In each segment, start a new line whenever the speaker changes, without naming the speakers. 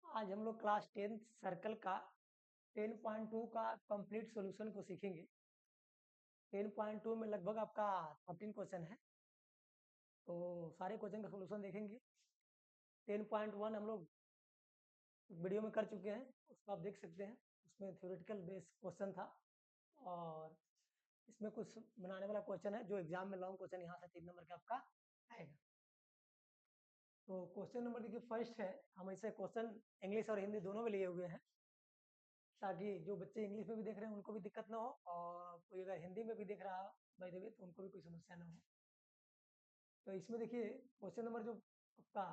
आज हम लोग क्लास 10 सर्कल का 10.2 का कंप्लीट सॉल्यूशन को सीखेंगे। 10.2 में लगभग आपका 13 क्वेश्चन है, तो सारे क्वेश्चन का सॉल्यूशन देखेंगे। 10.1 हम लोग वीडियो में कर चुके हैं, उसको आप देख सकते हैं। उसमें थ्योरेटिकल बेस क्वेश्चन था और इसमें कुछ बनाने वाला क्वेश्चन है जो एग्जाम में लॉन्ग क्वेश्चन यहाँ से 3 नंबर का आपका आएगा। तो क्वेश्चन नंबर देखिए फर्स्ट है, हम इसे क्वेश्चन इंग्लिश और हिंदी दोनों में लिए हुए हैं ताकि जो बच्चे इंग्लिश में भी देख रहे हैं उनको भी दिक्कत ना हो और कोई अगर हिंदी में भी देख रहा हो बाय द वे तो उनको भी कोई समस्या ना हो। तो इसमें देखिए क्वेश्चन नंबर जो आपका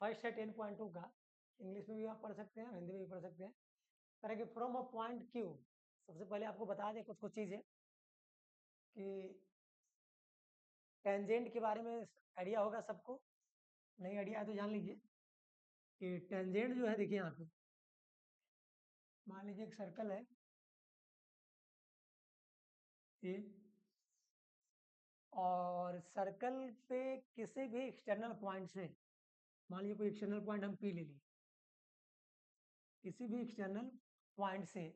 फर्स्ट है 10.2 का, इंग्लिश में भी आप पढ़ सकते हैं, हिंदी में भी पढ़ सकते हैं। करेंगे फ्रॉम अ पॉइंट क्यू। सबसे पहले आपको बता दें कुछ कुछ चीज़ें कि टेंजेंट के बारे में आइडिया होगा सबको, नहीं आइडिया है तो जान लीजिए कि टेंजेंट जो है, देखिए यहाँ पे मान लीजिए एक सर्कल है ये, और सर्कल पे किसी भी एक्सटर्नल पॉइंट से, मान लीजिए कोई एक्सटर्नल पॉइंट हम पी ले लिए, किसी भी एक्सटर्नल पॉइंट से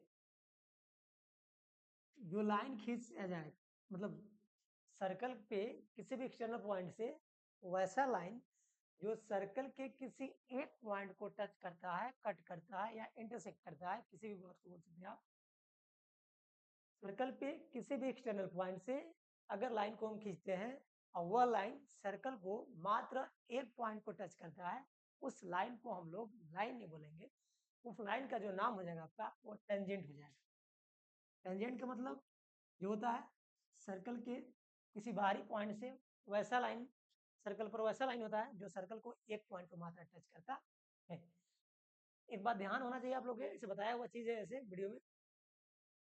जो लाइन खींचा जाए, मतलब सर्कल पे किसी भी एक्सटर्नल पॉइंट से वैसा लाइन जो सर्कल के किसी एक पॉइंट को टच करता है, कट करता है या इंटरसेक्ट करता है, किसी भी वर्ड को बोल सकते हैं आप। सर्कल पे किसी भी एक्सटर्नल पॉइंट से अगर लाइन को हम खींचते हैं और वह लाइन सर्कल को मात्र एक पॉइंट को टच करता है, उस लाइन को हम लोग लाइन नहीं बोलेंगे, उस लाइन का जो नाम हो जाएगा आपका वो टेंजेंट हो जाएगा। टेंजेंट का मतलब जो होता है सर्कल के किसी बाहरी पॉइंट से वैसा लाइन, सर्कल पर वैसा लाइन होता है जो सर्कल को एक पॉइंट को मात्र टच करता है। एक बात ध्यान होना चाहिए आप लोग, इसे बताया हुआ चीज है ऐसे वीडियो में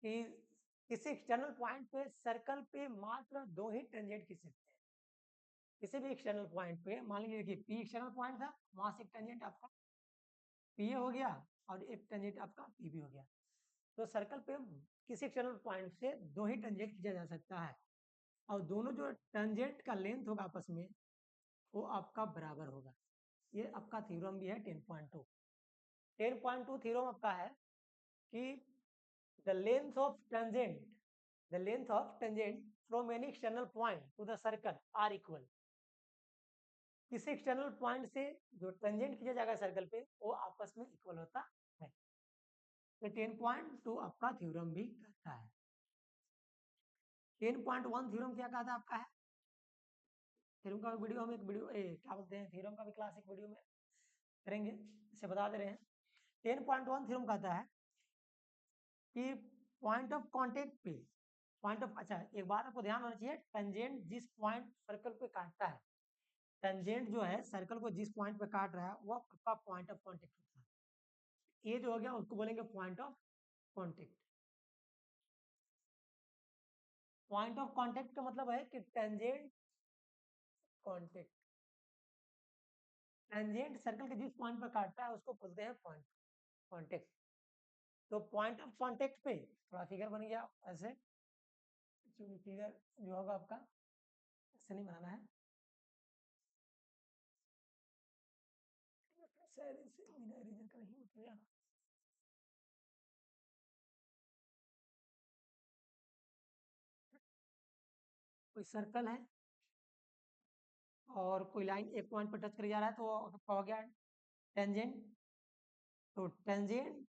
कि किसी एक्सटर्नल पॉइंट पे सर्कल पे मात्र 2 ही टेंजेंट खींच सकते हैं। किसी भी एक्सटर्नल पॉइंट पे मान लीजिए कि पी एक्सटर्नल पॉइंट था, वहां से एक टेंजेंट आपका पी ए हो गया और एक टेंजेंट आपका पी बी हो गया। तो सर्कल पे किसी एक्सटर्नल पॉइंट से 2 ही टेंजेंट खींचा जा सकता है और दोनों जो टेंजेंट का लेंथ होगा आपस में वो आपका बराबर होगा। ये आपका थ्योरम भी है 10.2। 10.2 थ्योरम आपका है कि the length of tangent the length of tangent from any external point to the circle are equal। किसी एक्सटर्नल पॉइंट से जो टेंजेंट खींचा जाएगा सर्कल पे वो आपस में इक्वल होता है। तो 10.2 आपका थ्योरम भी कहता है। 10.1 थ्योरम क्या कहता है आपका है, थ्योरम का वीडियो हम एक वीडियो क्या बोलते हैं, थ्योरम का भी क्लास एक वीडियो में करेंगे, इसे बता दे रहे हैं। 10.1 थ्योरम कहता है कि पॉइंट ऑफ कांटेक्ट पे, पॉइंट ऑफ, अच्छा एक बात आपको ध्यान होना चाहिए, टेंजेंट जिस पॉइंट सर्कल पे काटता है, टेंजेंट जो है सर्कल को जिस पॉइंट पे काट रहा है वो आपका पॉइंट ऑफ कांटेक्ट होता है। ये जो हो गया उसको बोलेंगे point of contact. Point of contact का मतलब है कि टेंजेंट कांटेक्ट, टेंजेंट सर्कल के जिस पॉइंट पर काटता है उसको बोलते हैं पॉइंट कांटेक्ट। तो पॉइंट ऑफ कांटेक्ट पे थोड़ा फिगर बन गया ऐसे, फिगर जो होगा आपका ऐसे नहीं बनाना है, शायद इसे बिना इरेजर का नहीं उठ गया। कोई सर्कल है और कोई लाइन एक पॉइंट पर टच कर जा रहा है तो आपका हो गया टेंजेंट। तो टेंजेंट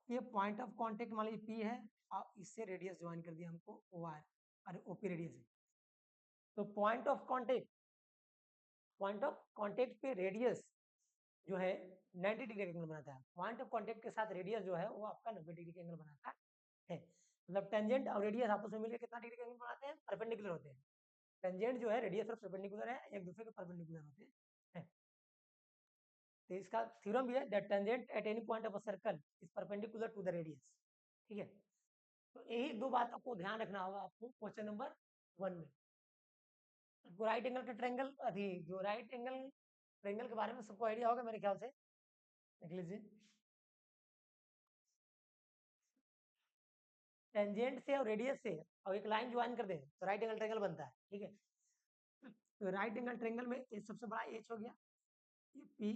ये पॉइंट ऑफ कांटेक्ट मान लीजिए पी है और इससे रेडियस ज्वाइन कर दिया हमको ओ आर, अरे ओपी रेडियस है। तो पॉइंट ऑफ कांटेक्ट पे रेडियस जो है 90 डिग्री एंगल बनाता है। पॉइंट ऑफ कांटेक्ट के साथ रेडियस जो है वो आपका 90 डिग्री एंगल बनाता है। मतलब टेंजेंट और रेडियस आपस में मिलकर कितना डिग्री एंगल बनाते हैं, परपेंडिकुलर होते हैं। टेंजेंट जो है रेडियस पर परपेंडिकुलर है, एक दूसरे के परपेंडिकुलर होते हैं। तो इसका थ्योरम भी है that tangent at any point of a circle is perpendicular to the radius. ठीक है, तो यही दो बात आपको ध्यान रखना होगा आपको क्वेश्चन नंबर 1 में। आपको राइट एंगल का ट्रायंगल, अभी जो राइट एंगल ट्रायंगल के बारे में सबको आइडिया होगा मेरे ख्याल से, देख लीजिए। टेंजेंट से और रेडियस से और एक लाइन ज्वाइन कर दे तो राइट एंगल ट्रायंगल बनता है। ठीक है, तो राइट एंगल ट्रायंगल में ये सबसे बड़ा एच हो गया, ये पी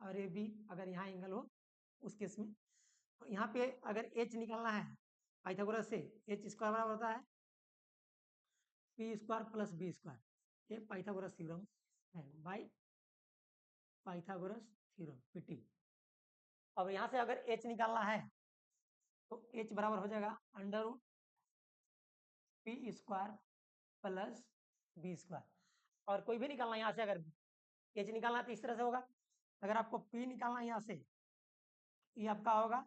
और ये बी, अगर यहाँ एंगल हो उस केस में। तो यहाँ पे अगर एच निकालना है पाइथागोरस से, एच स्क्वायर बराबर होता है P square plus B square, ये पाइथागोरस थ्योरम है, बाय पाइथागोरस थ्योरम पीटी। अब यहाँ से अगर एच निकालना है तो एच बराबर हो जाएगा under root P square plus B square, और कोई भी निकालना यहाँ से, अगर एच निकालना तो इस तरह से होगा, अगर आपको पी निकालना यहाँ से, ये आपका होगा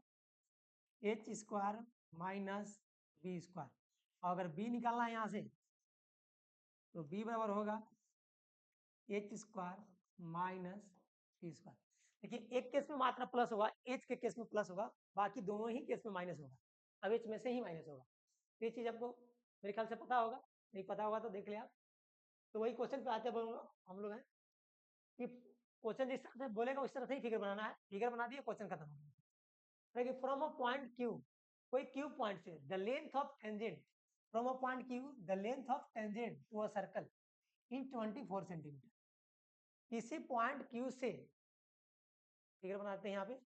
H square minus B square, और अगर बी निकालना है यहाँ से तो बी बराबर होगा H square minus B square. देखिए एक केस में मात्र प्लस होगा, एच के केस में प्लस होगा, बाकी दोनों ही केस में माइनस होगा, अब एच में से ही माइनस होगा। ये चीज आपको मेरे ख्याल से पता होगा, नहीं पता होगा तो देख लिया। तो वही क्वेश्चन पे आते हैं हम लोग हैं कि क्वेश्चन जिस तरह से बोलेगा उस तरह से ही फिगर बनाना है, फिगर बना दिए क्वेश्चन खत्म हो गया। देखिए फ्रॉम अ पॉइंट क्यू, कोई क्यू पॉइंट से the length of tangent, from a point Q the length of tangent to a circle in 24 centimetre. किसी पॉइंट क्यू से फिगर बनाते हैं यहाँ पे,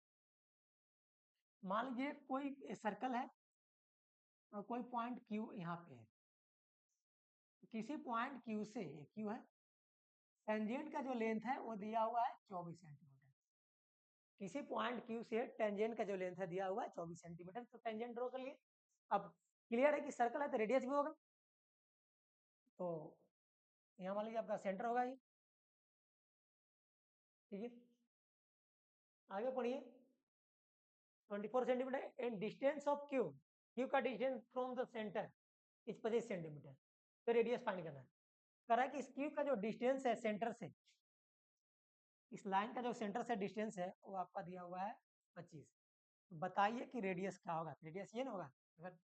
मान लीजिए कोई सर्कल है और कोई पॉइंट क्यू यहाँ पे है, किसी पॉइंट क्यू से, क्यू है, टेंजेंट का जो लेंथ है वो दिया हुआ है 24 सेंटीमीटर। किसी पॉइंट क्यू से टेंजेंट का जो लेंथ है दिया हुआ है 24 सेंटीमीटर, तो टेंजेंट ड्रॉ कर लिए। अब क्लियर है कि सर्कल है तो रेडियस भी होगा, तो यहाँ मान लीजिए आपका सेंटर होगा ये, ठीक है। आगे पढ़िए 24 centimetre and distance of Q, Q का distance from the centre is 25 centimetre, तो रेडियस फाइंड करना है। कह रहा है कि इस क्यू का जो डिस्टेंस है सेंटर से, इस लाइन का जो सेंटर से डिस्टेंस है वो आपका दिया हुआ है 25, बताइए कि रेडियस क्या होगा। रेडियस ये ना होगा, अगर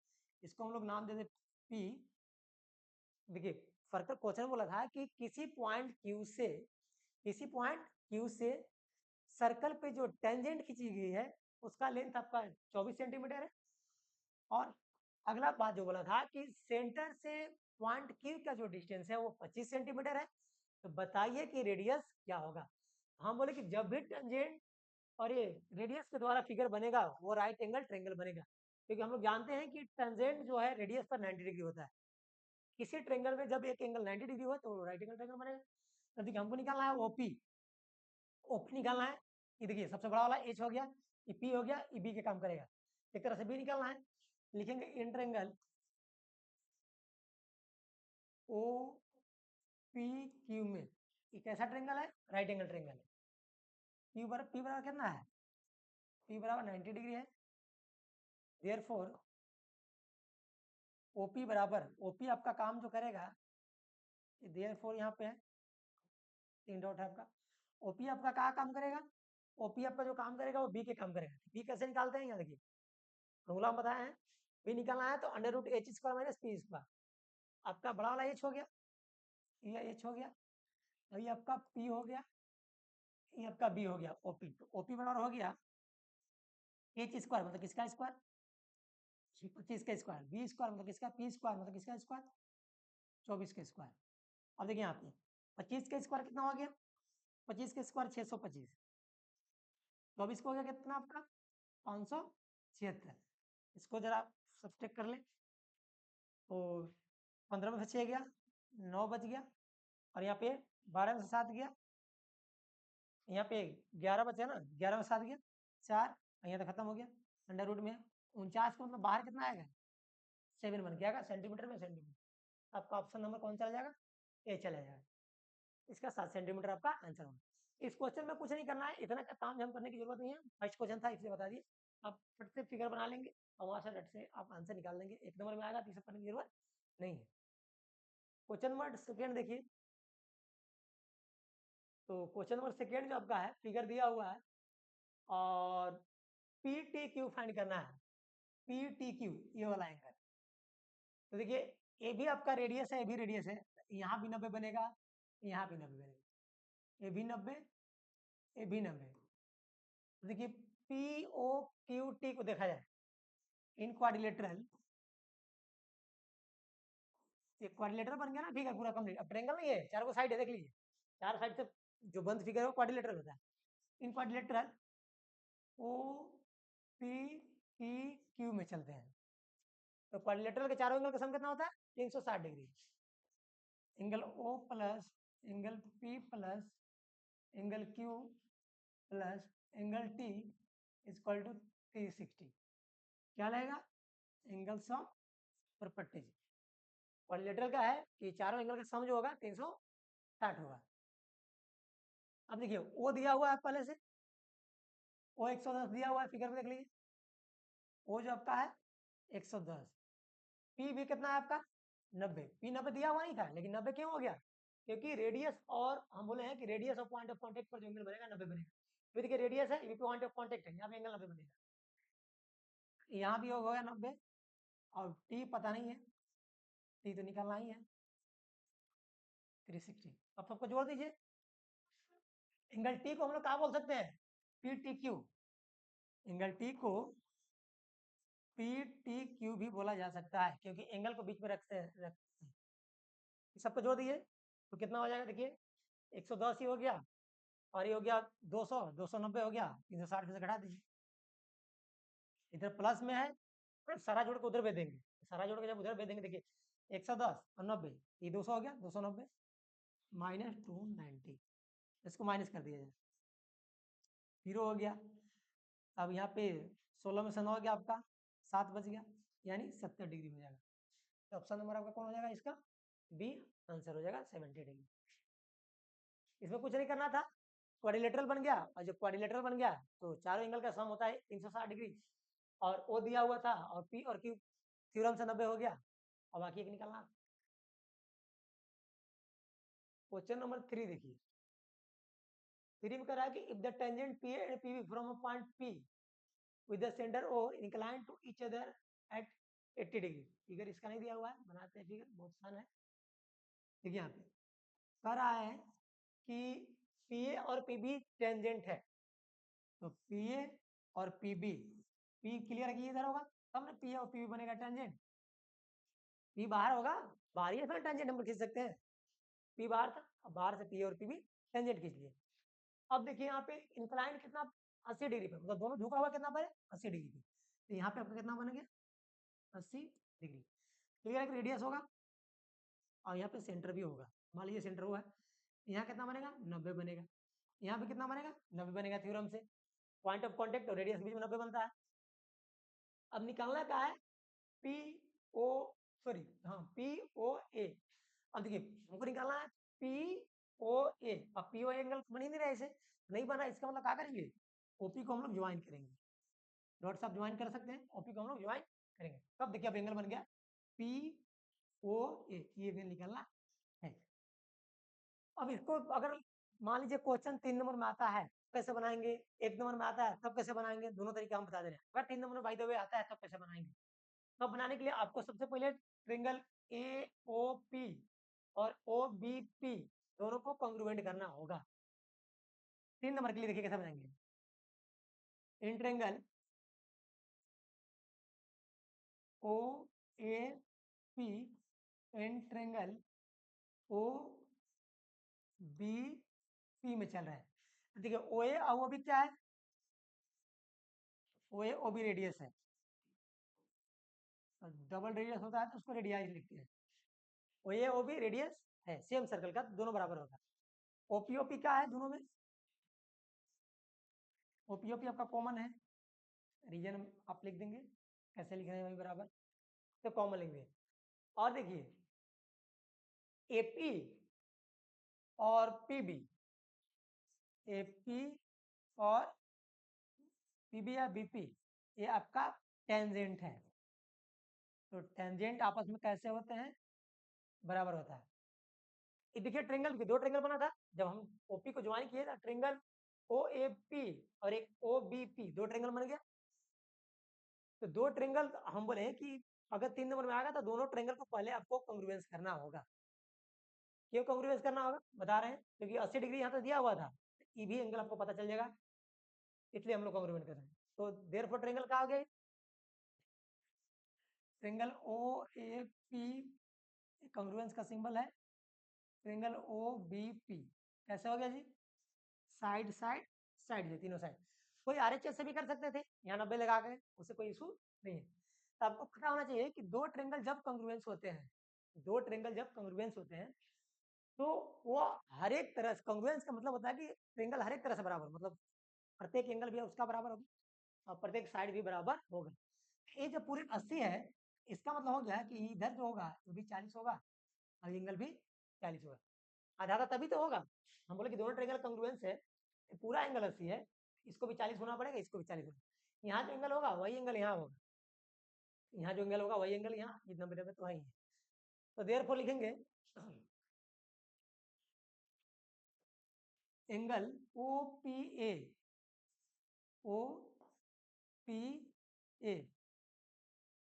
इसको हम लोग नाम दे दे पी। देखिए फर्क क्वेश्चन बोला था कि किसी पॉइंट क्यू से, किसी पॉइंट क्यू से सर्कल पे जो टेंजेंट खींची गई है उसका लेंथ आपका 24 सेंटीमीटर है, और अगला बात जो बोला था कि सेंटर से पॉइंट क्यू का जो डिस्टेंस है वो 25 सेंटीमीटर है, तो बताइए कि रेडियस क्या होगा। हम बोले कि जब भी टेंजेंट और ये रेडियस के द्वारा फिगर बनेगा वो राइट एंगल ट्रायंगल बनेगा, क्योंकि हम लोग जानते हैं कि टेंजेंट जो है रेडियस पर 90 डिग्री होता है। किसी ट्रायंगल में जब एक एंगल 90 डिग्री हो तो राइट एंगल ट्रायंगल बनेगा। तो देखिए हमको निकालना है ओपी, ओपी निकालना है, ये देखिए सबसे बड़ा वाला एच हो गया, ये पी हो गया, ये बी के काम करेगा। एक तरह से बी निकालना है, लिखेंगे in triangle O P Q में, ये कैसा ट्रायंगल है, राइट एंगल ट्रायंगल है। पी बराबर कितना है, पी बराबर 90 डिग्री है, देयरफॉर ओपी बराबर, ओपी आपका काम जो करेगा, देयरफॉर यहाँ पे है, तीन डॉट है आपका, ओपी आपका क्या काम करेगा, ओपी आपका जो काम करेगा वो बी के काम करेगा। बी कैसे निकालते हैं, यहाँ देखिए फॉर्मूला हम बताए हैं, बी निकालना है तो under root H square minus P square, आपका बड़ा वाला एच हो गया, ये एच हो गया, अभी आपका पी हो गया, ये आपका बी हो गया ओपी। तो ओपी बराबर हो गया एच स्क्वायर मतलब किसका स्क्वायर, 25 का स्क्वायर, बी स्क्वायर मतलब किसका, पी स्क्वायर मतलब किसका स्क्वायर, 24 का स्क्वायर। अब देखिए यहाँ पे 25 का स्क्वायर कितना हो गया, 25 का स्क्वायर 625, 24 को हो गया कितना आपका 576, इसको जरा सब्सट्रैक्ट कर लें तो 15 में से 6 गया, 9 बच गया, और यहाँ पे 12 में से 7 गया, यहाँ पे 11 बचा ना, 11 में 7 गया 4, यहाँ तो खत्म हो गया, अंडर रूट में 49 को मतलब बाहर कितना आएगा 7 बन गया सेंटीमीटर में, सेंटीमीटर आपका ऑप्शन नंबर कौन चला जाएगा, ए चला जाएगा। इसका 7 सेंटीमीटर आपका आंसर होगा। इस क्वेश्चन में कुछ नहीं करना है, इतना काम हम करने की जरूरत नहीं है, फर्स्ट क्वेश्चन था इसलिए बता दिए। आप फट से फिगर बना लेंगे और वहां से रट से आप आंसर निकाल लेंगे, एक नंबर में आएगा, तीसरा पढ़ने की जरूरत नहीं है। क्वेश्चन नंबर सेकेंड देखिए, तो क्वेश्चन नंबर सेकेंड जो आपका है फिगर दिया हुआ है और पी टी क्यू फाइंड करना है, पी टी क्यू ये वाला एंगल। तो देखिए ये भी आपका रेडियस है, ये भी रेडियस है, यहाँ भी 90 बनेगा, यहाँ भी 90 बनेगा, ये भी 90, ये भी 90। तो देखिए पी ओ क्यू टी को देखा जाए इन क्वाड्रिलेटरल, ये क्वाड्रिलेटरल बन गया ना फिगर पूरा कंप्लीट। अब ट्रायंगल नहीं है, चार को साइड है, देख लीजिए चार साइड से जो बंद फिगर है वो क्वाड्रिलेटरल होता है। In quadrilateral O P T Q में चलते हैं। तो क्वाड्रिलेटरल के चारों एंगल का सम कितना होता है? 360 degree. Angle O plus angle P plus angle Q plus angle T equal to 360। क्या लगेगा? Angles of perpendicular. क्वाड्रिलेटरल का है कि चारों एंगल का सम जो होगा 360 होगा। अब देखिए ओ दिया हुआ है पहले से, ओ 110 दिया हुआ है, फिगर में देख लीजिए। ओ जो आपका है 110, पी भी कितना है आपका 90। पी 90 दिया हुआ नहीं था, लेकिन 90 क्यों हो गया? क्योंकि रेडियस, और हम बोले हैं कि radius of point of contact पर जो एंगल बनेगा 90 बनेगा। तो देखिए रेडियस है, ये पॉइंट ऑफ कांटेक्ट है, यहाँ पे एंगल 90 बनेगा। यहाँ भी होगा 90, और टी पता नहीं है, टी तो निकालना ही है 360। अब सबको जोड़ दीजिए। एंगल टी को हम लोग क्या बोल सकते हैं? P T Q. Angle T को पी टी क्यू भी बोला जा सकता है, क्योंकि एंगल को बीच में रखते हैं। सबको जोड़ दीजिए तो कितना हो जाएगा? देखिए 110 ही हो गया, और ये हो गया 200, 290 हो गया, 360 में से घटा दीजिए। इधर प्लस में है, तो सारा जोड़ के उधर भेज देंगे। सारा जोड़ के जब उधर भेज देंगे, देखिए 110 और 90, ये 200 हो गया, 290 माइनस 290, इसको माइनस कर दिया जाए, 0 हो गया। अब यहाँ पे 16 में से 9 हो गया, आपका 7 बच गया, यानी 70 डिग्री हो जाएगा। तो ऑप्शन नंबर आपका कौन हो जाएगा? इसका बी आंसर हो जाएगा 70 डिग्री। इसमें कुछ नहीं करना था, क्वाड्रिलेटरल बन गया, और जब क्वाड्रिलेटरल बन गया तो चारों एंगल का सम होता है 360 डिग्री, और ओ दिया हुआ था, और पी और क्यू थ्योरम से 90 हो गया, और बाकी एक निकालना। क्वेश्चन नंबर 3 देखिए। 3 में कह रहा है कि if the tangent P and PB from a point P with the centre O incline to each other at 80 degree. Figure इसका नहीं दिया हुआ है, बनाते हैं फिगर, बहुत आसान है। देखिए यहाँ पे कह रहा है कि पीए और पीबी टेंजेंट है, तो पीए और पीबी, पी क्लियर है कि इधर होगा, तब ना पीए और पीबी बनेगा टेंजेंट। पी बाहर होगा, बाहर ही टेंजेंट हम खींच सकते हैं। पी बाहर था, अब बाहर से पी और पीबी टेंजेंट खींच लिए। अब देखिए यहाँ पे इंक्लाइन कितना, 80 डिग्री पे, मतलब दोनों झुका हुआ कितना पर है? 80 डिग्री पे। तो यहाँ पे आपका कितना बन गया? 80 डिग्री। क्लियर है कि रेडियस होगा, और यहाँ पे सेंटर भी होगा। मान लीजिए सेंटर हुआ है, यहाँ कितना बनेगा? 90 बनेगा। यहाँ पे कितना बनेगा? 90 बनेगा थ्योरम से। पॉइंट ऑफ कांटेक्ट और रेडियस के बीच में 90 बनता है। अब निकालना क्या है? पी ओ, सॉरी हाँ, पी ओ ए। अब देखिए हमको निकालना है पी ओ ए। अब पी ओ एंगल बन ही नहीं रहा है, इसे नहीं बना, इसका मतलब क्या करेंगे? ओपी को हम लोग ज्वाइन करेंगे। डॉट्स आप ज्वाइन कर सकते हैं, ओपी को हम लोग ज्वाइन करेंगे। तब देखिए अब एंगल बन गया पी ओ ए, ये एंगल निकालना है। अब इसको अगर मान लीजिए क्वेश्चन 3 नंबर में आता है, कैसे बनाएंगे? 1 नंबर में आता है तब कैसे बनाएंगे? दोनों तरीके हम बता दे रहे हैं। अगर 3 नंबर में बाय द वे आता है तब कैसे बनाएंगे? तब बनाने के लिए आपको सबसे पहले ट्रायंगल ए ओ पी और ओ बी पी दोनों को कॉन्ग्रुएंट करना होगा। 3 नंबर के लिए देखिए कैसे बनाएंगे। In triangle O A P and triangle O B P में चल रहा है। देखिए ओ ए और ओ बी क्या है? ओ ए ओ बी रेडियस है, डबल रेडियस होता है तो उसको रेडियाई लिखते हैं। ओ ए ओ बी रेडियस है सेम सर्कल का, दोनों बराबर होगा। ओपीओपी क्या है दोनों में? ओपीओपी आपका कॉमन है, रीजन आप लिख देंगे, कैसे लिख रहे हैं वही बराबर, तो कॉमन लिखेंगे। और देखिए एपी और पीबी, एपी और पीबी या बीपी, ये आपका टेंजेंट है। तो टेंजेंट आपस में कैसे होते हैं? बराबर होता है। ये देखिए ट्रायंगल के 2 ट्रायंगल बना था, जब हम ओपी को ज्वाइन किए था, ट्रायंगल ओ ए पी और एक ओ बी पी, 2 ट्रायंगल बन गया। तो 2 ट्रायंगल हम बोले हैं कि अगर 3 नंबर में आएगा तो दोनों ट्रायंगल को पहले आपको कॉन्ग्रुएंस करना होगा। क्यों कॉन्ग्रुएंस करना होगा बता रहे हैं, क्योंकि 80 डिग्री यहाँ पे दिया हुआ था, ये भी एंगल आपको पता चल जाएगा, इसलिए हम लोग कॉन्ग्रुएंट कर रहे हैं। तो देयरफॉर ट्रायंगल क्या हो गया? Triangle O A P congruence का सिंबल है ट्रायंगल ओ बी पी। कैसे हो गया जी? साइड साइड साइड, ये तीनों साइड। कोई आरएचएस से भी कर सकते थे, यहाँ 90 लगा के, उससे कोई इशू नहीं है। तो आपको पता होना चाहिए कि दो ट्रेंगल जब कंग्रुएंस होते हैं, दो ट्रेंगल जब कंग्रुएंस होते हैं, तो वो हर एक तरह से, कंग्रुएंस का मतलब होता है कि ट्रेंगल हर एक तरह से बराबर, मतलब प्रत्येक एंगल भी उसका बराबर होगा और प्रत्येक साइड भी बराबर होगा। ये जो पूरे 80 है, इसका मतलब हो गया कि इधर जो होगा वो भी 40 होगा और एंगल भी 40 होगा। आधा आधा तभी तो होगा, हम बोले कि दोनों ट्रेंगल कंग्रुएंस है, पूरा एंगल 80 है, इसको भी 40 होना पड़ेगा, इसको भी 40 होना। यहाँ जो एंगल होगा वही एंगल यहाँ होगा, यहाँ जो एंगल होगा वही एंगल यहाँ, ये 90 तो वही है। तो देयरफॉर लिखेंगे angle OPA, OPA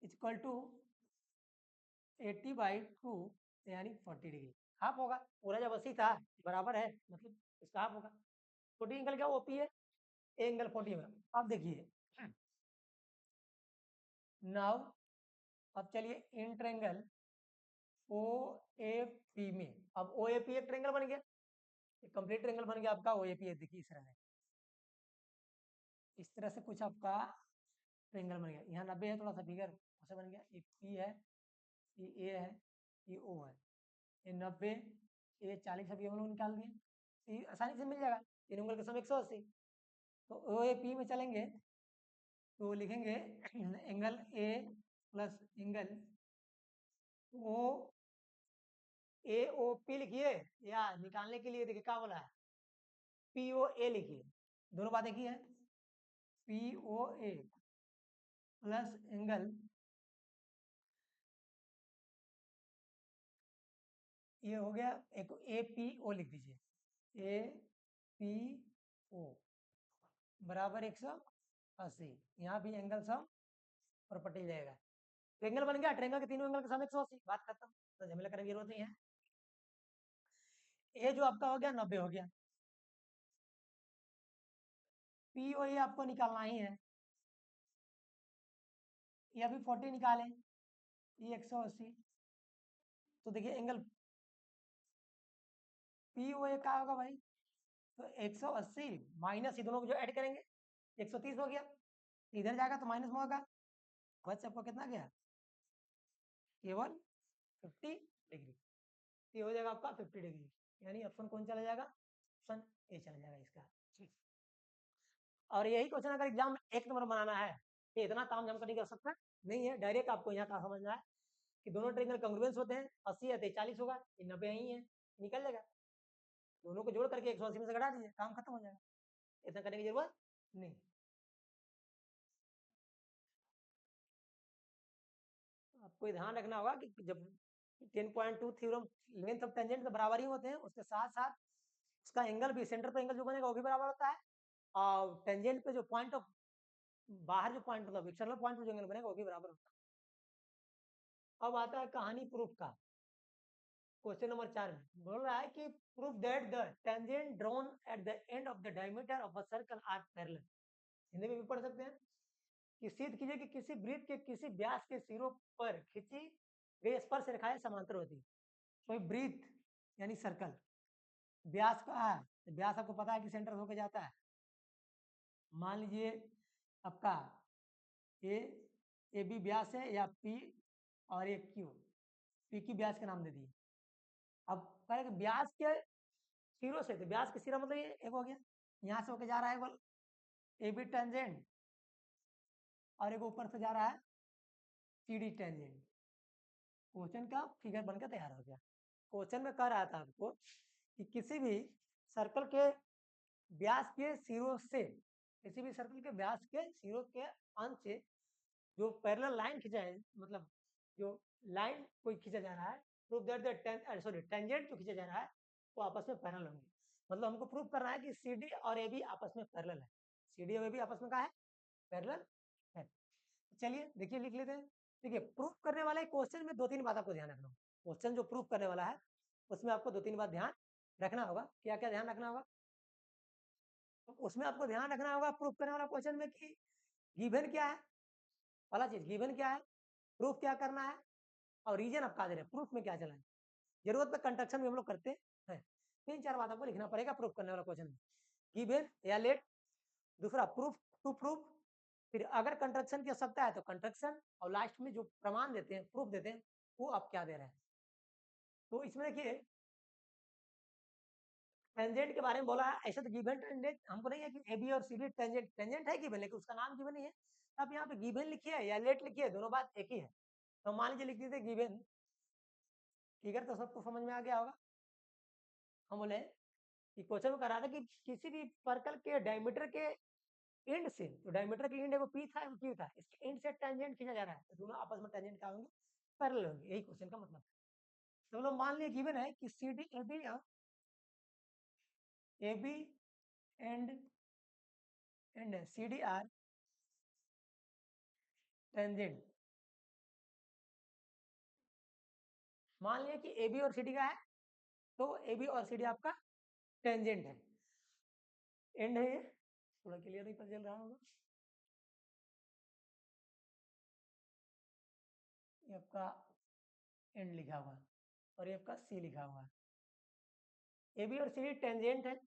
equal to 80/2 यानी 40 डिग्री, हाफ होगा। पूरा जब 80 था बराबर है, मतलब इसका हाफ होगा। 40 एंगल क्या ओपी है, एंगल 40 में। अब देखिए नाउ, अब चलिए इन ट्रेंगल OAP में, अब OAP एक ट्रेंगल बन गया, एक कंप्लीट ट्रेंगल बन गया आपका OAP। देखिए इस तरह है, इस तरह से कुछ आपका ट्रेंगल बन गया। यहाँ 90 है, थोड़ा सा फिगर ऐसा बन गया, ये P है, ये A है, ये O है, ये 90, ये 40 अभी हम लोग निकाल दिए, ये आसानी से मिल जाएगा। तीन उंगल के सम 180। तो OAP में चलेंगे तो लिखेंगे angle A plus angle AOP लिखिए, या निकालने के लिए देखिए क्या बोला है, POA लिखिए, दोनों बात एक ही है। POA प्लस एंगल, ये हो गया एक APO लिख दीजिए, APO बराबर 180। यहाँ भी एंगल सम और पटी जाएगा, ट्रेंगल बन गया, ट्रेंगल के तीनों एंगल के सम 180, बात खत्म, तो झमेला करने की जरूरत नहीं है। ये जो आपका हो गया 90 हो गया, POA आपको निकालना ही है, ये अभी 40 निकालें, ये 180। तो देखिए एंगल POA क्या होगा भाई, तो 180 माइनस ये दोनों को जो ऐड करेंगे 130 हो गया, इधर जाएगा तो माइनस में होगा, बस आपको कितना गया, केवल 50 डिग्री। ये हो जाएगा आपका 50 डिग्री, यानी ऑप्शन कौन चला जाएगा, ऑप्शन ए चला जाएगा इसका। और यही क्वेश्चन अगर एग्जाम में 1 नंबर बनाना है, तो इतना काम जम करने की आवश्यकता नहीं है, डायरेक्ट आपको यहाँ का समझना है कि दोनों ट्रेंगल कंग्रुएंस होते हैं, 80 है तो 40 होगा, ये 90 यही है, निकल जाएगा, दोनों को जोड़ करके 180 में से घटा दीजिए, काम खत्म हो जाएगा, इतना करने की जरूरत नहीं। आपको ध्यान रखना होगा कि जब 10.2 थ्योरम लेंथ ऑफ टेंजेंट तो बराबर ही होते हैं, उसके साथ साथ उसका एंगल भी, सेंटर पे एंगल जो बनेगा वो भी बराबर होता है, और टेंजेंट पे जो पॉइंट ऑफ, बाहर जो पॉइंट मतलब एक्सटर्नल पॉइंट पे जो एंगल बनेगा वो भी बराबर होता है। अब आता है कहानी प्रूफ का, क्वेश्चन नंबर 4 में बोल रहा है कि proof that the tangent drawn at the end of the diameter of a circle are parallel. Hindi में भी पढ़ सकते हैं कि सिद्ध कीजिए कि किसी वृत्त के किसी व्यास के सिरों पर खींची गई स्पर्श रेखाएं समांतर होती है। कोई वृत्त यानी सर्कल, व्यास का है, तो व्यास आपको पता है कि सेंटर होके जाता है, मान लीजिए आपका ए बी व्यास है, या पी और एक क्यू, पी की व्यास का नाम दे दिए। अब कह रहे कि व्यास के सिरों से, तो व्यास के सिरा मतलब ये एक हो गया, यहाँ से होके जा रहा है बोल ए बी टेंजेंट, और एक ऊपर से जा रहा है सी डी टेंजेंट। क्वेश्चन का फिगर बनकर तैयार हो गया। क्वेश्चन में कह रहा था आपको कि किसी भी सर्कल के व्यास के सिरों से, किसी भी सर्कल के व्यास के सिरों के अंत से जो पैरेलल लाइन खींचा है, मतलब जो लाइन कोई खींचा जा रहा है, proof that the sorry tangent जो खींचा जा रहा है वो आपस में पैरेलल होंगे। मतलब हमको प्रूफ करना है कि सी डी और ए बी आपस में पैरेलल है, सी डी और ए बी आपस में क्या है, पैरेलल है। चलिए देखिए लिख लेते हैं। देखिए प्रूफ करने वाले क्वेश्चन में 2-3 बात आपको ध्यान रखना होगा, क्वेश्चन जो प्रूफ करने वाला है उसमें आपको 2-3 बात ध्यान रखना होगा। क्या क्या ध्यान रखना होगा, तो उसमें आपको ध्यान रखना होगा प्रूफ करने वाला क्वेश्चन में कि गिवन क्या है, पहला चीज गिवन क्या है, प्रूफ क्या करना है, और रीजन आप कहा दे रहे हैं, प्रूफ में क्या चला है। जरूरत पे कंस्ट्रक्शन भी हम लोग करते हैं, 3-4 बात आपको लिखना पड़ेगा प्रूफ करने वाला क्वेश्चन में, गिवन या लेट। दूसरा प्रूफ टू प्रूफ, फिर अगर कंट्रक्शन की आवश्यकता है तो कंट्रक्शन, और लास्ट में जो प्रमाण देते हैं, प्रूफ देते हैं, वो आप क्या दे रहे हैं। तो इसमें देखिए टेंजेंट के बारे में बोला है, ऐसे तो गिवन टेंजेंट हमको नहीं है कि ए बी और सी डी टेंजेंट, टेंजेंट है गिवन, लेकिन उसका नाम गिवन नहीं है। अब यहाँ पे गिवन लिखिए या लेट लिखिए, दोनों बात एक ही है। तो मान लीजिए लिख दीजिए गिवन, फिगर तो सबको समझ में आ गया होगा। हम बोले कि क्वेश्चन में कह रहा था कि किसी भी सर्कल के डायमीटर के एंड से, तो डायमीटर की एंड है वो पी था, वो क्यू था, इसके एंड से टेंजेंट खींचा जा रहा है, तो दोनों आपस में टेंजेंट क्या होंगे, पैरेलल होंगे, यही क्वेश्चन का मतलब है। तो हम लोग मान लिए गिवन है कि C D A B and C D are tangent. मान लिया कि ए बी और सी डी का है, तो ए बी और सी डी आपका टेंजेंट है, एंड है ये, थोड़ा क्लियर नहीं पता चल रहा होगा, ये आपका एंड लिखा हुआ है और ये आपका सी लिखा हुआ है। ए बी और सी डी टेंजेंट है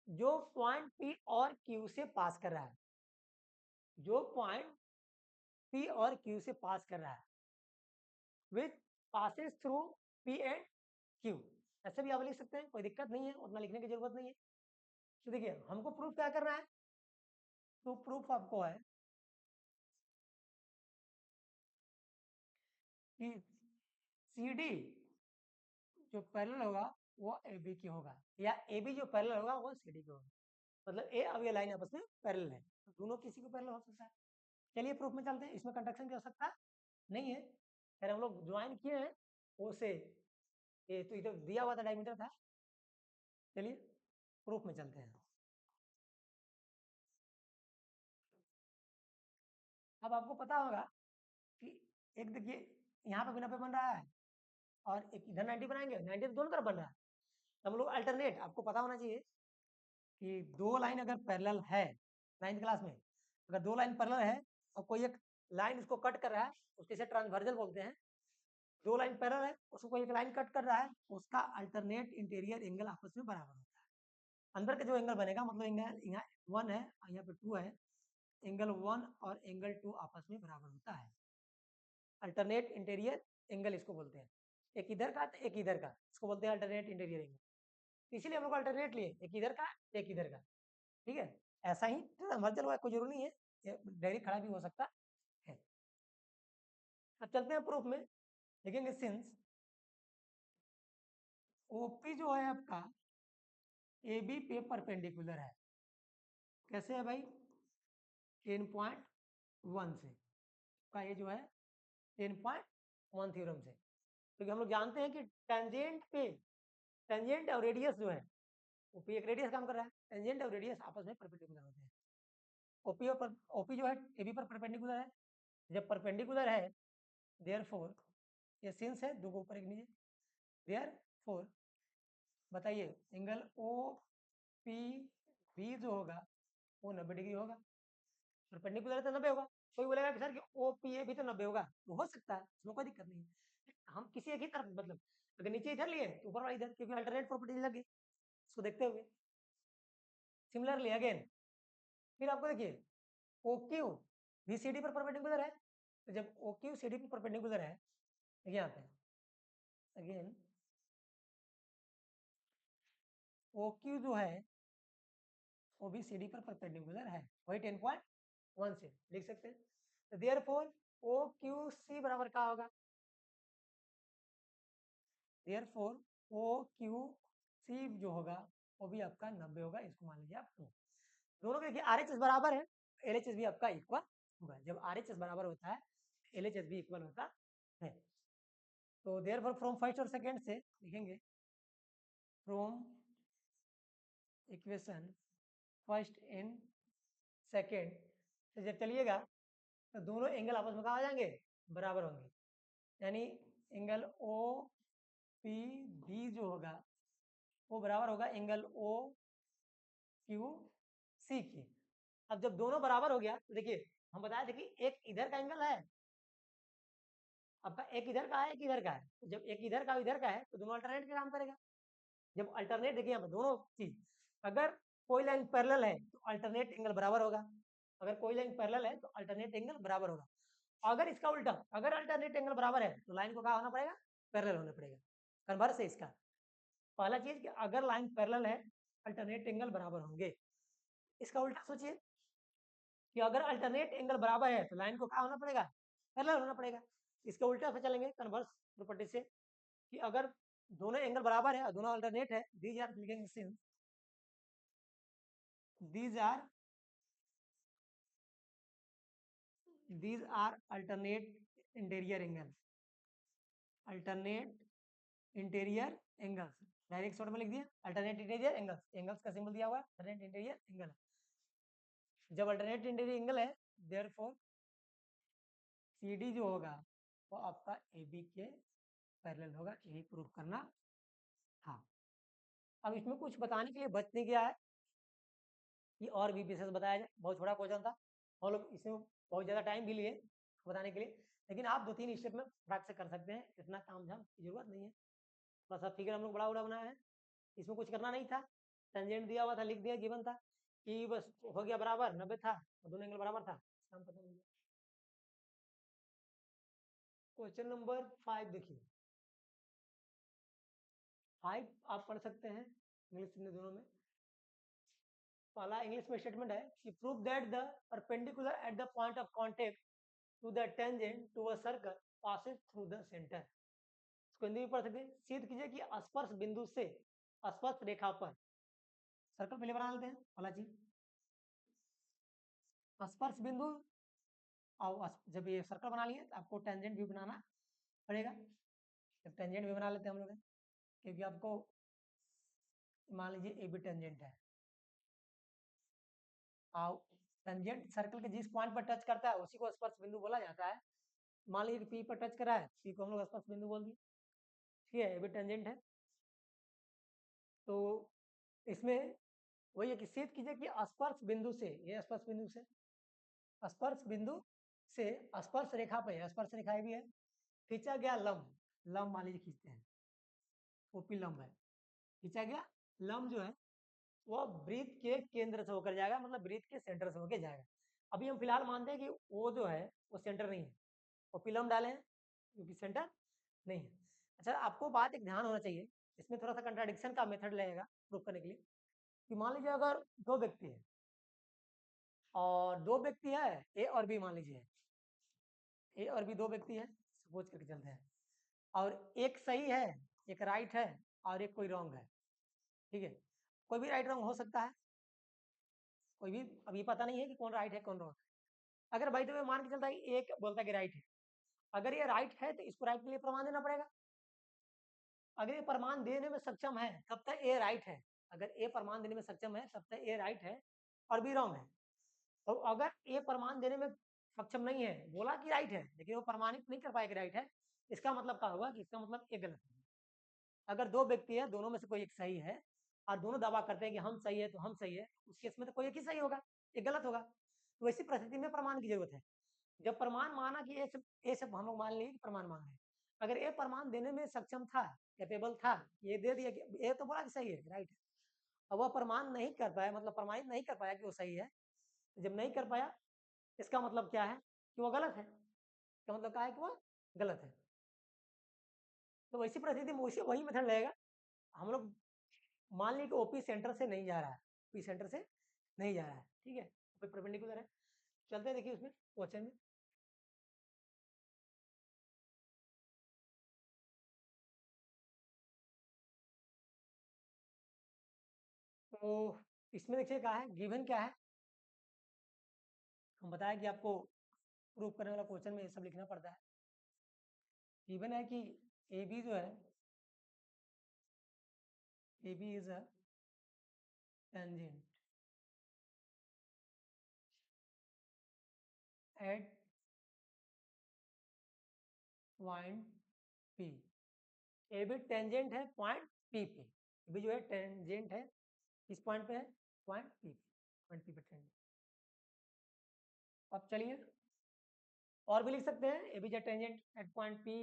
जो पॉइंट पी और क्यू से पास कर रहा है, जो पॉइंट पी और क्यू से पास कर रहा है, विच passes through P and Q. ऐसे भी आप लिख सकते हैं, कोई दिक्कत नहीं है, उतना लिखने की जरूरत नहीं है। तो देखिए हमको प्रूफ क्या करना है, तो प्रूफ आपको है कि सी डी जो पैरेलल होगा वो ए बी की होगा, या ए बी जो पैरेलल होगा वो सी डी की होगा। मतलब ए अब ये लाइन आपस में पैरेलल है, तो दोनों किसी को पैरेलल हो सकता है। चलिए प्रूफ में चलते हैं, इसमें कंडक्शन की आवश्यकता नहीं है, खैर हम लोग ज्वाइन किए हैं ओ से, ये तो इधर दिया हुआ था डायमीटर था। चलिए प्रूफ में चलते हैं। अब आपको पता होगा कि एक देखिए यहाँ पे बिना पे बन रहा है और एक इधर 90 बनाएंगे, 90 तो दोनों तरफ बन रहा है, तो हम लोग अल्टरनेट, आपको पता होना चाहिए कि दो लाइन अगर पैरेलल है, 9th क्लास में अगर दो लाइन पैरेलल है और कोई एक लाइन उसको कट कर रहा है, उसके से ट्रांसवर्जल बोलते हैं, दो लाइन पैरेलल है उसको कोई एक लाइन कट कर रहा है, उसका अल्टरनेट इंटीरियर एंगल आपस में बराबर होता है। अंदर का जो एंगल बनेगा, मतलब एंगल यहाँ 1 है और यहाँ पे 2 है, एंगल 1 और एंगल 2 आपस में बराबर होता है। अल्टरनेट इंटीरियर एंगल इसको बोलते हैं, एक इधर का तो एक इधर का, इसको बोलते हैं अल्टरनेट इंटीरियर एंगल। इसीलिए हम लोग अल्टरनेट लिए, एक इधर का एक इधर का, ठीक है। ऐसा ही ट्रांसवर्जल हुआ, कोई जरूरी नहीं है, डायरेक्ट खड़ा भी हो सकता है। अब चलते हैं प्रूफ में, देखेंगे सिंस ओपी जो है आपका ए बी पे परपेंडिकुलर है, कैसे है भाई, 10.1 से, का ये जो है 10.1 थ्योरम से, क्योंकि हम लोग जानते हैं कि टेंजेंट पे, टेंजेंट और रेडियस जो है, ओपी एक रेडियस काम कर रहा है, टेंजेंट और रेडियस आपस में परपेंडिकुलर होते हैं। ओपी जो है ए बी पर परपेंडिकुलर है, जब परपेंडिकुलर है देयरफॉर, ये सिंस है, दो को ऊपर एक नीचे, देयरफॉर बताइए एंगल ओ पी बी जो होगा वो 90 डिग्री होगा, परपेंडिकुलर तो 90 होगा। कोई बोलेगा कि सर कि ओ पी ए भी तो 90 होगा, तो हो सकता है, उसमें कोई दिक्कत नहीं है, हम किसी एक ही तरफ, मतलब अगर नीचे इधर लिए तो ऊपर वाला इधर, क्योंकि अल्टरनेट प्रॉपर्टीज लगी इसको देखते हुए। सिमिलरली अगेन फिर आपको देखिए ओ क्यू भी सी डी पर परपेंडिकुलर है, तो जब ओ क्यू सी डी पर परपेंडिकुलर है, यहाँ पे अगेन ओ क्यू जो है वो भी सी डी पर परपेंडिकुलर है, वही 10.1 से लिख सकते हैं। तो देयरफॉर ओ क्यू सी बराबर क्या होगा, देयरफॉर ओ क्यू सी जो होगा वो भी आपका 90 होगा, इसको मान लीजिए आप 2। दोनों के देखिए आर एच एस बराबर है, एल एच एस भी आपका इक्वल होगा, जब आर एच एस बराबर होता है एल एच एस भी इक्वल होता है। तो देयरफॉर फ्रॉम फर्स्ट और सेकंड से लिखेंगे, from equation first and second से जब चलिएगा तो दोनों एंगल आपस में कहाँ आ जाएंगे, बराबर होंगे, यानी एंगल ओ पी बी जो होगा वो बराबर होगा एंगल ओ क्यू सी की। अब जब दोनों बराबर हो गया तो देखिए हम बताए थे कि एक इधर का एंगल है, आपका एक इधर का है एक इधर का है, तो जब एक इधर का इधर का है तो दोनों अल्टरनेट का काम करेगा। जब अल्टरनेट देखिए यहाँ पर दोनों चीज, अगर कोई लाइन पैरेलल है तो अल्टरनेट एंगल बराबर होगा, अगर कोई लाइन पैरेलल है तो अल्टरनेट एंगल बराबर होगा। अगर इसका उल्टा, अगर अल्टरनेट एंगल बराबर है तो लाइन को क्या होना पड़ेगा, पैरेलल होना पड़ेगा। कन्वर्स है इसका। पहला चीज कि अगर लाइन पैरेलल है अल्टरनेट एंगल बराबर होंगे। इसका उल्टा सोचिए कि अगर अल्टरनेट एंगल बराबर है तो लाइन को क्या होना पड़ेगा, पैरेलल होना पड़ेगा। इसके उल्टा से चलेंगे कन्वर्स प्रॉपर्टी से कि अगर दोनों एंगल बराबर है और दोनों अल्टरनेट है, दीज आर लिखेंगे since these are alternate interior angles, alternate interior angles, direct short में लिख दिया अल्टरनेट इंटीरियर एंगल्स, एंगल्स का सिंबल दिया हुआ है अल्टरनेट इंटीरियर एंगल। जब अल्टरनेट इंटीरियर एंगल है देयरफॉर CD जो होगा वो आपका AB के पैरेलल होगा, यही प्रूफ करना था। अब इसमें कुछ बताने के लिए बच नहीं गया है कि और भी विशेष बताया जाए, बहुत छोटा क्वेश्चन था और लोग इसमें बहुत ज़्यादा टाइम भी लिए बताने के लिए, लेकिन आप 2-3 स्टेप में फटाक से कर सकते हैं, इतना काम झाम की जरूरत नहीं है। थोड़ा सा फिगर हम लोग बड़ा बनाया है, इसमें कुछ करना नहीं था, टेंजेंट दिया हुआ था, लिख दिया, गिवन था कि बस हो गया बराबर 90 था और दोनों एंगल बराबर था, काम खत्म हो गया। क्वेश्चन नंबर 5 देखिए, 5 आप पढ़ सकते हैं इंग्लिश में दोनों में। पहला इंग्लिश में स्टेटमेंट है कि prove that the perpendicular at the point of contact to the tangent to a circle passes through the centre. इसको हिंदी में पढ़ सकते हैं, सिद्ध कीजिए कि स्पर्श बिंदु से स्पर्श रेखा पर, सर्कल पहले बना लेते हैं पहला चीज, स्पर्श बिंदु और जब ये सर्कल बना लिए तो आपको टेंजेंट भी बनाना पड़ेगा। जब टेंजेंट भी बना लेते हैं हम लोग, क्योंकि आपको मान लीजिए ए बी टेंजेंट है और टेंजेंट सर्कल के जिस पॉइंट पर टच करता है उसी को स्पर्श बिंदु बोला जाता है। मान लीजिए पी पर टच करा है, पी को हम लोग स्पर्श बिंदु बोल दिए, ठीक है, ए बी टेंजेंट है। तो इसमें वही है कि सिद्ध कीजिए कि स्पर्श बिंदु से, ये स्पर्श बिंदु से, स्पर्श बिंदु से स्पर्श रेखा पे, स्पर्श रेखा भी है, खींचा गया लंब, लंब मान लीजिए खींचते हैं, ओपी लंब है, खींचा गया लंब जो है वो वृत्त के केंद्र से होकर जाएगा, मतलब वृत्त के सेंटर से होकर जाएगा। अभी हम फिलहाल मानते हैं कि वो जो है वो सेंटर नहीं है, ओपी लंब डाले हैं क्योंकि सेंटर नहीं है। अच्छा, आपको बात एक ध्यान होना चाहिए, इसमें थोड़ा सा कंट्राडिक्शन का मेथड लगेगा प्रूफ करने के लिए, कि मान लीजिए अगर दो व्यक्ति है और दो व्यक्ति है ए और बी, मान लीजिए ए और बी दो व्यक्ति है, सपोज करके चलते हैं, और एक सही है एक राइट है और एक कोई रॉन्ग है, ठीक है, कोई भी राइट रॉन्ग हो सकता है, कोई भी अभी पता नहीं है कि कौन राइट है कौन रॉन्ग है। अगर भाई तो मान के चलता है एक बोलता है कि राइट है, अगर ये राइट है तो इसको राइट के लिए प्रमाण देना पड़ेगा, अगर ये प्रमाण देने में सक्षम है तब तक ए राइट है, अगर ए प्रमाण देने में सक्षम है तब तक ए राइट है और बी रॉन्ग है। तो अगर ए प्रमाण देने में सक्षम नहीं है, बोला कि राइट है लेकिन वो प्रमाणित नहीं कर पाएगा राइट है, इसका मतलब क्या होगा कि इसका मतलब एक गलत है। अगर दो व्यक्ति है, दोनों में से कोई एक सही है और दोनों दावा करते हैं कि हम सही है तो हम सही है, उस केस में तो कोई एक ही सही होगा, एक गलत होगा। तो वैसी परिस्थिति में प्रमाण की जरूरत है। जब प्रमाण माना कि ए से हम लोग मान लिए कि प्रमाण मांग रहे हैं, अगर ए प्रमाण देने में सक्षम था, कैपेबल था, ये दे दिया कि ए तो बोला कि सही है राइट है, अब वह प्रमाण नहीं कर पाया, मतलब प्रमाणित नहीं कर पाया कि वो सही है, जब नहीं कर पाया इसका मतलब क्या है कि वो गलत है, इसका मतलब क्या है कि वो गलत है। तो वैसी परिस्थिति में वही मेथड लगेगा। हम लोग मान लीजिए कि ओपी सेंटर से नहीं जा रहा है, पी सेंटर से नहीं जा रहा है, ठीक है, ओपी परपेंडिकुलर है, चलते हैं देखिए उसमें क्वेश्चन में। तो इसमें देखिए क्या है, गिवन क्या है, हम बताया कि आपको प्रूफ करने वाला क्वेश्चन में ये सब लिखना पड़ता है। गिवन है कि ए बी जो है, A B is a tangent at point P, A B tangent है पॉइंट पी पे, ए बी जो है टेंजेंट है किस पॉइंट पे है, पॉइंट पी पे, पॉइंट पी पे टेंजेंट। अब चलिए और भी लिख सकते हैं, ए बी जो tangent at point P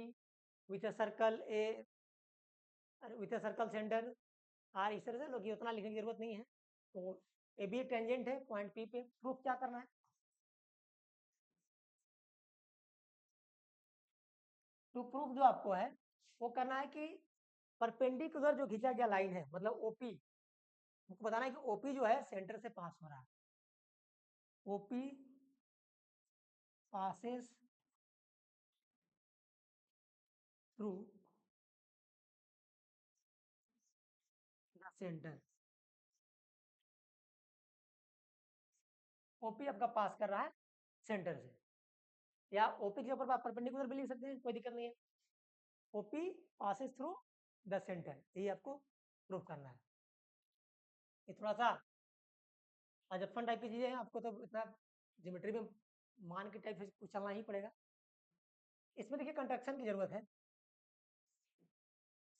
with a circle A with a circle centre R, इस तरह से लोग, उतना लिखने की जरूरत नहीं है, तो ए बी टेंजेंट है पॉइंट पी पे। प्रूफ क्या करना है? टू प्रूफ जो आपको है वो करना है कि परपेंडिकुलर जो खींचा गया लाइन है, मतलब ओपी, आपको बताना है कि ओपी जो है सेंटर से पास हो रहा है। OP passes through the center। OP आपका पास कर रहा है सेंटर से, या ओपी के ऊपर आप परपेंडिकुलर भी लिख सकते हैं, कोई दिक्कत नहीं है। OP passes through the centre, यही आपको प्रूफ करना है। ये थोड़ा सा अजप्पन टाइप की चीजें हैं, आपको तो इतना ज्योमेट्री में मान के टाइप से कुछ चलना ही पड़ेगा। इसमें देखिए कंस्ट्रक्शन की जरूरत है,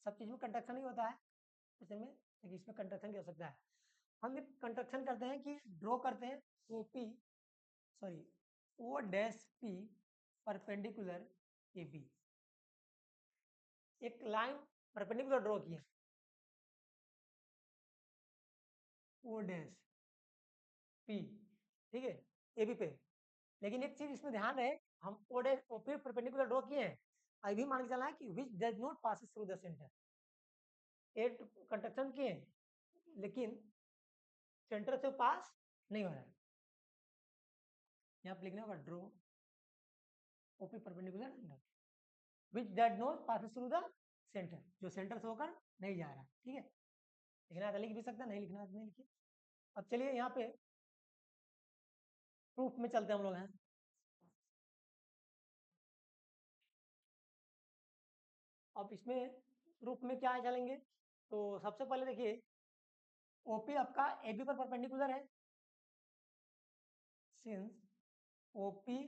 सब चीज में कंस्ट्रक्शन ही होता है इसमें, लेकिन इसमें कंस्ट्रक्शन की आवश्यकता है। हम कंस्ट्रक्शन करते हैं कि ड्रॉ करते हैं OP, sorry O dash P perpendicular A B. एक लाइन परपेंडिकुलर ड्रॉ किए ओ डैश पी, ठीक है, ए बी पे। लेकिन एक चीज इसमें ध्यान रहे, हम O dash O P perpendicular draw किए हैं, अभी भी मान के चलना है कि which does not passes through the centre. At construction किए लेकिन सेंटर से पास नहीं हो रहा है, यहाँ पे लिखना होगा draw OP perpendicular which does not passes through the centre, जो सेंटर से होकर नहीं जा रहा है, ठीक है। लिखना है तो लिख भी सकता, नहीं लिखना है तो नहीं लिखिए। अब चलिए यहाँ पे प्रूफ में चलते हैं हम लोग हैं। अब इसमें प्रूफ में क्या चलेंगे, तो सबसे पहले देखिए ओपी आपका एबी पर परपेंडिकुलर है, सिंस ओपी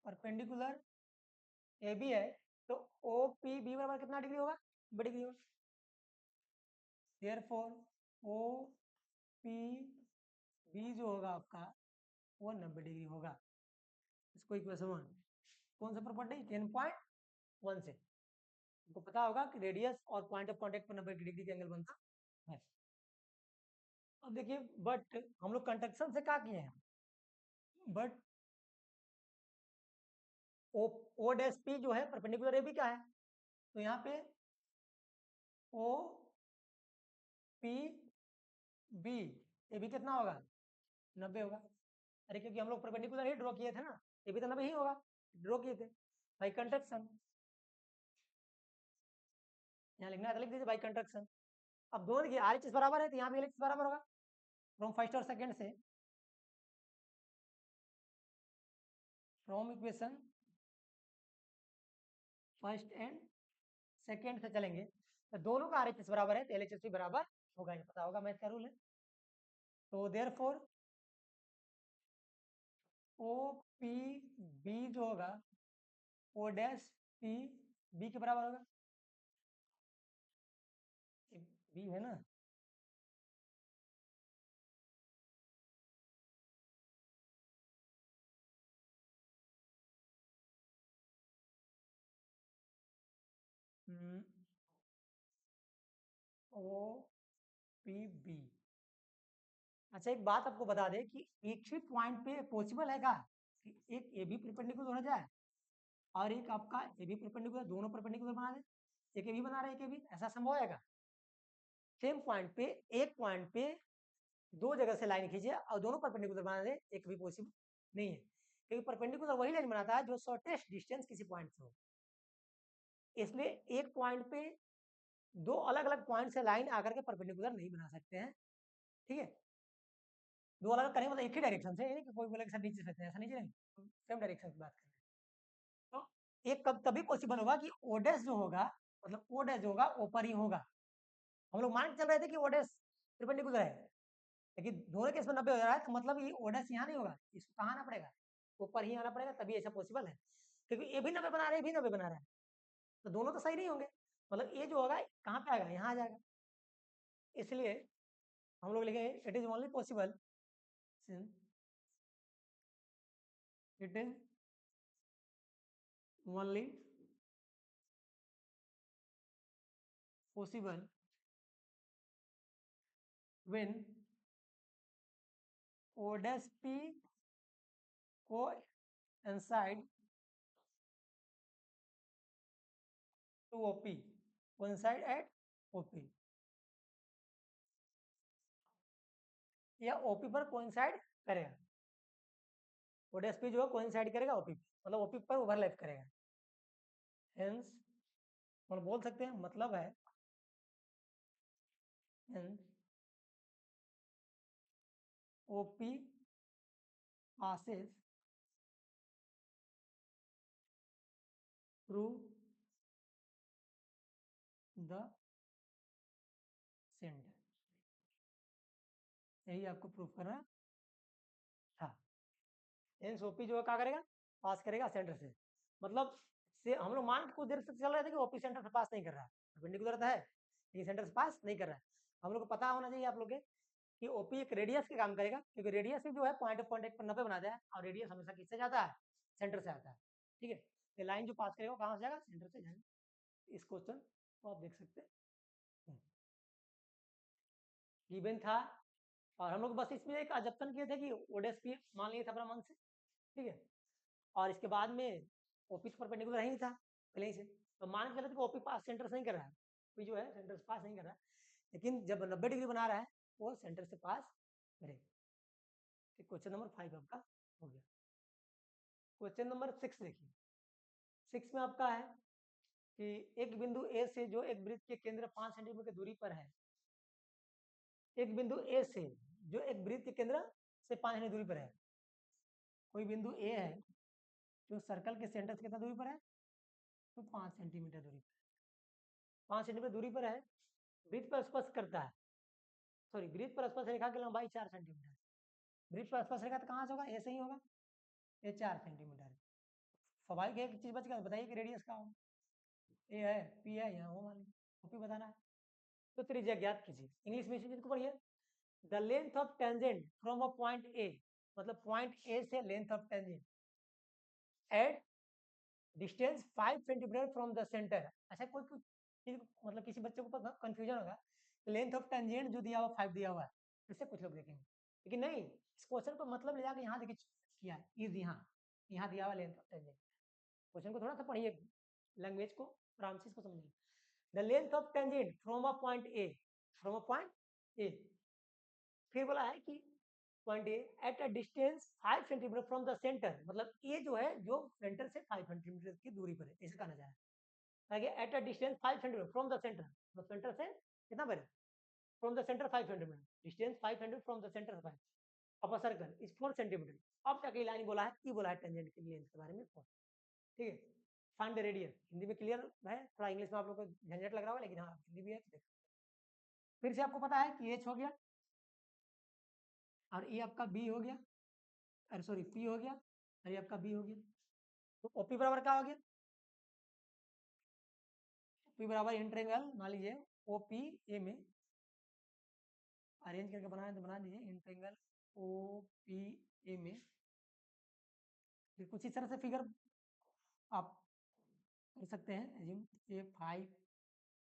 परपेंडिकुलर एबी है, तो ओपी बी बराबर कितना डिग्री होगा? 90 डिग्री होगा। देयरफॉर ओ पी बी जो होगा आपका वो 90 डिग्री होगा। इसको इक्वेशन 1 कौन सा प्रॉपर्टी 10.1 से आपको पता होगा कि रेडियस और पॉइंट ऑफ कांटेक्ट पर 90 डिग्री का एंगल बनता है। अब देखिए बट हम लोग कंस्ट्रक्शन से क्या किए हैं, बट ओ डैश पी जो है परपेंडिकुलर ए बी क्या है, तो यहाँ पे O P B A B कितना होगा? 90 होगा। अरे क्योंकि हम लोग परपेंडिकुलर ही ड्रॉ किए थे ना, ए बी तो 90 ही होगा, ड्रॉ किए थे बाई कंस्ट्रक्शन। यहाँ लिखना है तो लिख दीजिए बाई कंस्ट्रक्शन। अब दोनों देखिए आर एच एस बराबर है तो यहाँ भी एल एच बराबर होगा, फ्रॉम फर्स्ट और सेकंड से, from equation first and second से चलेंगे तो दोनों का आरएचएस बराबर है तो एलएचएस भी बराबर होगा, ये पता होगा मैथ का रूल है। तो देयरफॉर ओ पी बी जो होगा ओ डैश पी बी के बराबर होगा, बी है ना, ओ पी बी। अच्छा एक बात आपको बता दें कि एक ही पॉइंट पे पॉसिबल है क्या कि एक ए बी परपेंडिकुलर हो जाए और एक आपका ए बी परपेंडिकुलर, दोनों परपेंडिकुलर बना दे, एक ए बी बना रहे एक ए बी, ऐसा संभव है क्या? सेम पॉइंट पे, एक पॉइंट पे दो जगह से लाइन खींचे और दोनों परपेंडिकुलर बना दे, एक भी पॉसिबल नहीं है, क्योंकि परपेंडिकुलर वही लाइन बनाता है जो शॉर्टेस्ट डिस्टेंस किसी पॉइंट से हो। इसलिए एक पॉइंट पे दो अलग अलग पॉइंट से लाइन आकर के परपेंडिकुलर नहीं बना सकते हैं, ठीक है। दो अलग अलग करें मतलब एक ही डायरेक्शन से, नहीं कि कोई बोलेगा सर नीचे से, ऐसा नहीं चलेगा, सेम डायरेक्शन की बात कर रहे हैं। तो एक कब तभी पॉसिबल होगा कि ओडेस जो होगा, मतलब ओडेस जो होगा ऊपर ही होगा। हम लोग मान के चल रहे थे कि ओडेस परपेंडिकुलर है, लेकिन दोनों केस में 90 हो जा रहा है तो मतलब ये ओडेस यहाँ नहीं होगा, इसको कहाँ आना पड़ेगा, ऊपर ही आना पड़ेगा, तभी ऐसा पॉसिबल है। क्योंकि ये भी 90 बना रहे हैं, ये भी 90 बना रहा है, तो दोनों तो सही नहीं होंगे, मतलब ये जो होगा कहाँ पे आएगा, यहाँ आ जाएगा। इसलिए हम लोग लिखेंगे it is only possible, it is only possible when O dash P coincide to OP, coincide at OP या OP पर coincide करेगा, O dash P जो है coincide करेगा OP मतलब OP पर ओवरलैप करेगा, hence हम बोल सकते हैं मतलब है hence OP passes through the center, यही आपको प्रूफ करना था। hence OP जो है क्या करेगा, पास करेगा सेंटर से, मतलब से हम लोग मान के कुछ देर से चल रहे थे कि OP सेंटर से पास नहीं कर रहा है, परपेंडिकुलर था है लेकिन सेंटर से पास नहीं कर रहा है। हम लोग को पता होना चाहिए आप लोग के कि OP एक रेडियस के काम करेगा, क्योंकि रेडियस जो है पॉइंट एक पर 90 बनाता है और रेडियस हमेशा किससे जाता है, सेंटर से आता है। ठीक है, ये लाइन जो पास करेगा कहाँ से जाएगा, सेंटर से जाएगा। इस क्वेश्चन को आप देख सकते हैं, गिवन था और हम लोग बस इसमें एक अजप्शन किए थे कि ओडेस पी मान लिया था अपना मन से, ठीक है, और इसके बाद में ओपी परपेंडिकुलर ही था पहले ही से, तो मान के चले थे कि ओपी पास सेंटर से नहीं कर रहा है, ओपी जो है सेंटर से पास नहीं कर रहा है, लेकिन जब 90 डिग्री बना रहा है वो सेंटर से पास करेगा। क्वेश्चन नंबर 5 आपका हो गया। क्वेश्चन नंबर 6 देखिए, 6 में आपका है कि एक बिंदु ए से जो एक वृत्त के केंद्र 5 सेंटीमीटर की दूरी पर है, एक बिंदु ए से जो एक वृत्त के केंद्र से 5 सेंटीमीटर दूरी पर है, कोई बिंदु ए है जो सर्कल के सेंटर से कितना दूरी पर है, तो 5 सेंटीमीटर दूरी पर, 5 सेंटीमीटर दूरी पर है, वृत्त पर स्पर्श करता है, सॉरी वृत्त पर स्पर्श रेखा की लंबाई 4 सेंटीमीटर, वृत्त पर स्पर्श रेखा तो कहाँ से होगा, ऐसे ही होगा, ये 4 सेंटीमीटर है। स्वाभाविक एक चीज बच गया, बताइए कि रेडियस का होगा, ए है पी है यहाँ हो मान लीजिए, ओपी बताना है, तो त्रिज्या ज्ञात कीजिए। इंग्लिश में इस चीज को पढ़िए, the length of tangent from a point A, मतलब पॉइंट ए से length of tangent at distance 5 centimetre from the centre. अच्छा कोई चीज मतलब किसी बच्चे को कंफ्यूजन होगा, लेंथ ऑफ टेंजेंट जो दिया हुआ 5 दिया हुआ है, इससे कुछ लोग देखेंगे, लेकिन नहीं, इस क्वेश्चन को मतलब ले जाकर यहाँ देखिए किया है, इज यहाँ दिया हुआ लेंथ ऑफ टेंजेंट। क्वेश्चन को थोड़ा सा पढ़िए, लैंग्वेज को आराम से इसको समझिए। The length of tangent from a point A, from a point A, फिर बोला है कि point A at a distance 5 centimetre from the centre, मतलब ए जो है जो सेंटर से 5 सेंटीमीटर की दूरी पर है, ऐसे कहना चाह रहा है, at a distance 5 centimetre from the centre, तो सेंटर से कितना पर है, from the centre 5 centimetre, distance 5 centimetre from the centre 5 of a circle is 4 centimetre. अब तक ये लाइन बोला है, की बोला है टेंजेंट की लेंथ के बारे में, ठीक है, फाइंड द रेडियस, हिंदी में क्लियर है, थोड़ा इंग्लिश में आप लोग को झंझट लग रहा होगा, लेकिन हाँ हिंदी भी है, फिर से आपको पता है कि एच हो गया और ये आपका बी हो गया, अरे सॉरी पी हो गया और ये आपका बी हो गया, तो ओपी बराबर क्या हो गया, पी बराबर इंट्रेंगल मान लीजिए ओपी ए में अरेंज करके बनाए तो बना दीजिए, इंट्रेंगल ओपी ए में, फिर कुछ इस तरह से फिगर आप कर सकते हैं, एज्यूम A5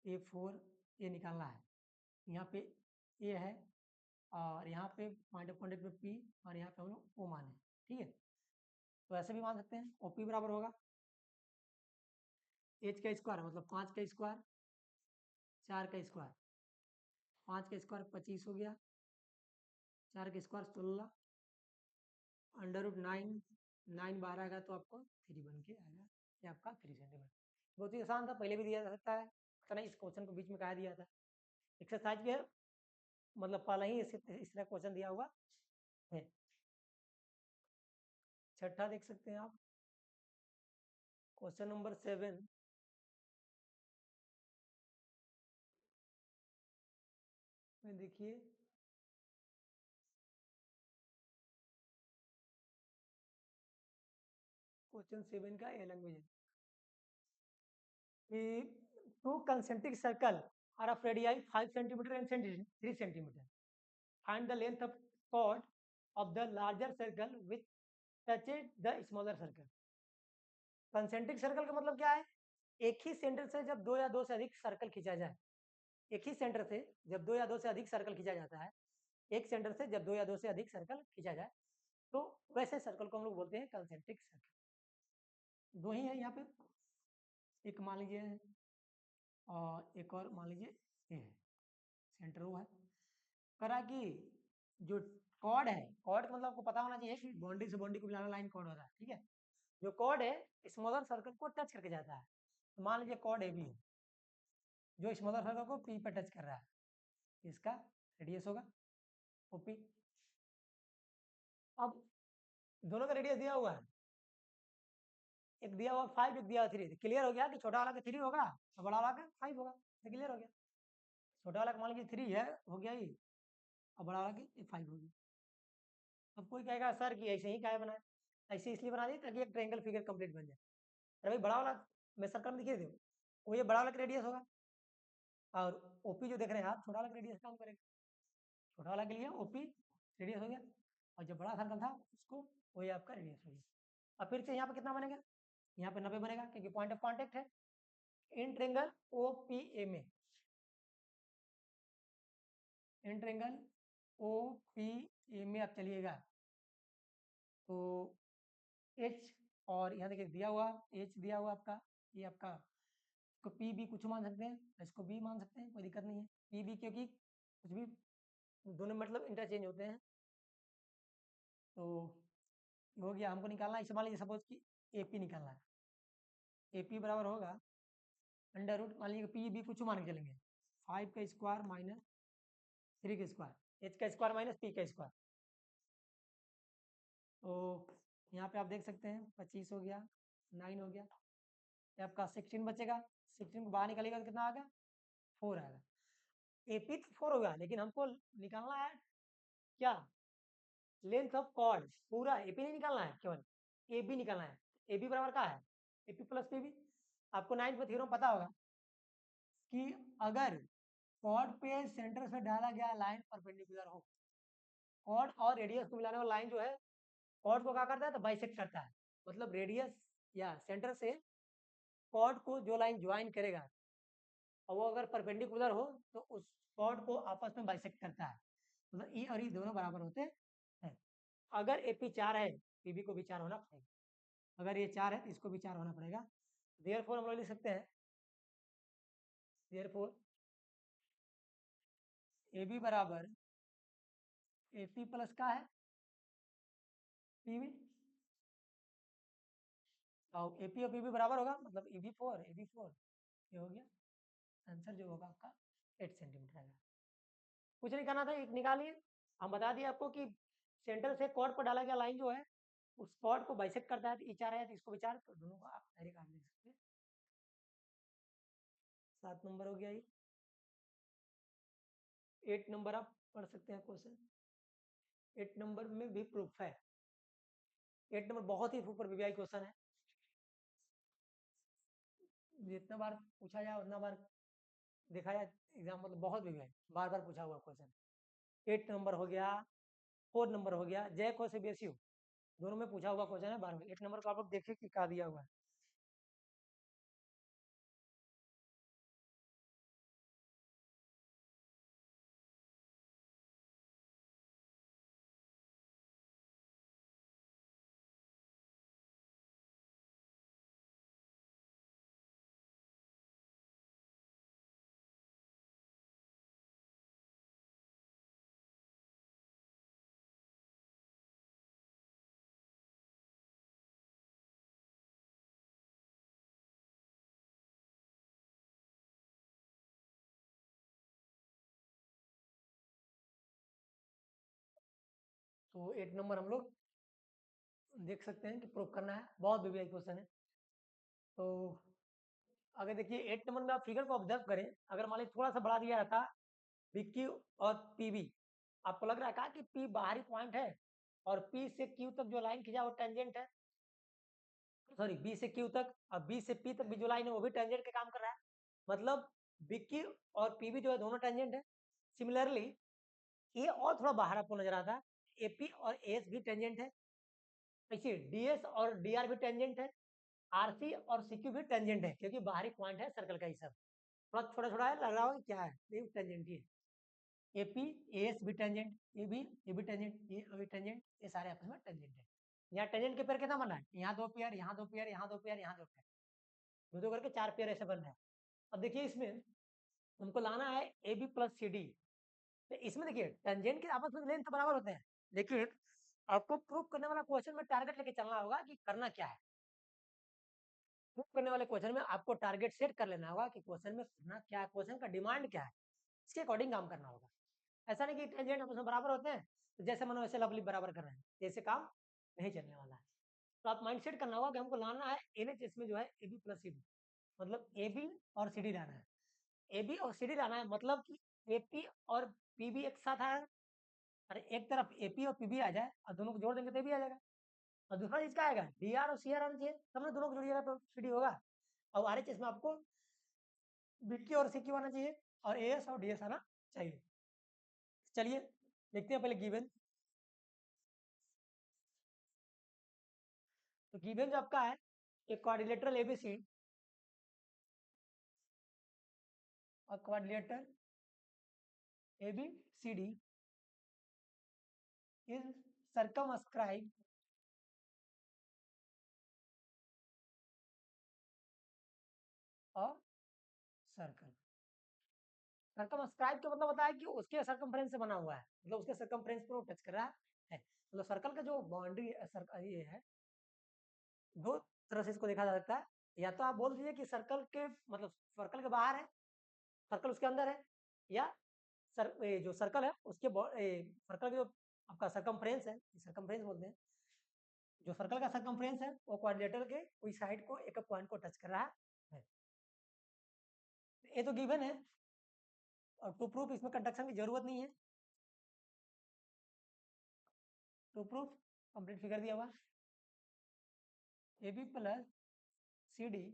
A4 ये निकालना है, यहाँ पे ए है और यहाँ पे पॉइंट पे पी और यहाँ पे हम लोग ओ मान है, ठीक है, तो ऐसे भी मान सकते हैं, ओपी बराबर होगा एच का स्क्वायर मतलब 5 का स्क्वायर, 4 का स्क्वायर, 5 का स्क्वायर 25 हो गया, 4 का स्क्वायर 16, √9, 9 बाहर आएगा तो आपको 3 बन के आएगा, ये आपका 3 सेंटीमीटर। बहुत ही आसान था, पहले भी दिया जा सकता है, तो नहीं इस क्वेश्चन को बीच में कहा दिया था, एक्सरसाइज के मतलब पहले ही इस तरह क्वेश्चन दिया हुआ है। छठा देख सकते हैं आप, क्वेश्चन नंबर 7, में देखिए क्वेश्चन 7 का ए लैंग्वेज है, two concentric circle are of radii 5 centimetre and 3 centimetre, find the length of chord of the larger circle which touches the smaller circle। Concentric circle का मतलब क्या है, एक ही सेंटर से जब दो या दो से अधिक सर्कल खींचा जाए, एक ही सेंटर से जब दो या दो से अधिक सर्कल खींचा जाता है एक सेंटर से जब 2 या 2 से अधिक सर्कल खींचा जाए तो वैसे सर्कल को हम लोग बोलते हैं कंसेंट्रिक सर्कल। 2 ही है यहाँ पे, एक मान लीजिए और एक और मान लीजिए ये है, सेंटर वो है। करा कि जो कॉर्ड है, कॉर्ड मतलब आपको पता होना चाहिए कि बाउंड्री से बाउंड्री को मिलाना लाइन कॉर्ड होता है, ठीक है। जो कॉर्ड है स्मॉलर सर्कल को टच करके जाता है, तो मान लीजिए कॉर्ड ए बी है जो स्मॉलर सर्कल को पी पर टच कर रहा है, इसका रेडियस होगा ओपी। अब दोनों का रेडियस दिया हुआ है, एक दिया हुआ 5, एक दिया हुआ 3, क्लियर हो गया कि छोटा वाला का 3 होगा और बड़ा वाला का 5 होगा, तो क्लियर हो गया। छोटा वाला का मान लीजिए 3 है, हो गया ये, और बड़ा वाला की 5 होगी। अब कोई कहेगा सर कि ऐसे ही काहे बनाए, ऐसे इसलिए बना दी ताकि एक ट्रायंगल फिगर कंप्लीट बन जाए। अरे भाई बड़ा वाला मैं सर्कल में दिखे दो, वो ये बड़ा वाला का रेडियस होगा, और ओपी जो देख रहे हैं आप छोटा वाला का रेडियस काम करेगा। छोटा वाला के लिए ओपी रेडियस हो गया, और जो बड़ा सर्कल था उसको वही आपका रेडियस हो गया। अब फिर से यहाँ पे कितना बनेगा, यहाँ पे 90 बनेगा क्योंकि पॉइंट ऑफ कॉन्टेक्ट है इन ट्रायंगल ओपीए में। इन ट्रायंगल ओपीए में आप चलिएगा तो एच, और यहाँ देखिए दिया हुआ एच दिया हुआ आपका, ये आपका इसको पी बी कुछ मान सकते हैं, इसको बी मान सकते हैं, कोई दिक्कत नहीं है। पी बी क्योंकि कुछ भी दोनों मतलब इंटरचेंज होते हैं। तो हो गया, हमको निकालना है, इसे मान लीजिए सपोज कि ए पी निकालना है, ए पी बराबर होगा अंडर रूट, मान लीजिए पी बी कुछ मान के चलेंगे 5 का स्क्वायर माइनस 3 का स्क्वायर, एच का स्क्वायर माइनस पी का स्क्वायर। तो यहाँ पे आप देख सकते हैं 25 हो गया, 9 हो गया, ये आपका 16 बचेगा, 16 को बाहर निकालेगा तो कितना आ गया 4 आएगा। एपी तो 4 होगा, लेकिन हमको निकालना है क्या, लेंथ ऑफ कॉर्ड, पूरा एपी नहीं निकालना है, केवल ए बी निकालना है। ए बी बराबर क्या है, एपी प्लस पी बी। आपको 9th में थ्योरम पता होगा कि अगर कॉर्ड पे सेंटर से डाला गया लाइन परपेंडिकुलर हो, कॉर्ड और रेडियस को मिलाने वाला लाइन जो है कॉर्ड को क्या करता है तो बाइसेक्ट करता है, मतलब रेडियस या सेंटर से कॉर्ड को जो लाइन ज्वाइन करेगा और वो अगर परपेंडिकुलर हो तो उस कॉर्ड को आपस में बाइसेक्ट करता है, मतलब ई और ई दोनों बराबर होते हैं। अगर एपी 4 है, पीबी को भी 4 होना पड़ेगा, अगर ये 4 है तो इसको भी 4 होना पड़ेगा। देयरफॉर हम लोग लिख सकते हैं, देयरफॉर ए बी बराबर ए पी प्लस का है पीबी, और ए पी और पीबी बराबर होगा, मतलब ए बी 4 ए बी 4, ये हो गया आंसर जो होगा आपका 8 सेंटीमीटर आएगा। कुछ नहीं करना था, एक निकालिए, हम बता दिए आपको कि सेंटर से कॉर्ड पर डाला गया लाइन जो है उस कॉर्ड को बाइसेक्ट करता है, तो ई 4 है तो इसको भी 4, तो दोनों को आप डायरेक्ट आप देख सकते हैं। 7 नंबर हो गया ये। 8 नंबर आप पढ़ सकते हैं क्वेश्चन, 8 नंबर में भी प्रूफ है। 8 नंबर बहुत ही सुपर वीवीआई क्वेश्चन है, जितना बार पूछा जाए उतना बार देखा जाए एग्जाम, मतलब बहुत वीवीआई बार बार पूछा हुआ क्वेश्चन। 8 नंबर हो गया, 4 नंबर हो गया, जय को से बेसियो दोनों में पूछा हुआ क्वेश्चन है बार बार। 8 नंबर को आप लोग देखिए कि क्या दिया हुआ है। तो 8 नंबर हम लोग देख सकते हैं कि प्रूफ करना है, बहुत वीवीआई क्वेश्चन है। तो अगर देखिए 8 नंबर में आप फिगर को ऑब्जर्व करें, अगर मान लीजिए थोड़ा सा बढ़ा दिया रहता पीक्यू और पीबी, आपको लग रहा है कि पी बाहरी पॉइंट है और पी से क्यू तक जो लाइन खींचा वो टेंजेंट है, सॉरी बी से क्यू तक और बी से पी तक भी जो लाइन है वो भी टेंजेंट का काम कर रहा है, मतलब बी क्यू और पीबी जो है दोनों टेंजेंट है। सिमिलरली ये और थोड़ा बाहर आपको नजर आता है, एपी और एस भी टेंजेंट है, ऐसे डीएस और डीआर भी टेंजेंट है, आरसी और सीक्यू भी टेंजेंट है क्योंकि बाहरी पॉइंट है सर्कल का ही सब, थोड़ा छोटा छोटा है, लग रहा होगा क्या है, ये टेंजेंट ही है। एपी एस भी टेंजेंट, ए बी टेंजेंट, ये भी टेंजेंट, ये सारे आपस में टेंजेंट है। यहाँ टेंजेंट के पेयर कितना बना है, यहाँ 2 पेयर, यहाँ 2 पेयर, यहाँ 2 पेयर, यहाँ 2 पेयर, दो दो करके 4 पेयर ऐसे बन रहे हैं। अब देखिए इसमें हमको लाना है A B plus C D. तो इसमें देखिए टेंजेंट के आपस में लेंथ बराबर होते हैं, लेकिन आपको प्रूफ करने वाला क्वेश्चन में टारगेट लेके चलना होगा कि करना क्या है। प्रूफ करने वाले क्वेश्चन में आपको टारगेट सेट कर लेना होगा कि क्वेश्चन में करना क्या है, क्वेश्चन का डिमांड क्या है, इसके अकॉर्डिंग काम करना होगा। ऐसा नहीं कि टेंजेंट आपस में बराबर होते हैं तो जैसे मनो वैसे लवली बराबर कर रहे हैं, जैसे काम नहीं चलने वाला है। तो आप माइंड सेट करना होगा कि हमको लाना है एनएच में जो है A B plus C D, मतलब ए बी और सी डी लाना है। ए बी और सी डी लाना है मतलब कि ए पी और पी बी एक साथ आया, अरे एक तरफ ए पी और पी बी आ जाए और दोनों को जोड़ देंगे तो ये भी आ जाएगा। और दूसरा चीज क्या आएगा, डी आर और सी आर आना चाहिए, तब ना दोनों को जोड़िएगा तो सी डी होगा। और आर एच एस में आपको बी क्यू और सी क्यू आना चाहिए और ए एस और डी एस आना चाहिए। चलिए देखते हैं पहले गिवन। तो गिवन जो आपका है एक क्वाड्रिलेटरल एबीसी और quadrilateral ABCD is circumscribed a circle। Circumscribe का मतलब होता है कि उसके सर्कमफ्रेंस से बना हुआ है, मतलब उसके सर्कमफ्रेंस पर वो टच कर रहा है। मतलब सर्कल का जो बाउंड्री ये है, दो तरह से इसको देखा जा सकता है। या तो आप बोल दीजिए कि सर्कल के मतलब सर्कल के बाहर है, सर्कल उसके अंदर है, या जो सर्कल है उसके सर्कल के जो आपका सर्कमफ्रेंस है, सर्कमफ्रेंस बोलते हैं, जो सर्कल का सर्कमफ्रेंस है वो क्वाड्रिलेटरल के कोई साइड को एक पॉइंट को टच कर रहा है। ये तो गिवन है और टू प्रूफ इसमें कंडक्शन की जरूरत नहीं है। टू प्रूफ कंप्लीट फिगर दिया हुआ, A B plus C D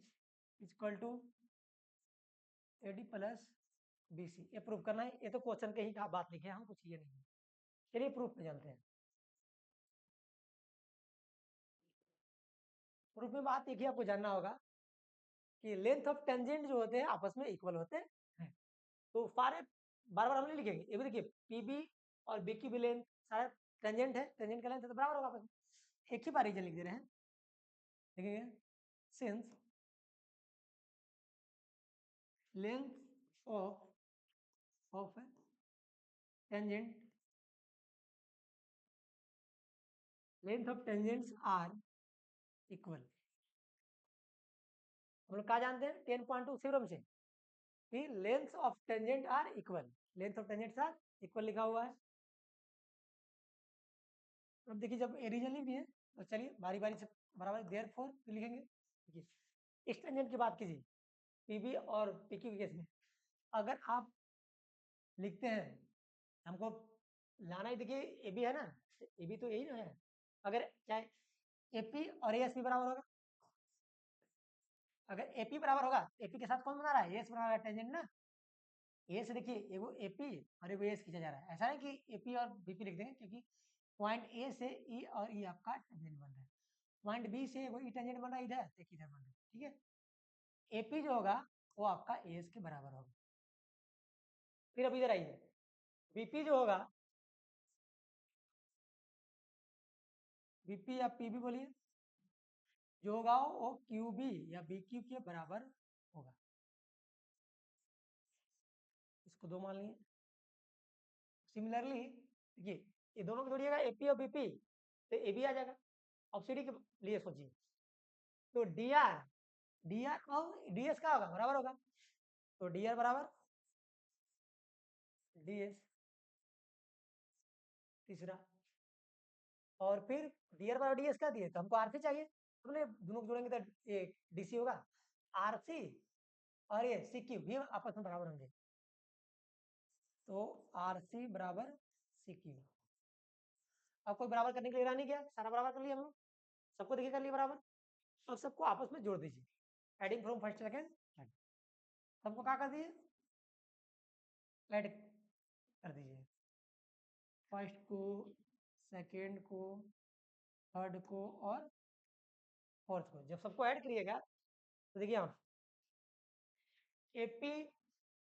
equal to A D plus B C, ये प्रूफ करना है। ये तो क्वेश्चन के ही बात लिखे हैं हम, कुछ ये नहीं है। चलिए प्रूफ पे चलते हैं। प्रूफ में बात देखिए, आपको जानना होगा कि लेंथ ऑफ टेंजेंट जो होते हैं आपस में इक्वल होते हैं। तो सारे बार बार हम नहीं लिखेंगे, ये भी देखिए पी बी और बी की भी लेंथ सारा टेंजेंट है, टेंजेंट का लेंथ है तो बराबर होगा आपस में। एक ही बार रीजन लिख दे रहे हैं, देखिए since length of tangent length of tangents are equal. हम लोग क्या जानते हैं 10.2 थ्योरम से कि length of tangent are equal, length of tangents are equal लिखा हुआ है। अब देखिए जब ओरिजिनली भी है तो चलिए बारी बारी से बराबर देयरफॉर लिखेंगे। देखिए इस टेंजेंट की बात कीजिए पीबी और पीक्यू के केस में, अगर आप लिखते हैं हमको लाना ही, देखिए ए बी है ना, ए बी तो यही ना है। अगर चाहे एपी और एस भी बराबर होगा, अगर एपी बराबर होगा एपी के साथ कौन बना रहा है, एस बना रहा है टेंजेंट ना। ए से देखिए एगो एपी और एगो एस खींचा जा रहा है, ऐसा नहीं कि एपी और बीपी लिख देंगे क्योंकि पॉइंट ए से ई और ई आपका टेंजेंट बन रहा है, पॉइंट बी से एगो ई टेंजेंट बन रहा है इधर, एक इधर बन रहा है, ठीक है। एपी जो होगा वो आपका एस के बराबर होगा। फिर अब इधर आइए, बीपी जो होगा, बीपी या पीबी बोलिए, जो होगा वो क्यू बी या बी क्यू के बराबर होगा। इसको दो मान लिए। सिमिलरली देखिए ये दोनों को जोड़िएगा एपी और बीपी तो ए बी आ जाएगा। अब सी डी के लिए सोचिए, तो डी आर, डी आर और डी एस का होगा बराबर होगा, तो डी आर बराबर डी एस तीसरा। और फिर डी आर बराबर डी एस का दिए तो हमको आर सी चाहिए, तो बोले दोनों को जोड़ेंगे तो ये डी सी होगा, आर सी और ये सी क्यू भी आपस में बराबर होंगे, तो आर सी बराबर सी क्यू। अब कोई बराबर करने के लिए नहीं गया, सारा बराबर कर लिया हम लोग, सबको देखिए कर लिया बराबर। अब सबको आपस में जोड़ दीजिए, एडिंग फ्रॉम फर्स्ट सेकेंड, सबको क्या कर दिए, ऐड कर दीजिए, फर्स्ट को, सेकेंड को, थर्ड को और फोर्थ को। जब सबको ऐड करिएगा तो देखिए हम एपी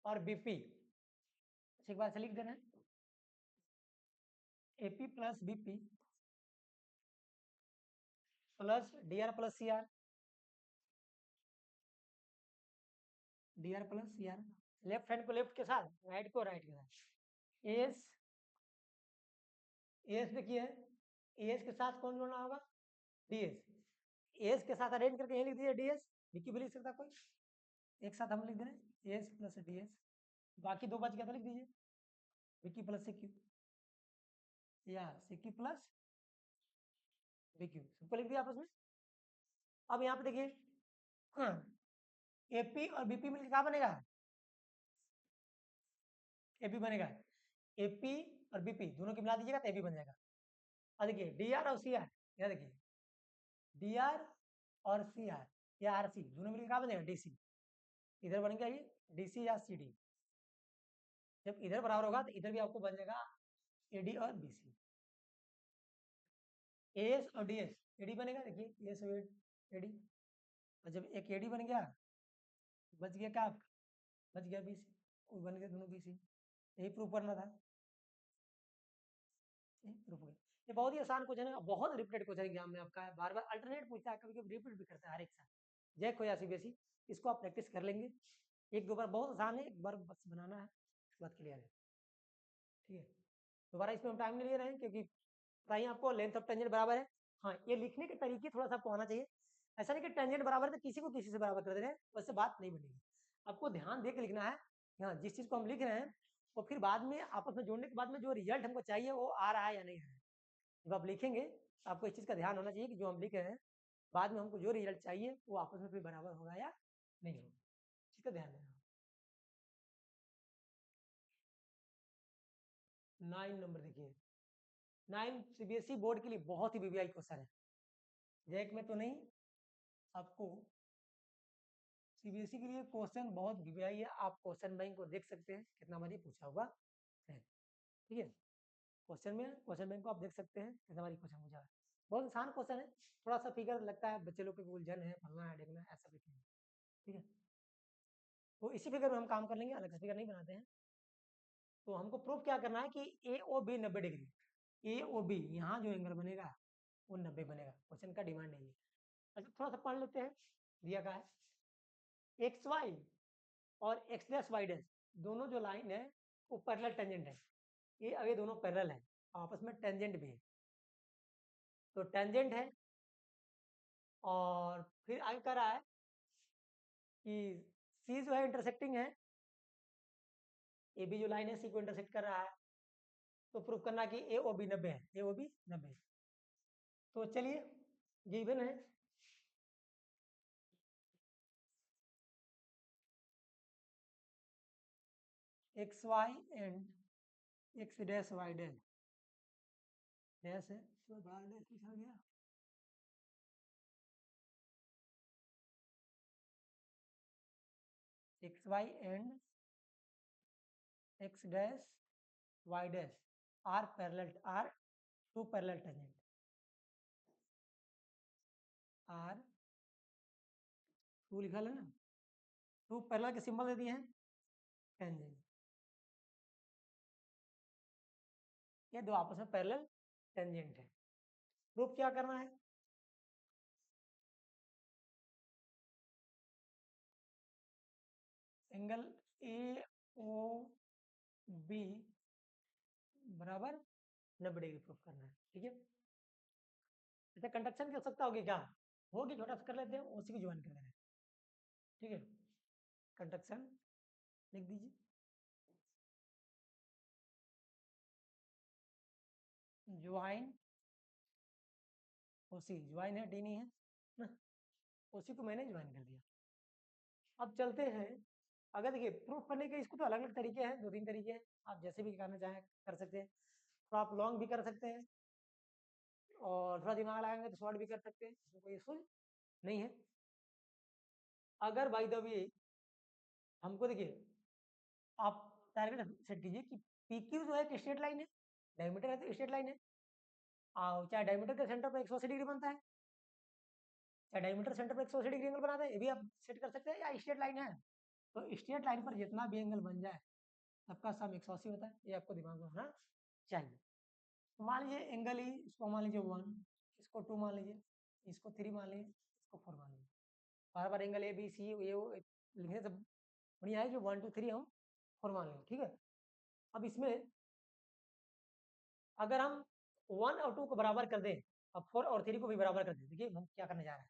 और बीपी एक बार से लिख देना है AP plus BP plus DR plus CR, DR plus CR, left hand को लेफ्ट के साथ, राइट को राइट के साथ। एस एस देखिए, एस के साथ कौन जोड़ना होगा? DS। एस के साथ अरेंज करके ये लिख दीजिए DS, विकी भी लिख सकता कोई, एक साथ हम लिख दे रहे हैं एस प्लस DS, बाकी दो बच गया तो लिख दीजिए विकी प्लस CQ या CQ प्लस BQ, सबको लिख दिया आपस में। अब यहाँ पे देखिए, हाँ, AP और BP मिलकर क्या बनेगा? AP बनेगा, AP और BP दोनों की मिला दीजिएगा तो AP बन जाएगा। अब देखिए DR और CR, यहाँ देखिए DR और CR या RC दोनों मिलकर क्या बनेगा? DC। इधर बनेगा ये DC या CD, जब इधर बराबर होगा तो इधर भी आपको बन जाएगा AD और BC। AS और DS, AD बनेगा, देखिए AS और AD, और जब एक AD बन गया बच गया क्या? बच गया BC, वो बन गया दोनों BC। यही प्रूफ करना था, प्रूफ हो गया। ये बहुत ही आसान क्वेश्चन है, बहुत रिपीटेड क्वेश्चन एग्जाम में आपका है, बार बार अल्टरनेट पूछता है, कभी कभी रिपीट भी करता है हर एक साल। जय खोया CBSE, इसको आप प्रैक्टिस कर लेंगे एक दो बार, बहुत आसान है, एक बार बस बनाना है, उसके बाद क्लियर है। ठीक है, दोबारा इसमें हम टाइम नहीं ले रहे हैं क्योंकि पता ही आपको लेंथ ऑफ टेंजेंट बराबर है। हाँ, ये लिखने के तरीके थोड़ा सा आपको आना चाहिए, ऐसा नहीं कि टेंजेंट बराबर है तो किसी को किसी से बराबर कर दे रहे हैं, वैसे बात नहीं बनेगी। आपको ध्यान दे के लिखना है, हाँ, जिस चीज को हम लिख रहे हैं वो फिर बाद में आपस में जोड़ने के बाद में जो रिजल्ट हमको चाहिए वो आ रहा है या नहीं आ रहा है। जब आप लिखेंगे तो आपको इस चीज का ध्यान होना चाहिए कि जो हम लिख रहे हैं बाद में हमको जो रिजल्ट चाहिए वो आपस में फिर बराबर होगा या नहीं होगा, इसका ध्यान देना। 9 नंबर देखिए, 9 CBSE बोर्ड के लिए बहुत ही BBI क्वेश्चन है, जैक में तो नहीं, आपको CBSE के लिए क्वेश्चन बहुत BBI है। आप क्वेश्चन बैंक को देख सकते हैं, कितना बारी पूछा हुआ है, ठीक है, क्वेश्चन बैंक को आप देख सकते हैं कितना बारी क्वेश्चन पूछा है। बहुत आसान क्वेश्चन है, थोड़ा सा फिगर लगता है बच्चे लोग के उलझन है, फलना है देखना है, ऐसा कुछ नहीं, ठीक है। तो इसी फिगर में हम काम कर लेंगे, अलग से फिगर नहीं बनाते हैं। तो हमको प्रूफ क्या करना है कि AOB 90 डिग्री, AOB यहाँ जो एंगल बनेगा वो 90 बनेगा, क्वेश्चन का डिमांड नहीं है। अच्छा थोड़ा सा पढ़ लेते हैं, दिया का है XY और X डैश Y डैश दोनों जो लाइन है वो पैरेलल टेंजेंट है, ये अभी दोनों पैरेलल है, आपस में टेंजेंट भी है, तो टेंजेंट है। और फिर आगे कह रहा है कि C जो है इंटरसेक्टिंग है, AB जो लाइन है C को इंटरसेक्ट कर रहा है, तो प्रूफ करना कि AOB 90 है, AOB 90। तो चलिए गिवन है XY and X dash Y dash dash है, तो बड़ा डैश लिखा गया, XY and X dash Y dash are parallel, are two parallel tangent, are two लिखा है ना, टू पैरेलल के सिंबल दे दिए हैं, टेंजेंट, ये दो आपस में पैरेलल टेंजेंट है। प्रूफ क्या करना है? एंगल AOB बराबर 90 डिग्री प्रूफ करना है, ठीक है। अच्छा कंडक्शन की आवश्यकता होगी क्या? होगी, छोटा सा कर लेते हैं, उसी को ज्वाइन कर लेना है, ठीक है। कंडक्शन लिख दीजिए, ज्वाइन ओसी, ज्वाइन है, डी नहीं है ना, ओसी को मैंने ज्वाइन कर दिया। अब चलते हैं, अगर देखिए प्रूफ करने के इसको तो अलग अलग तरीके हैं, दो तीन तरीके हैं, आप जैसे भी करना चाहें कर सकते हैं। तो आप लॉन्ग भी कर सकते हैं और थोड़ा दिमाग लगाएंगे तो शॉर्ट भी कर सकते हैं, इसमें कोई इशू नहीं है। अगर बाई द वे हमको देखिए, आप टारगेट सेट कीजिए कि PQ जो है एक स्ट्रेट लाइन है, डायमीटर है तो स्ट्रेट लाइन है, और चाहे डायमीटर के सेंटर पर 180 डिग्री बनता है, चाहे डायमीटर सेंटर पर 180 डिग्री एंगल बनाता है, ये भी आप सेट कर सकते हैं, या स्ट्रेट लाइन है तो स्ट्रेट लाइन पर जितना भी एंगल बन जाए सबका सम 180 होता है, ये आपको दिमाग में होना चाहिए। तो मान लीजिए एंगल ही इसको मान लीजिए 1, इसको 2 मान लीजिए, इसको 3 मान लीजिए, इसको 4 मान लीजिए। बार बार एंगल ए बी सी ये वो लिखने से बढ़िया है जो 1 2 3 हम 4 मान लेंगे, ठीक है। अब इसमें अगर हम 1 और 2 को बराबर कर दें और 4 और 3 को भी बराबर कर दें, देखिए हम क्या करने जा रहे हैं।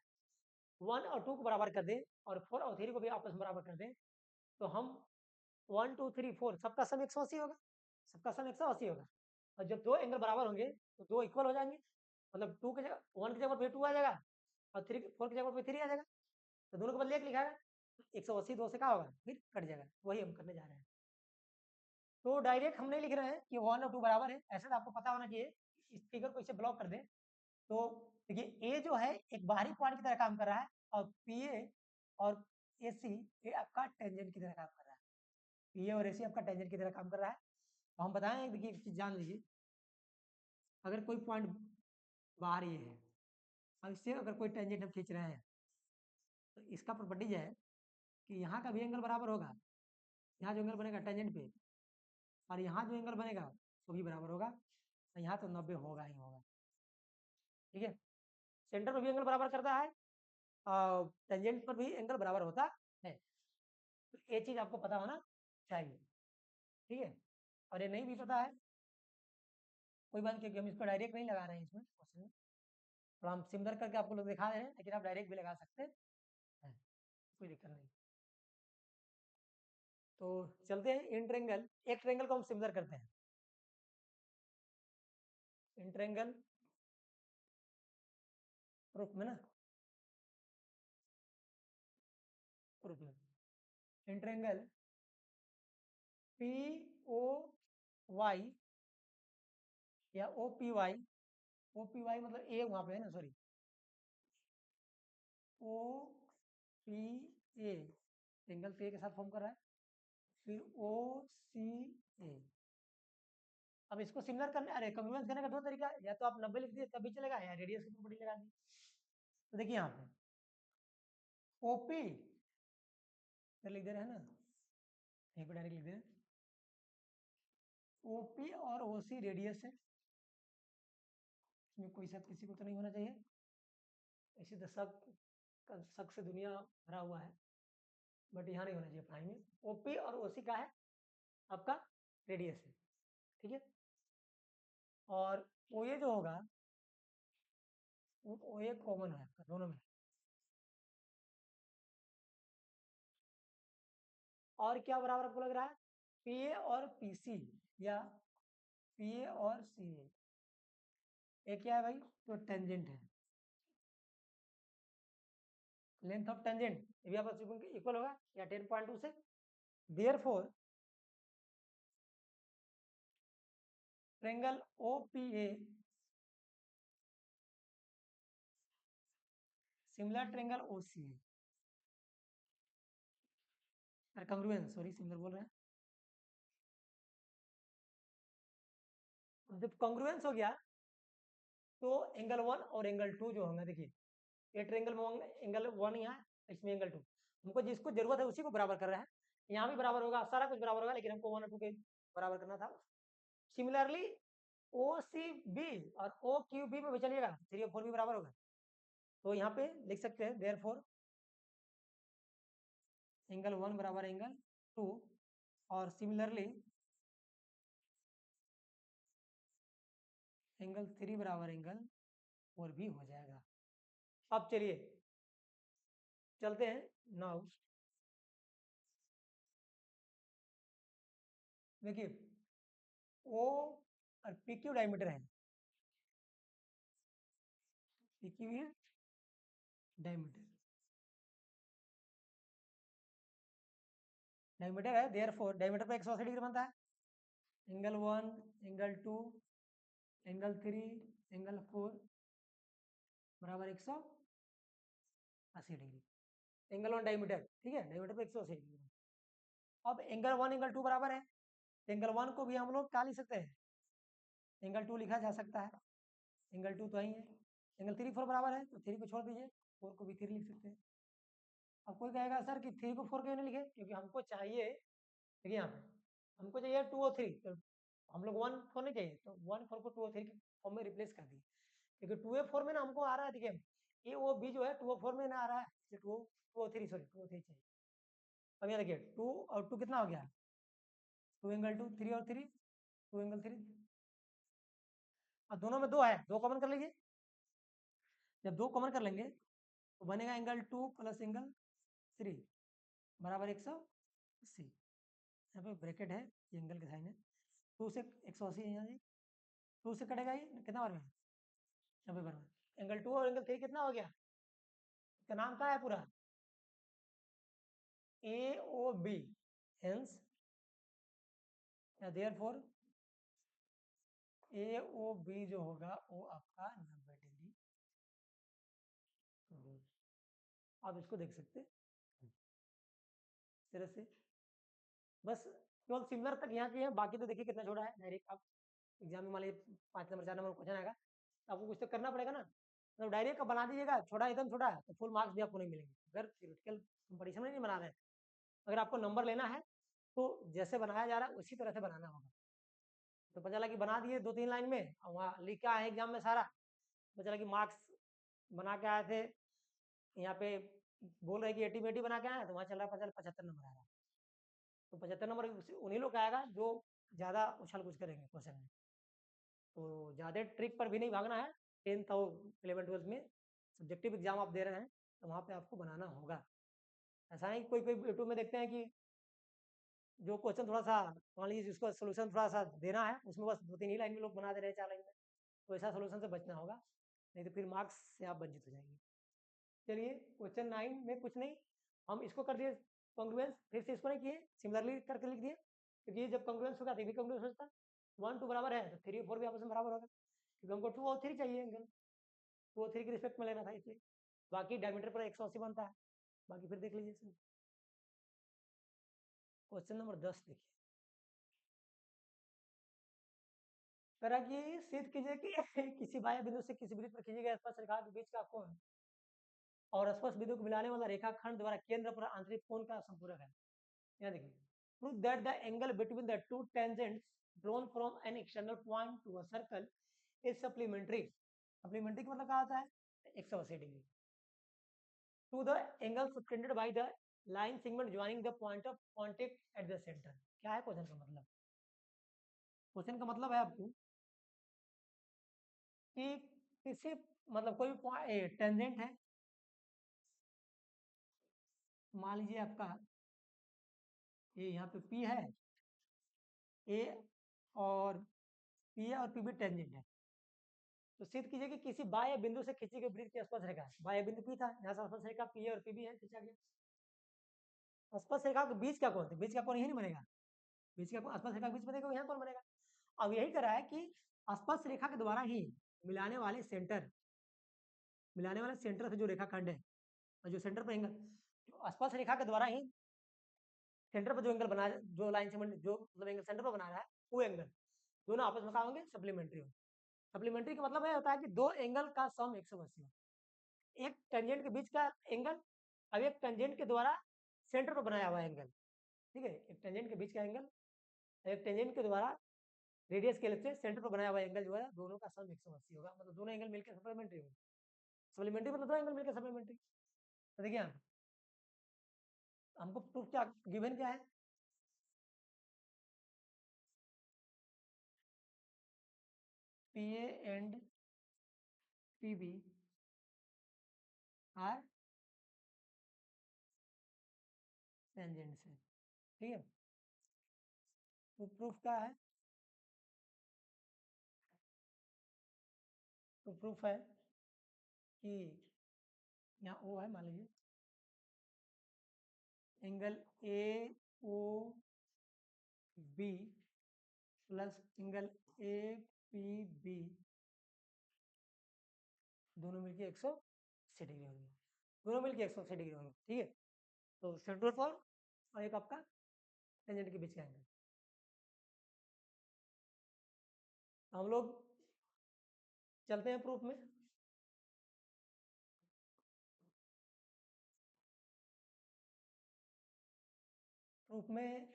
1 और 2 को बराबर कर दें और 4 और 3 को भी आपस में बराबर कर दें, तो हम 1 2 3 4 सबका सम 180 होगा, सबका सम 180 होगा। और जब दो एंगल बराबर होंगे तो दो इक्वल हो जाएंगे, मतलब 2 की जगह 1 की जगह पे 2 आ जाएगा और 4 की जगह पे 3 आ जाएगा, तो दोनों को बदले एक लिखा है। 180 2 से क्या होगा, फिर कट जाएगा, वही हम करने जा रहे हैं। तो डायरेक्ट हम नहीं लिख रहे हैं कि 1 और 2 बराबर है, ऐसे तो आपको पता होना चाहिए। इस फिगर को इसे ब्लॉक कर दें, तो देखिए ए जो है एक बाहरी पॉइंट की तरह काम कर रहा है और पीए और एसी ये आपका टेंजेंट की तरह काम कर रहा है। पीए और एसी आपका टेंजेंट की तरह काम कर रहा है। तो हम बताएं, देखिए एक चीज जान लीजिए, अगर कोई पॉइंट बाहर ये है और इससे अगर कोई टेंजेंट हम खींच रहे हैं, तो इसका प्रॉपर्टीज है कि यहाँ का भी एंगल बराबर होगा, यहाँ जो एंगल बनेगा टेंजेंट पे, और यहाँ जो एंगल बनेगा वो भी बराबर होगा, और यहाँ तो 90 होगा ही होगा, ठीक है। सेंटर पर भी एंगल बराबर करता है और टेंजेंट पर भी एंगल बराबर होता है। तो ये चीज आपको पता होना चाहिए, ठीक है। और ये नहीं भी पता है कोई बात, क्योंकि हम इसको डायरेक्ट नहीं लगा रहे हैं इसमें क्वेश्चन में, तो हम सिमिलर करके आपको लोग दिखा रहे हैं, लेकिन आप डायरेक्ट भी लगा सकते हैं, कोई दिक्कत नहीं। तो चलते हैं इन ट्रायंगल, एक ट्रायंगल को हम सिमिलर करते हैं। इन ट्रायंगल प्रूफ में ना, प्रूफ में in triangle P O Y या O P Y, O P Y मतलब ए वहां पे है ना, sorry, O P A angle पे के साथ फॉर्म कर रहा है, फिर ओ सी ए। अब इसको सिमिलर करने, अरे कंग्रुएंस करने का दो तरीका है, या तो आप 90 लिख दिए तब भी चलेगा, या रेडियस की प्रॉपर्टी लगा दी। तो देखिए यहाँ पे ओपी लिख दे रहे हैं ना, यहीं पे डायरेक्ट लिख दे रहे हैं, ओपी और ओसी रेडियस है, इसमें कोई शक किसी को तो नहीं होना चाहिए, ऐसी तो शक से दुनिया भरा हुआ है, बट यहाँ नहीं होना चाहिए पढ़ाई में। ओपी और ओसी का है आपका रेडियस है, ठीक है। और ओ ए जो होगा वो ओ ए कॉमन है आपका दोनों में। और क्या बराबर आपको लग रहा है, पी ए और पी सी या पी ए और सी ए, ये क्या है भाई, तो टेंजेंट है, लेंथ ऑफ टेंजेंट ये भी आपस में इक्वल होगा या 10.2 से। Therefore triangle OPA similar triangle OCA, congruence, sorry similar बोल रहे हैं। जब कॉन्ग्रुएंस हो गया तो एंगल 1 और एंगल 2 जो होंगे, देखिए ये ट्रायंगल में एंगल 1 यहाँ, इसमें एंगल 2, हमको जिसको जरूरत है उसी को बराबर कर रहे हैं, यहाँ भी बराबर होगा, सारा कुछ बराबर होगा, लेकिन हमको 1 और 2 के बराबर करना था। सिमिलरली ओ सी बी और ओ क्यू बी में भी चलिएगा, 3 और 4 भी बराबर होगा, तो यहाँ पे लिख सकते हैं देयरफॉर एंगल 1 बराबर एंगल 2 और सिमिलरली एंगल 3 बराबर एंगल 4 भी हो जाएगा। अब चलिए चलते हैं नाउ, देखिए ओ और पी क्यू डायमीटर है, पी क्यू है डायमीटर, डायमीटर है, देयरफॉर डायमीटर पे 180 डिग्री बनता है, एंगल 1 एंगल 2 एंगल 3 एंगल 4 बराबर 180 डिग्री, एंगल 1 डायमीटर, ठीक है, डायमीटर पे 180 डिग्री। अब एंगल 1 एंगल 2 बराबर है, एंगल 1 को भी हम लोग क्या लिख सकते हैं, एंगल 2 लिखा जा सकता है, एंगल 2 तो ही है, एंगल 3 4 बराबर है तो 3 को छोड़ दीजिए, 4 को भी 3 लिख सकते हैं। अब कोई कहेगा सर कि 3 को 4 क्यों नहीं लिखे, क्योंकि हमको चाहिए, देखिए यहाँ पे हमको चाहिए 2 और 3, तो हम लोग 1 4 नहीं चाहिए, तो 1 4 को 2 और 3 के फॉर्म में रिप्लेस कर दिए, क्योंकि 2 और 4 में ना हमको आ रहा है, देखिए ए ओ बी जो है 2 और 4 में ना आ रहा है, इसलिए 2 और 3 सॉरी 2 और 3 चाहिए। अब यहाँ देखिए 2 और 2 कितना हो गया, 2 एंगल 2, 3 और 3 2 एंगल 3। अब दोनों में 2 है, 2 कॉमन कर लीजिए। जब 2 कॉमन कर लेंगे तो बनेगा एंगल 2 प्लस एंगल 3 बराबर 180। यहाँ पे ब्रैकेट है, ये एंगल के साइन है, 2 से 180 है यहाँ जी, 2 से कटेगा, ये कितना बार में 90 बार में। एंगल 2 और एंगल 3 कितना हो गया, इसका नाम क्या है पूरा, ए ओ बी, हेंस देयरफॉर ए ओ बी जो होगा वो आपका 90 डिग्री होगा। आप इसको देख सकते हैं इस तरह से, बस केवल सिमिलर तक यहाँ की है, बाकी तो देखिए कितना छोटा है। डायरेक्ट आप एग्जाम में मान लीजिए 5 नंबर 4 नंबर क्वेश्चन आएगा, तो आपको कुछ तो करना पड़ेगा ना, तो डायरेक्ट आप बना दीजिएगा, छोटा एकदम छोटा है तो फुल मार्क्स भी आपको नहीं मिलेंगे। अगर थियोरेटिकल कंपटीशन में नहीं बना रहे हैं, अगर आपको नंबर लेना है तो जैसे बनाया जा रहा है उसी तरह से बनाना होगा। तो पता चला कि बना दिए 2-3 लाइन में और वहाँ लिखा है एग्जाम में सारा, पता चला कि मार्क्स बना के आए थे, यहाँ पे बोल रहे कि 80 में 80 बना के आए, तो वहाँ चल रहा है 75 नंबर आ रहा है। तो 75 नंबर उन्हीं लोग का आएगा जो ज़्यादा उछल कूद करेंगे क्वेश्चन में। तो ज़्यादा ट्रिक पर भी नहीं भागना है। 10th और 11 12 में सब्जेक्टिव एग्जाम आप दे रहे हैं तो वहाँ पे आपको बनाना होगा। ऐसा नहीं कोई कोई यूट्यूब में देखते हैं कि जो क्वेश्चन थोड़ा सा मान लीजिए जिसको सोल्यूशन थोड़ा सा देना है उसमें बस 2-3 ही लाइन में लोग बना दे रहे हैं 4 लाइन में, तो ऐसा सोल्यूशन से बचना होगा, नहीं तो फिर मार्क्स से आप वंचित हो जाएंगे। चलिए क्वेश्चन 9 में कुछ नहीं, हम इसको कर दिए कॉन्ग्रुएंस, फिर से इसको नहीं किए, सिमिलरली करके लिख दिए, क्योंकि जब कॉन्ग्रुएंस होगा तो भी कॉन्ग्रुएंस होता, 1 2 बराबर है तो 3 और 4 भी आपस में बराबर होगा, क्योंकि हमको 2 और 3 चाहिए एंगल, 2 और 3 की रिस्पेक्ट में लेना था इसलिए। बाकी डायमीटर पर 180 बनता है, बाकी फिर देख लीजिए। क्वेश्चन नंबर 10 देखिए, करा कि सिद्ध कीजिए कि किसी बाह्य बिंदु से किसी वृत्त पर खींची गई स्पर्श रेखा के बीच का कोण और स्पर्श बिंदु को मिलाने वाला रेखाखंड द्वारा केंद्र पर आंतरिक कोण का संपूरक है। यहाँ देखिए, prove that the angle between the two tangents drawn from an external point to a circle is supplementary. supplementary का मतलब क्या होता है, 180 degree to the angle subtended by the line segment joining the point of contact at the center. क्या है question का मतलब, question का मतलब है आपको कि किसी मतलब कोई टेंजेंट है, मान लीजिए आपका ये यहाँ पे P है, A और P है और P भी टेंजेंट है, तो सिद्ध कीजिए कि किसी बाह्य बिंदु से खींची गई वृत्त की स्पर्श रेखा, बाह्य बिंदु P था, यहाँ से स्पर्श रेखा P और P भी है, खींचा गया। स्पर्श रेखा के बीच का कोण, बीच का कोण यही नहीं बनेगा, बीच का कोण स्पर्श रेखा के बीच बनेगा, यहाँ कौन बनेगा। अब यही करा है कि स्पर्श रेखा के द्वारा ही मिलाने वाले सेंटर, मिलाने वाले सेंटर से जो रेखाखंड है और जो सेंटर पर एंगल, स्पर्श रेखा के द्वारा ही सेंटर पर जो एंगल बना, जो लाइन से जो मतलब एंगल सेंटर पर बना रहा है वो एंगल दोनों आपस में क्या होंगे, सप्लीमेंट्री होंगे। सप्लीमेंट्री का मतलब ये होता है कि दो एंगल का सम 180, एक टेंजेंट के बीच का एंगल, अब एक टेंजेंट के द्वारा सेंटर पर बनाया हुआ एंगल, ठीक है, एक टेंजेंट के बीच का एंगल, एक टेंजेंट के द्वारा रेडियस के से सेंटर पर बनाया हुआ एंगल जो है दोनों का सम 180 होगा, मतलब दोनों एंगल मिलकर सप्लीमेंट्री होगा। सप्लीमेंट्री मतलब दो एंगल मिलकर सप्लीमेंट्री। तो देखिए हमको प्रूफ क्या गिवन क्या है, PA and PB are tangent से, ठीक है। तो प्रूफ क्या है, तो प्रूफ है कि यहाँ ओ है, मान लीजिए angle AOB plus angle APB दोनों मिलके 180 डिग्री होंगे, दोनों मिलके 180 डिग्री होंगे, ठीक है। तो सेंट्रल फॉर और एक आपका टेंजेंट के बीच का एंगल। हम लोग चलते हैं प्रूफ में। प्रूफ में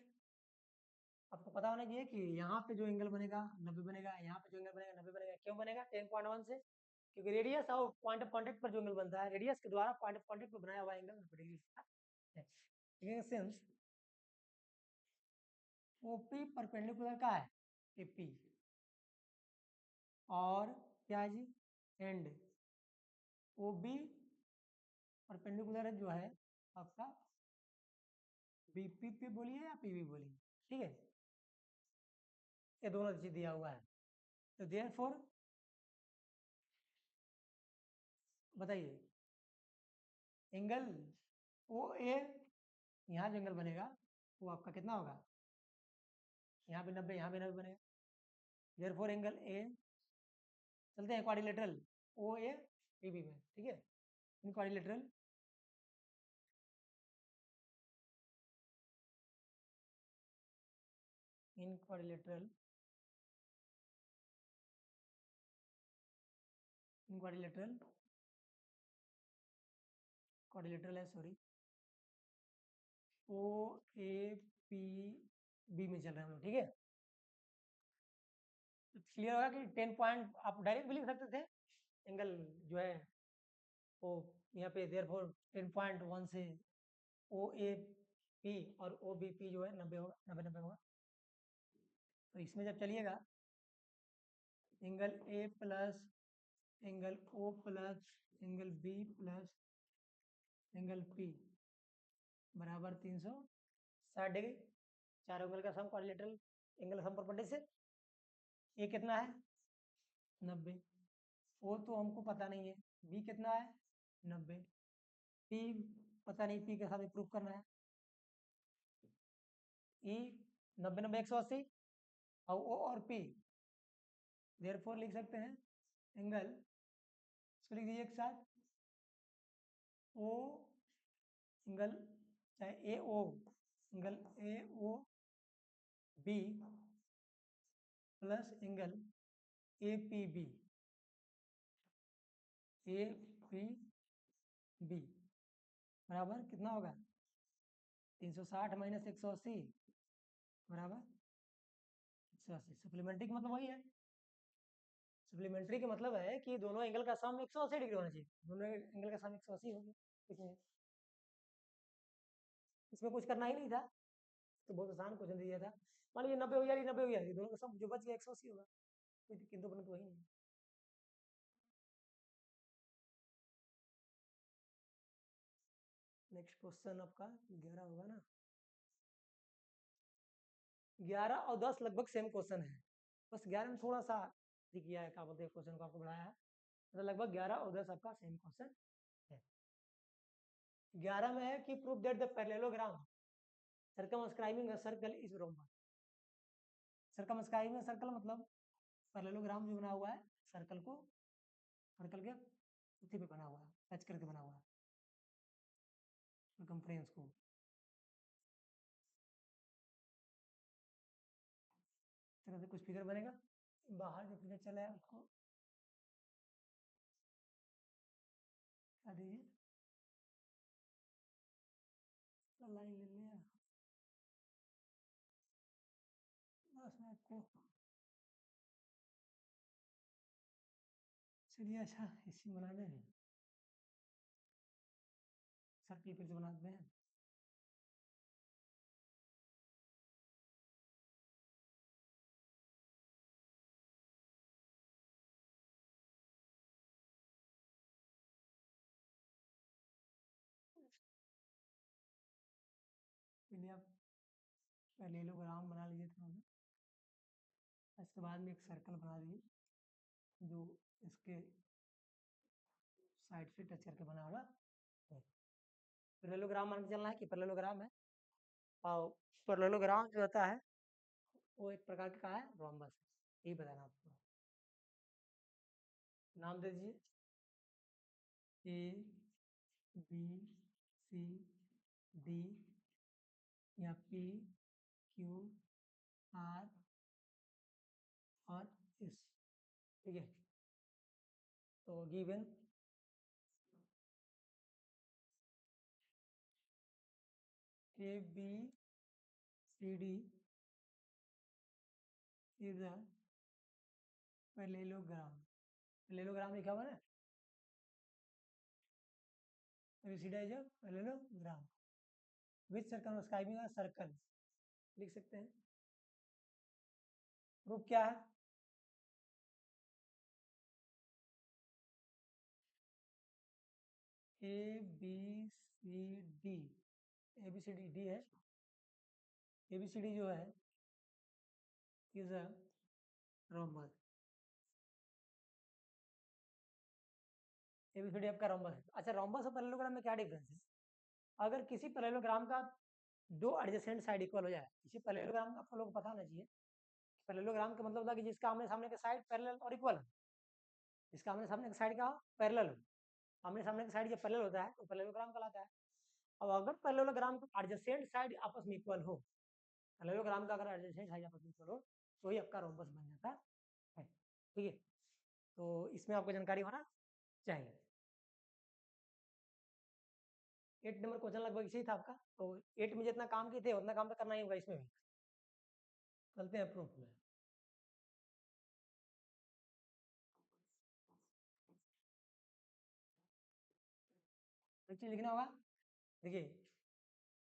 आपको आपको पता होना चाहिए कि यहाँ पे जो एंगल बनेगा 90 बनेगा, यहाँ पे जो एंगल बनेगा 90 बनेगा। क्यों बनेगा 10.1 से? क्योंकि रेडियस और पॉइंट ऑफ कांटेक्ट पर जो एंगल बनता है, रेडियस के द्वारा पॉइंट ऑफ कांटेक्ट पर बनाया हुआ एंगल 90 डिग्री है। सिंस ओपी परपेंडिकुलर का है एपी, और क्या है जी, एंड ओबी परपेंडिकुलर जो है आपका बीपी पे बोलिए या पीवी बोलिए, ठीक है, ये दोनों चीज दिया हुआ है। तो देयरफॉर बताइए एंगल ओ ए, यहाँ जो एंगल बनेगा वो आपका कितना होगा, यहाँ पे 90, यहाँ पे 90 बनेगा। देयरफॉर एंगल ए, चलते हैं क्वाड्रिलेटरल ओ ए पीबी में, ठीक है। In quadrilateral in quadrilateral in quadrilateral quadrilateral है, sorry, O A P B में चल रहे हैं हम लोग, ठीक है। क्लियर होगा कि 10 पॉइंट आप डायरेक्ट भी लिख सकते थे एंगल जो है वो यहाँ पे देयरफॉर 10.1 से ओ ए पी और ओ बी पी जो है 90 होगा, 90 होगा। तो इसमें जब चलिएगा angle A plus angle O plus angle B plus angle P बराबर 360 डिग्री, चार एंगल का sum quadrilateral angle sum property से। ए कितना है 90, ओ तो हमको पता नहीं है, बी कितना है 90, पी पता नहीं, पी के साथ प्रूफ करना है, ई 90 90 180 और ओ और पी, देयरफॉर लिख सकते हैं एंगल, इसको लिख दीजिए एक साथ, ओ एंगल चाहे A O angle A O B plus angle A P B, A P B बराबर कितना होगा 360 माइनस 180 बराबर 180। सप्लीमेंट्री का मतलब वही है, सप्लीमेंट्री का मतलब है कि दोनों एंगल का सम 180 डिग्री होना चाहिए, दोनों एंगल का सम 180 हो गया। इसमें कुछ करना ही नहीं था, तो बहुत आसान क्वेश्चन दिया था। मान लीजिए 90 हो जा रही, 90 हो जा रही, दोनों का सम जो बच गया 180 होगा, कोई किंतु परंतु वही नहीं। नेक्स्ट क्वेश्चन आपका 11 होगा ना, 11 और 10 लगभग सेम क्वेश्चन है, बस 11 में थोड़ा सा किया है, क्या बोलते हैं क्वेश्चन को आपको बढ़ाया है, तो लगभग 11 और 10 आपका सेम क्वेश्चन है। 11 में है कि proof that the parallelogram circumscribing a circle is rhombus. Circumscribing circle मतलब पैरेललोग्राम जो बना हुआ है सर्कल को, सर्कल के उसी पे बना हुआ है, टच करके बना हुआ है सर्कमफ्रेंस को। इस तरह से कुछ फिगर बनेगा, बाहर जो फिगर चला है उसको हटा दीजिए, लाइन ले लिया, बस मैं आपको, चलिए अच्छा इसी बनाने हैं, सर्कल फिर से बनाते हैं। पहले आप पैरेललोग्राम बना लीजिए थोड़ा सा, इसके बाद में एक सर्कल बना दीजिए जो इसके साइड से टच करके बना हुआ है। पैरेललोग्राम मान के चलना है कि पैरेललोग्राम है, और पैरेललोग्राम जो होता है वो एक प्रकार का है रोम्बस है, यही बताना आपको। नाम दे दीजिए ए बी सी डी या पी क्यू आर और एस, ठीक है। तो given A B C D is a parallelogram. Parallelogram लिखा हुआ है ना, ABCD is a parallelogram which circumscribing a circle, लिख सकते हैं। प्रूफ क्या है? A B C D, A B C D, D है, ए बी सी डी जो है is a rhombus. A B C D आपका रोम्बस है। अच्छा, रोम्बस और पैरेललोग्राम में क्या डिफरेंस है? अगर किसी पैरेललोग्राम का दो एडजेसेंट साइड इक्वल हो जाए, इसी पैरेललोग्राम का आप लोगों को पता होना चाहिए, पैरेललोग्राम का मतलब होता है कि जिसका आमने सामने का साइड पैरेलल और इक्वल है, जिसका आमने सामने का साइड का पैरेलल हो, आमने सामने का साइड जब पैरेलल होता है तो पैरेललोग्राम कहलाता है। अब अगर पैरेललोग्राम का एडजेसेंट साइड आपस में इक्वल हो, पैरेललोग्राम का अगर एडजेसेंट साइड आपस में इक्वल हो, तो ही आपका रोम्बस बन जाता है। ठीक है, तो इसमें आपको जानकारी होना चाहिए। 8 नंबर क्वेश्चन लगभग इसी था आपका, तो 8 में जितना काम किए थे उतना काम तो करना ही होगा इसमें भी। चलते हैं प्रूफ में। एक चीज लिखना होगा, देखिए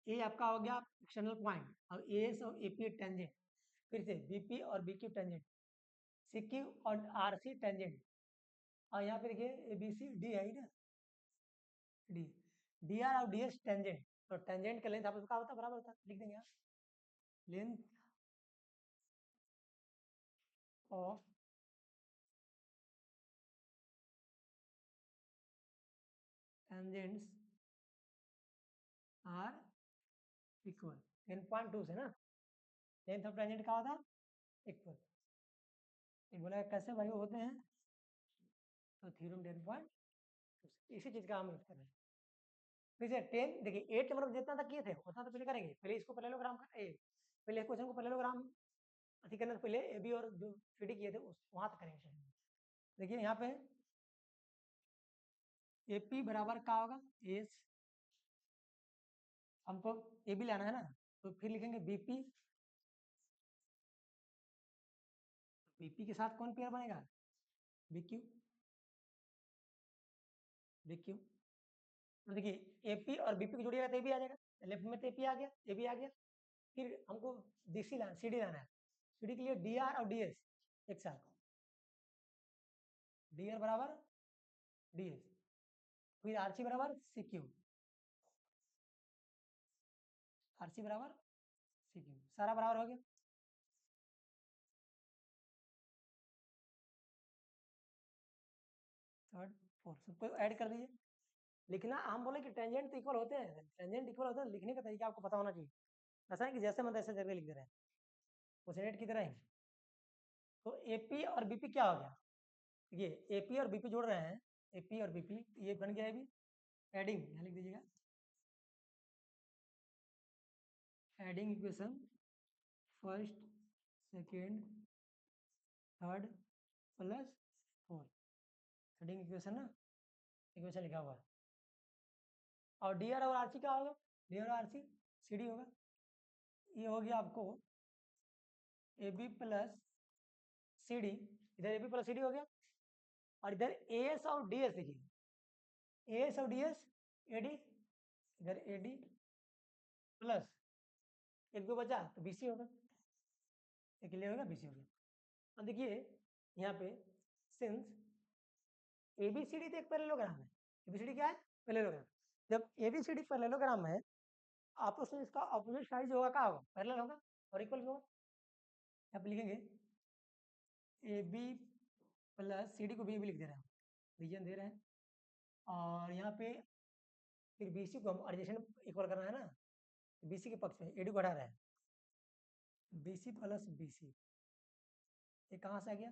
ये आपका हो गया एक्सटर्नल पॉइंट, अब एस और एपी टेंजेंट, फिर से बीपी और बीक्यू टेंजेंट, सीक्यू और आरसी टेंजेंट, और यहाँ पे देखिए एबीसी डी है ही ना, डी, डी आर और डी एस टेंजेंट, तो टेंजेंट का लेंथ आपस में क्या होता है, बराबर होता है, लिख देंगे आप length of tangents are equal 10.2 से ना, लेंथ ऑफ टेंजेंट क्या होता है, इक्वल। ये बोला कैसे भाई होते हैं, तो थ्योरम 10.2, इसी चीज का हम यूज कर रहे हैं। देखिए 10, देखिए 8 नंबर जितना तक किए थे उतना तो पहले करेंगे, पहले इसको पैरेललोग्राम का पहले क्वेश्चन को पैरेललोग्राम अति करने से पहले ए बी और जो सी डी किए थे उस वहां तक करेंगे। देखिए यहाँ पे ए पी बराबर क्या होगा, एस, हमको ए बी लाना है ना, तो फिर लिखेंगे बीपी, बीपी के साथ कौन पेयर बनेगा, बीक्यू, बीक्यू, तो देखिए एपी और बीपी को जोड़िएगा तो ए बी आ जाएगा, लेफ्ट में तो एपी आ गया, ए बी आ गया, फिर हमको डीसी लाना, सी डी लाना है, सी डी के लिए डी आर और डी एस एक साथ, डी आर बराबर डी एस, फिर आर सी बराबर सी क्यू, आर सी बराबर सी क्यू, सारा बराबर हो गया। थर्ड फोर्थ सबको ऐड कर दीजिए। लिखना हम बोले कि टेंजेंट तो इक्वल होते हैं, टेंजेंट इक्वल होते हैं, लिखने का तरीका आपको पता होना चाहिए, ऐसा है कि जैसे मन तैसे जगह लिख दे रहे हैं, कोसेनेट की तरह ही। तो एपी और बीपी क्या हो गया, ये एपी और बीपी जोड़ रहे हैं, एपी और बीपी, ये बन गया है भी एडिंग, यहाँ लिख दीजिएगा adding equation first second third plus fourth, adding equation ना, इक्वेशन लिखा हुआ है। और डी आर और आर सी क्या होगा, डी आर और आर सी सी डी होगा, ये हो गया आपको A B plus C D, इधर A B plus C D हो गया, और इधर ए एस और डी एस, देखिए ए एस और डी एस ए डी, इधर ए डी प्लस एक दो बचा तो बी सी होगा, एक लिए होगा बी सी हो गया। अब देखिए यहाँ पे since A B C D तो एक पैरेललोग्राम है, ए बी सी डी क्या है, पैरेललोग्राम, जब A B C D parallelogram है आपस में इसका ऑपोजिट साइड जो होगा क्या होगा, पैरेलल होगा और इक्वल होगा। आप लिखेंगे A B plus C D को बी लिख दे रहे हैं, रीजन दे रहे हैं, और यहाँ पे फिर बी सी को हम एडजेसेंट इक्वल करना है ना, बी सी के पक्ष में ए डी को हटा रहे हैं, B C plus B C, ये कहाँ से आ गया,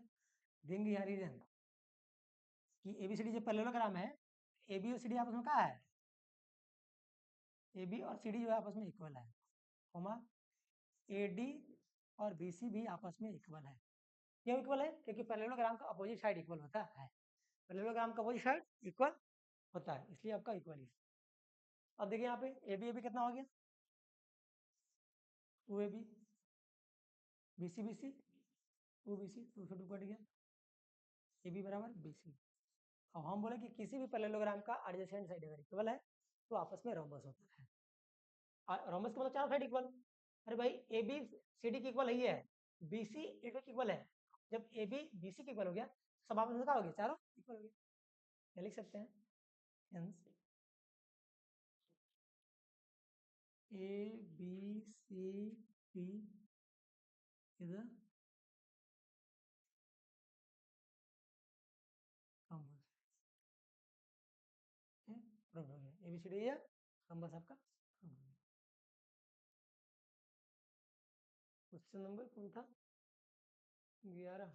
देंगे यहाँ रीजन कि ए बी सी डी जो पैरेललोग्राम है, ए बी और सी डी आपस में क्या है, ए बी और सी डी जो है आपस में इक्वल है, कोमा ए डी और बी सी भी आपस में इक्वल है। क्यों इक्वल है, क्योंकि पैरेललोग्राम का अपोजिट साइड इक्वल होता है, पैरेललोग्राम का अपोजिट साइड इक्वल होता है, इसलिए आपका इक्वल है। अब देखिए यहाँ पे ए बी कितना हो गया, 2 A B, B C 2BC, 2 से 2 कट गया, AB बराबर BC। अब हम बोले कि किसी भी पैरेललोग्राम का एडजेसेंट साइड अगर इक्वल है तो आपस में रोम्बस होता है। रोम्बस का मतलब चारों साइड इक्वल। अरे भाई AB CD की इक्वल है, BC AD की इक्वल है। जब AB BC की इक्वल हो गया सब आपस में क्या हो गया, चारों इक्वल हो गया। क्या लिख सकते हैं, hence ABCD is a rhombus। ABCD या रंबस आपका। क्वेश्चन नंबर कौन था, 11।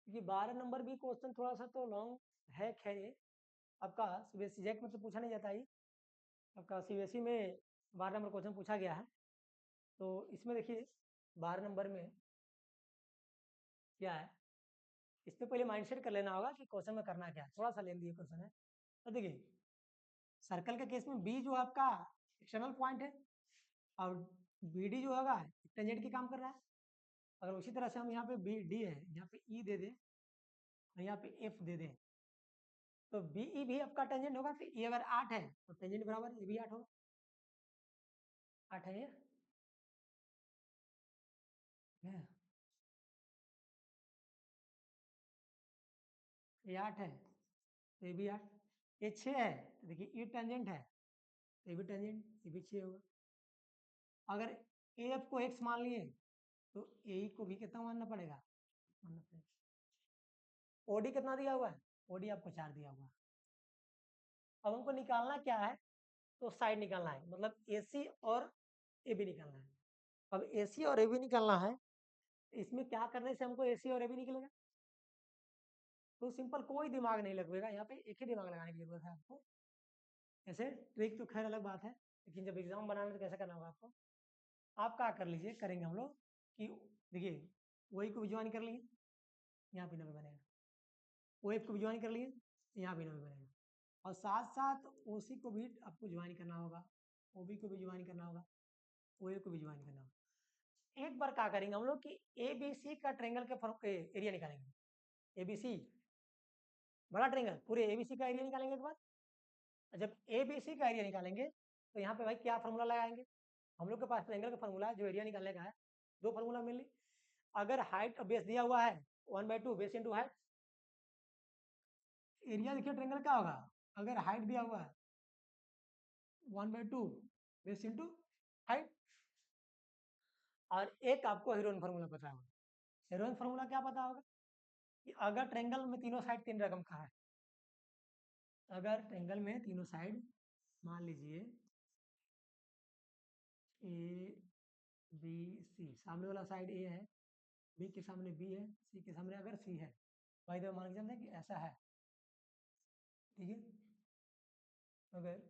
क्योंकि 12 नंबर भी क्वेश्चन थोड़ा सा तो लॉन्ग है, खैर ये आपका सीबीएसई जेक में तो पूछा नहीं जाता ही, आपका सीबीएसई में 12 नंबर क्वेश्चन पूछा गया है। तो इसमें देखिए 12 नंबर में क्या है, इसमें पहले माइंडसेट कर लेना होगा कि क्वेश्चन में करना क्या है, थोड़ा सा लेंदी क्वेश्चन है। तो देखिए सर्कल के केस में बी जो आपका एक्सटर्नल पॉइंट है और BD जो होगा टेंजेंट की काम कर रहा है। अगर उसी तरह से हम यहाँ पे BD है, यहाँ पे E दे दें और यहाँ पे F दे दें तो BE भी आपका टेंजेंट होगा। तो E अगर 8 है तो टेंजेंट बराबर ये भी 8 होगा। 8 है ये 8 है तो ये भी 8। ये 6 है तो देखिए E टेंजेंट है तो ये भी टेंजेंट, ये भी 6 होगा। अगर AF को x मान लिए तो AE को भी कितना मानना पड़ेगा, OD कितना दिया हुआ है, OD आपको 4 दिया हुआ है। अब हमको निकालना क्या है, तो साइड निकालना है, मतलब AC और AB निकालना है। अब AC और AB निकालना है, इसमें क्या करने से हमको AC और AB निकलेगा, तो सिंपल कोई दिमाग नहीं लगेगा, यहाँ पे एक ही दिमाग लगाने की जरूरत है आपको। ऐसे ट्रिक तो खैर अलग बात है, लेकिन जब एग्जाम बनाना तो कैसे करना होगा आपको, आप क्या कर लीजिए, करेंगे हम लोग कि देखिए वही को भी ज्वाइन कर लिए, यहाँ पे 90 बनेगा, OF को भी ज्वाइन कर लिए, यहाँ पे 90 बनेगा, और साथ साथ OC को भी आपको ज्वाइन करना होगा, OB को भी ज्वाइन करना होगा, OA को भी ज्वाइन करना होगा। एक बार क्या करेंगे हम लोग कि ABC का ट्रेंगल के एरिया निकालेंगे। ABC बड़ा ट्रेंगल, पूरे ABC का एरिया निकालेंगे एक बार। जब ABC का एरिया निकालेंगे तो यहाँ पे भाई क्या फॉर्मूला लगाएंगे, हम लोग के पास ट्रेंगल का फॉर्मूला जो एरिया निकालने का है, दो फॉर्मूला मिल ली। अगर हाइट और बेस दिया हुआ है 1/2 बेस इंटू हाइट, एरिया देखिए ट्रेंगल क्या होगा, अगर हाइट दिया हुआ है 1/2 बेस इंटू हाइट। और एक आपको हीरोइन फार्मूला पता होगा, हीरोइन फार्मूला क्या पता होगा कि अगर ट्रेंगल में तीनों साइड 3 रकम का है, अगर ट्रेंगल में तीनों साइड मान लीजिए ABC, सामने वाला साइड A है, B के सामने B है, C के सामने अगर C है, भाई तो मान के चलते हैं कि ऐसा है, ठीक है। अगर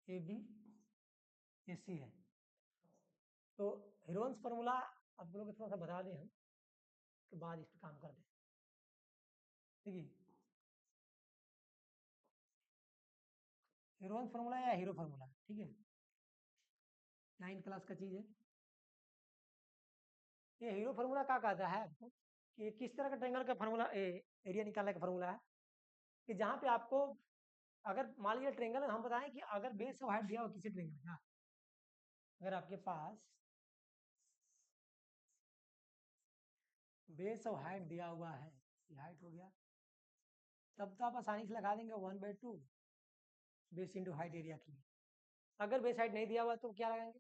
AB AC है तो हीरोन्स फार्मूला आप लोगों को थोड़ा सा बता दें हम, के बाद इस पर काम कर दें। ठीक है, हीरोन्स फार्मूला या हीरो फार्मूला, ठीक है, 9th क्लास का चीज है। ये हीरो फार्मूला क्या कहता है आपको कि किस तरह का ट्रेंगल का फार्मूला, एरिया निकालने का फार्मूला है, कि जहाँ पे आपको अगर मान लीजिए ट्रेंगल हम बताएं कि अगर बेस ऑफ हाइट दिया हो किसी ट्रेंगल का, अगर आपके पास बेस ऑफ हाइट दिया हुआ है, ये हाइट हो गया, तब तो आप आसानी से लगा देंगे 1/2 बेस इंटू हाइट एरिया की। अगर बेस हाइट नहीं दिया हुआ तो क्या लगाएंगे,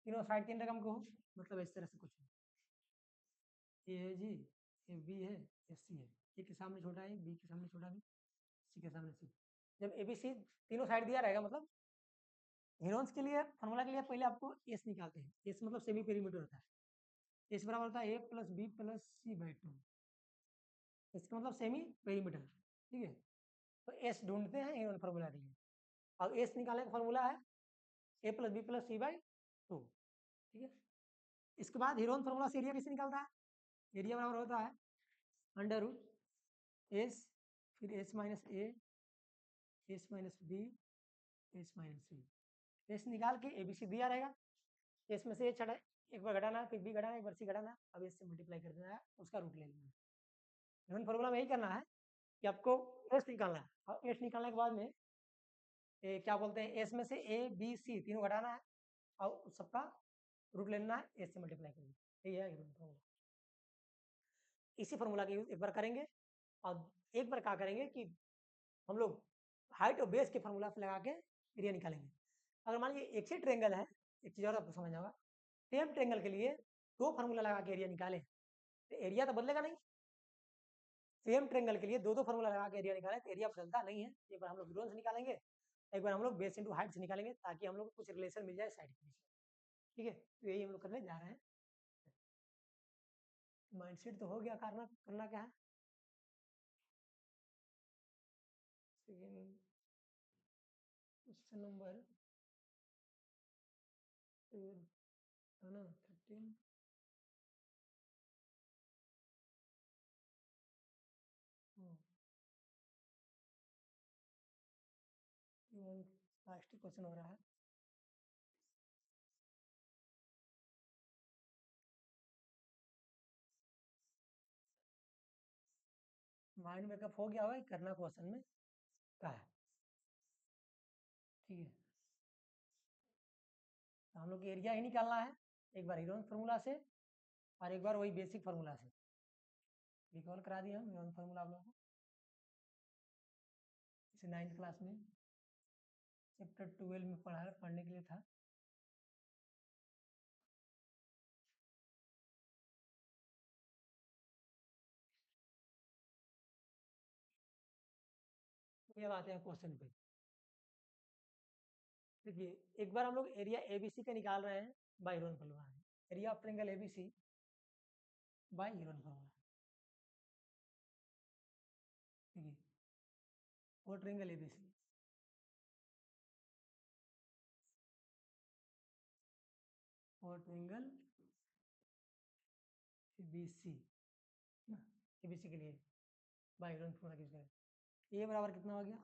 तीनों साइड 3 रकम को हो, मतलब इस तरह से कुछ है, ये है जी, ये बी है, ये सी है, ए के सामने छोटा है, बी के सामने छोटा बी, सी के सामने सी। जब ABC तीनों साइड दिया रहेगा, मतलब हीरोन्स के लिए फॉर्मूला के लिए पहले आपको एस निकालते हैं, एस मतलब सेमी पेरीमीटर होता है, एस बराबर होता है A+B+C/2, इसका मतलब सेमी पेरीमीटर, ठीक है। तो एस ढूंढते हैं हीरोन फार्मूला के लिए, और एस निकालने का फॉर्मूला है A+B+C/2, ठीक है। इसके बाद हीरोन फार्मूला से एरिया कैसे निकलता है, एरिया बराबर होता है √S, फिर S-A, S-B, S-C। एस निकाल के ABC दिया रहेगा, एस में से ए एक बार घटाना है, फिर बी घटाना है, एक बार सी घटाना है, अब इससे मल्टीप्लाई कर देना है, उसका रूट ले लेना है। गिवन फॉर्मूला में यही करना है कि आपको एस निकालना है, और एस निकालने के बाद में क्या बोलते हैं, एस में से ए बी सी तीनों घटाना है और सबका रूट लेना है, एस से मल्टीप्लाई करना है। यही है गिवन फॉर्मूला। इसी फॉर्मूला का यूज एक बार करेंगे और एक बार क्या करेंगे कि हम लोग हाइट और बेस के फॉर्मूला से लगा के एरिया निकालेंगे। अगर मान लीजिए एक ही ट्रेंगल है, एक चीज और आपको समझ होगा, सेम ट्रेंगल के लिए दो फार्मूला लगा के एरिया निकालें तो एरिया तो बदलेगा नहीं। सेम ट्रेंगल के लिए दो दो फार्मूला लगा के एरिया निकालें तो एरिया बदलता नहीं है। एक बार हम लोग ड्रोन से निकालेंगे, एक बार हम लोग बेस इंटू हाइट से निकालेंगे, ताकि हम लोग को कुछ रिलेशन मिल जाए साइड के बीच में। ठीक है, तो यही हम लोग करने जा रहे हैं। माइंडसेट तो हो गया, करना करना क्या है। सेकेंड क्वेश्चन नंबर है ना 13। लास्ट क्वेश्चन हो रहा है। माइंड मेकअप हो गया होगा, करना क्वेश्चन में क्या है। ठीक है, तो हम लोग को एरिया ही निकालना है, एक बार हीरोन फार्मूला से और एक बार वही बेसिक फार्मूला से। रिकॉल करा दिया हम हीरोन फार्मूला आप लोगों को, इसे 9th क्लास में चैप्टर 12 में पढ़ने के लिए था। ये आते हैं क्वेश्चन पे। देखिए, एक बार हम लोग एरिया एबीसी का निकाल रहे हैं by Heron formula, area of triangle ABC by Heron formula. ठीक है, वो ट्रायंगल एबीसी, और ट्रायंगल एबीसी, एबीसी के लिए बाय हीरोन फार्मूला यूज करें। ए बराबर कितना हो गया,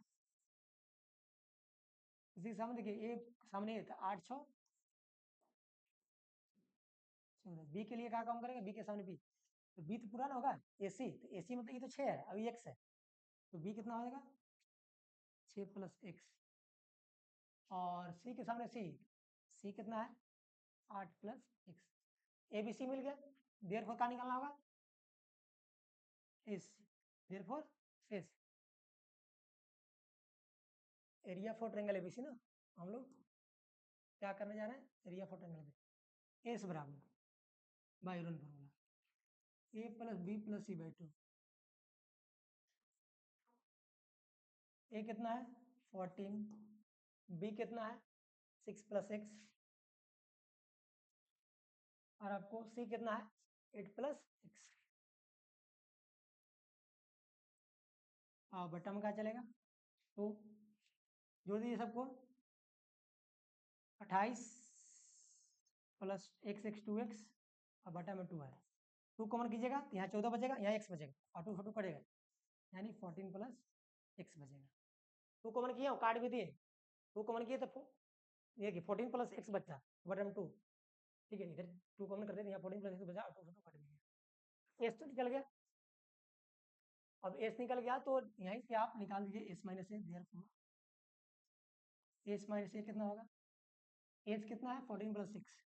इसी के सामने देखिए, ए सामने था 8 6, बी के लिए क्या काम करेंगे, बी के सामने बी, तो बी तो पुराना होगा, एसी, तो एसी मतलब ये तो 6 है, अभी एक्स है, तो बी कितना हो जाएगा 6 प्लस एक्स, और सी के सामने सी, सी कितना है 8 plus X. A B C मिल गया, देयरफॉर क्या निकालना होगा, S, therefore S, area for triangle ABC ना। हम लोग क्या करने जा रहे हैं, area for triangle ABC, S बराबर by Heron formula A plus B plus C by 2। A कितना है 14, बी कितना है 6 प्लस एक्स, और आपको सी कितना है 8 प्लस एक्स। बट्टा में क्या चलेगा, तो जोड़ दीजिए सबको, 28 प्लस एक्स एक्स 2x, और बटा में 2 है, 2 कॉमन कीजिएगा तो यहाँ 14 बचेगा, यहाँ x बचेगा, और 2 4 कटेगा, यानी 14 प्लस एक्स बचेगा। 2 कॉमन किया काट भी दिए, 2 कॉमन किए तो ये कि 14 प्लस एक्स बचा बटा में 2। ठीक है, इधर 2 कॉमन कर देते, यहाँ 14 प्लस एक्स बचा और 2 4 कट गया, एस तो निकल गया। अब एस निकल गया तो यहीं से आप निकाल दीजिए एस माइनस ए, देयरफॉर एस माइनस ए कितना होगा, एस कितना है 14 प्लस 6,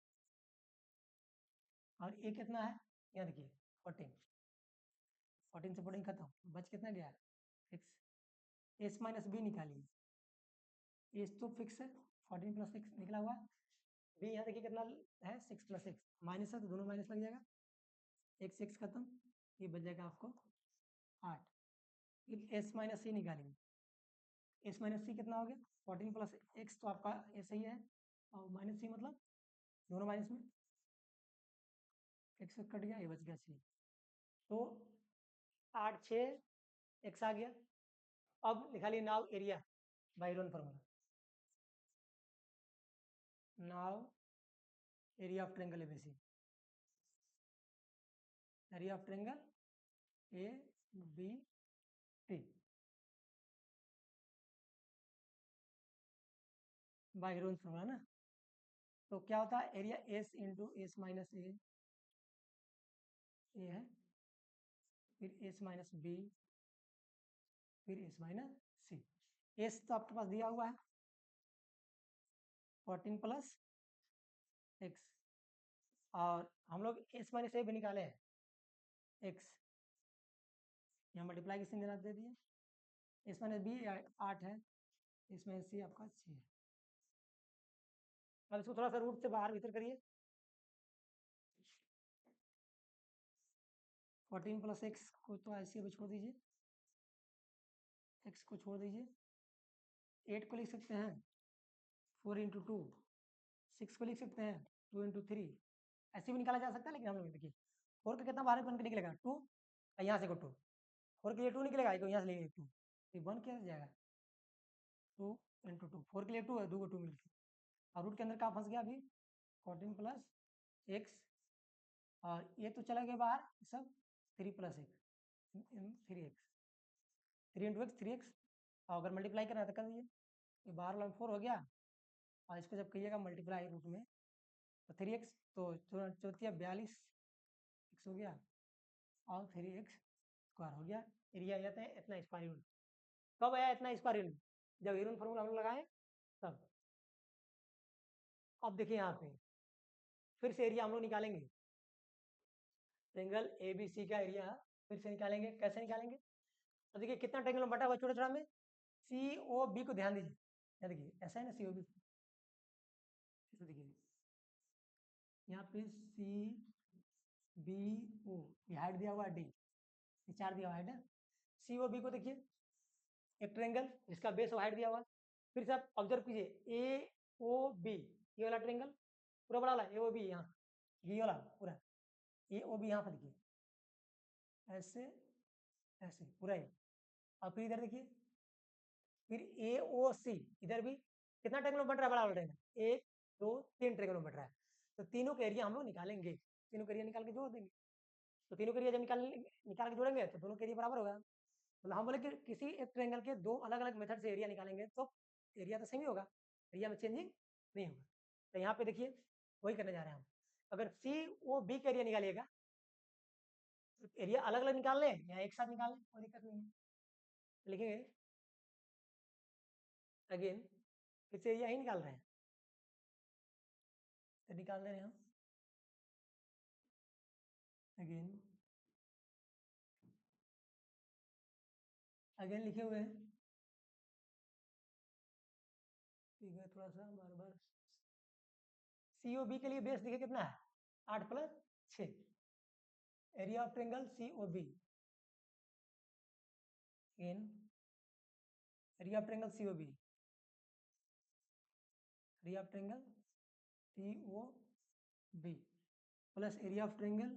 और ए कितना है, यहाँ देखिए 14, 14 से 14 खत्म, बच कितना गया 6। एस माइनस बी निकालिए, एस तो फिक्स है 14 प्लस 6 निकला हुआ, बी यहाँ देखिए कितना है 6 प्लस 6, माइनस है तो दोनों माइनस लग जाएगा, एक 6 खत्म, ये बच जाएगा आपको 8। फिर एस माइनस सी निकालेंगे, एस माइनस सी कितना हो गया 14 प्लस एक्स, तो आपका ये सही है, और माइनस सी मतलब दोनों माइनस में, एक्स कट गया, ये बच गया सी, तो 8 6 एक्स आ गया। अब निकालिए now area by Heron formula, now area of triangle ABC, area of triangle A B C by Heron formula ना। तो क्या होता है area S into S minus A है, फिर एस माइनस बी, फिर एस माइनस सी। एस तो आपके पास दिया हुआ है 14 प्लस एक्स, और हम लोग एस माइनस ए भी निकाले हैं एक्स, यहाँ मल्टीप्लाई किसने देना दे दिए, एस माइनस बी 8 है, एस माइनस सी आपका 6 है। अब इसको थोड़ा सा रूट से बाहर भीतर करिए, 14 प्लस एक्स को तो ऐसे अभी छोड़ दीजिए, एक्स को छोड़ दीजिए, 8 को लिख सकते हैं 4 इंटू 2, 6 को लिख सकते हैं 2 इंटू 3, ऐसे भी निकाला जा सकता है। लेकिन हम लोग देखिए 4 का कितना बाहर बन के निकलेगा 2, और यहाँ से को 2, 4 के लिए 2 निकलेगा, यहाँ से लेंगे 2, तो 1 क्या जाएगा 2 इंटू 2, 4 के लिए 2 है, 2 को 2 मिलकर, और रूट के अंदर कहाँ फंस गया अभी 14 प्लस एक्स, और ये तो चला गया बाहर सब 3 plus x, 3 x, 3 into x 3 x, और अगर मल्टीप्लाई करना है तो कर दीजिए, ये बाहर वाला 4 हो गया, और इसको जब कहिएगा मल्टीप्लाई रूट में तो 3 एक्स, तो चौथिया 42 एक्स हो गया, और 3 एक्स स्क्वायर हो गया। एरिया जाता है इतना स्क्वायर यूनिट। कब आया इतना स्क्वायर यूनिट, जब यूनिट फॉर्मूला हम लोग लगाए तब। अब देखिए यहाँ पे फिर से एरिया हम लोग निकालेंगे, ट्रायंगल ए बी सी का एरिया फिर से निकालेंगे। कैसे निकालेंगे, तो देखिए कितना ट्रायंगल बटा हुआ छोटा छोटा में, सी ओ बी को ध्यान दीजिए, देखिए ऐसा है ना सी ओ बी, देखिए यहाँ पे सी बी ओ, ये हाइट दिया हुआ है डी, ये 4 दिया हुआ है, सी ओ बी को देखिए एक ट्रायंगल जिसका बेस और हाइट दिया हुआ है। फिर से आप ऑब्जर्व कीजिए ए ओ बी, ये वाला ट्रायंगल पूरा बड़ा वाला ए ओ बी, यहाँ ये वाला पूरा ए ओ बी यहाँ पर देखिए ऐसे ऐसे पूरा ही, और फिर इधर देखिए फिर ए ओ सी, इधर भी कितना ट्रायंगल बन रहा है बड़ा वाला ट्रायंगल, 1 2 3 ट्रायंगल बन रहा है। तो तीनों का एरिया हम लोग निकालेंगे, तीनों का एरिया निकाल के जोड़ देंगे, तो तीनों का एरिया जब निकाल के जोड़ेंगे तो दोनों का एरिया बराबर होगा। मतलब हम बोले कि किसी एक ट्रायंगल के दो अलग अलग मेथड से एरिया निकालेंगे तो एरिया तो सेम ही होगा, एरिया में चेंजिंग नहीं होगा। तो यहाँ पे देखिए वही करने जा रहे हैं हम, अगर सी ओ बी का एरिया निकालिएगा तो एरिया अलग अलग निकाल लें या एक साथ निकाल लें, कोई दिक्कत नहीं है। लिखेंगे अगेन फिर से एरिया ही निकाल रहे हैं, तो निकाल दे रहे हैं हम अगेन, अगेन लिखे हुए हैं, ठीक है थोड़ा सा बार बार। सी ओ बी के लिए बेस देखिए कितना है 8 plus 6, area of triangle C O B in area of triangle C O B, area of triangle C O B plus area of triangle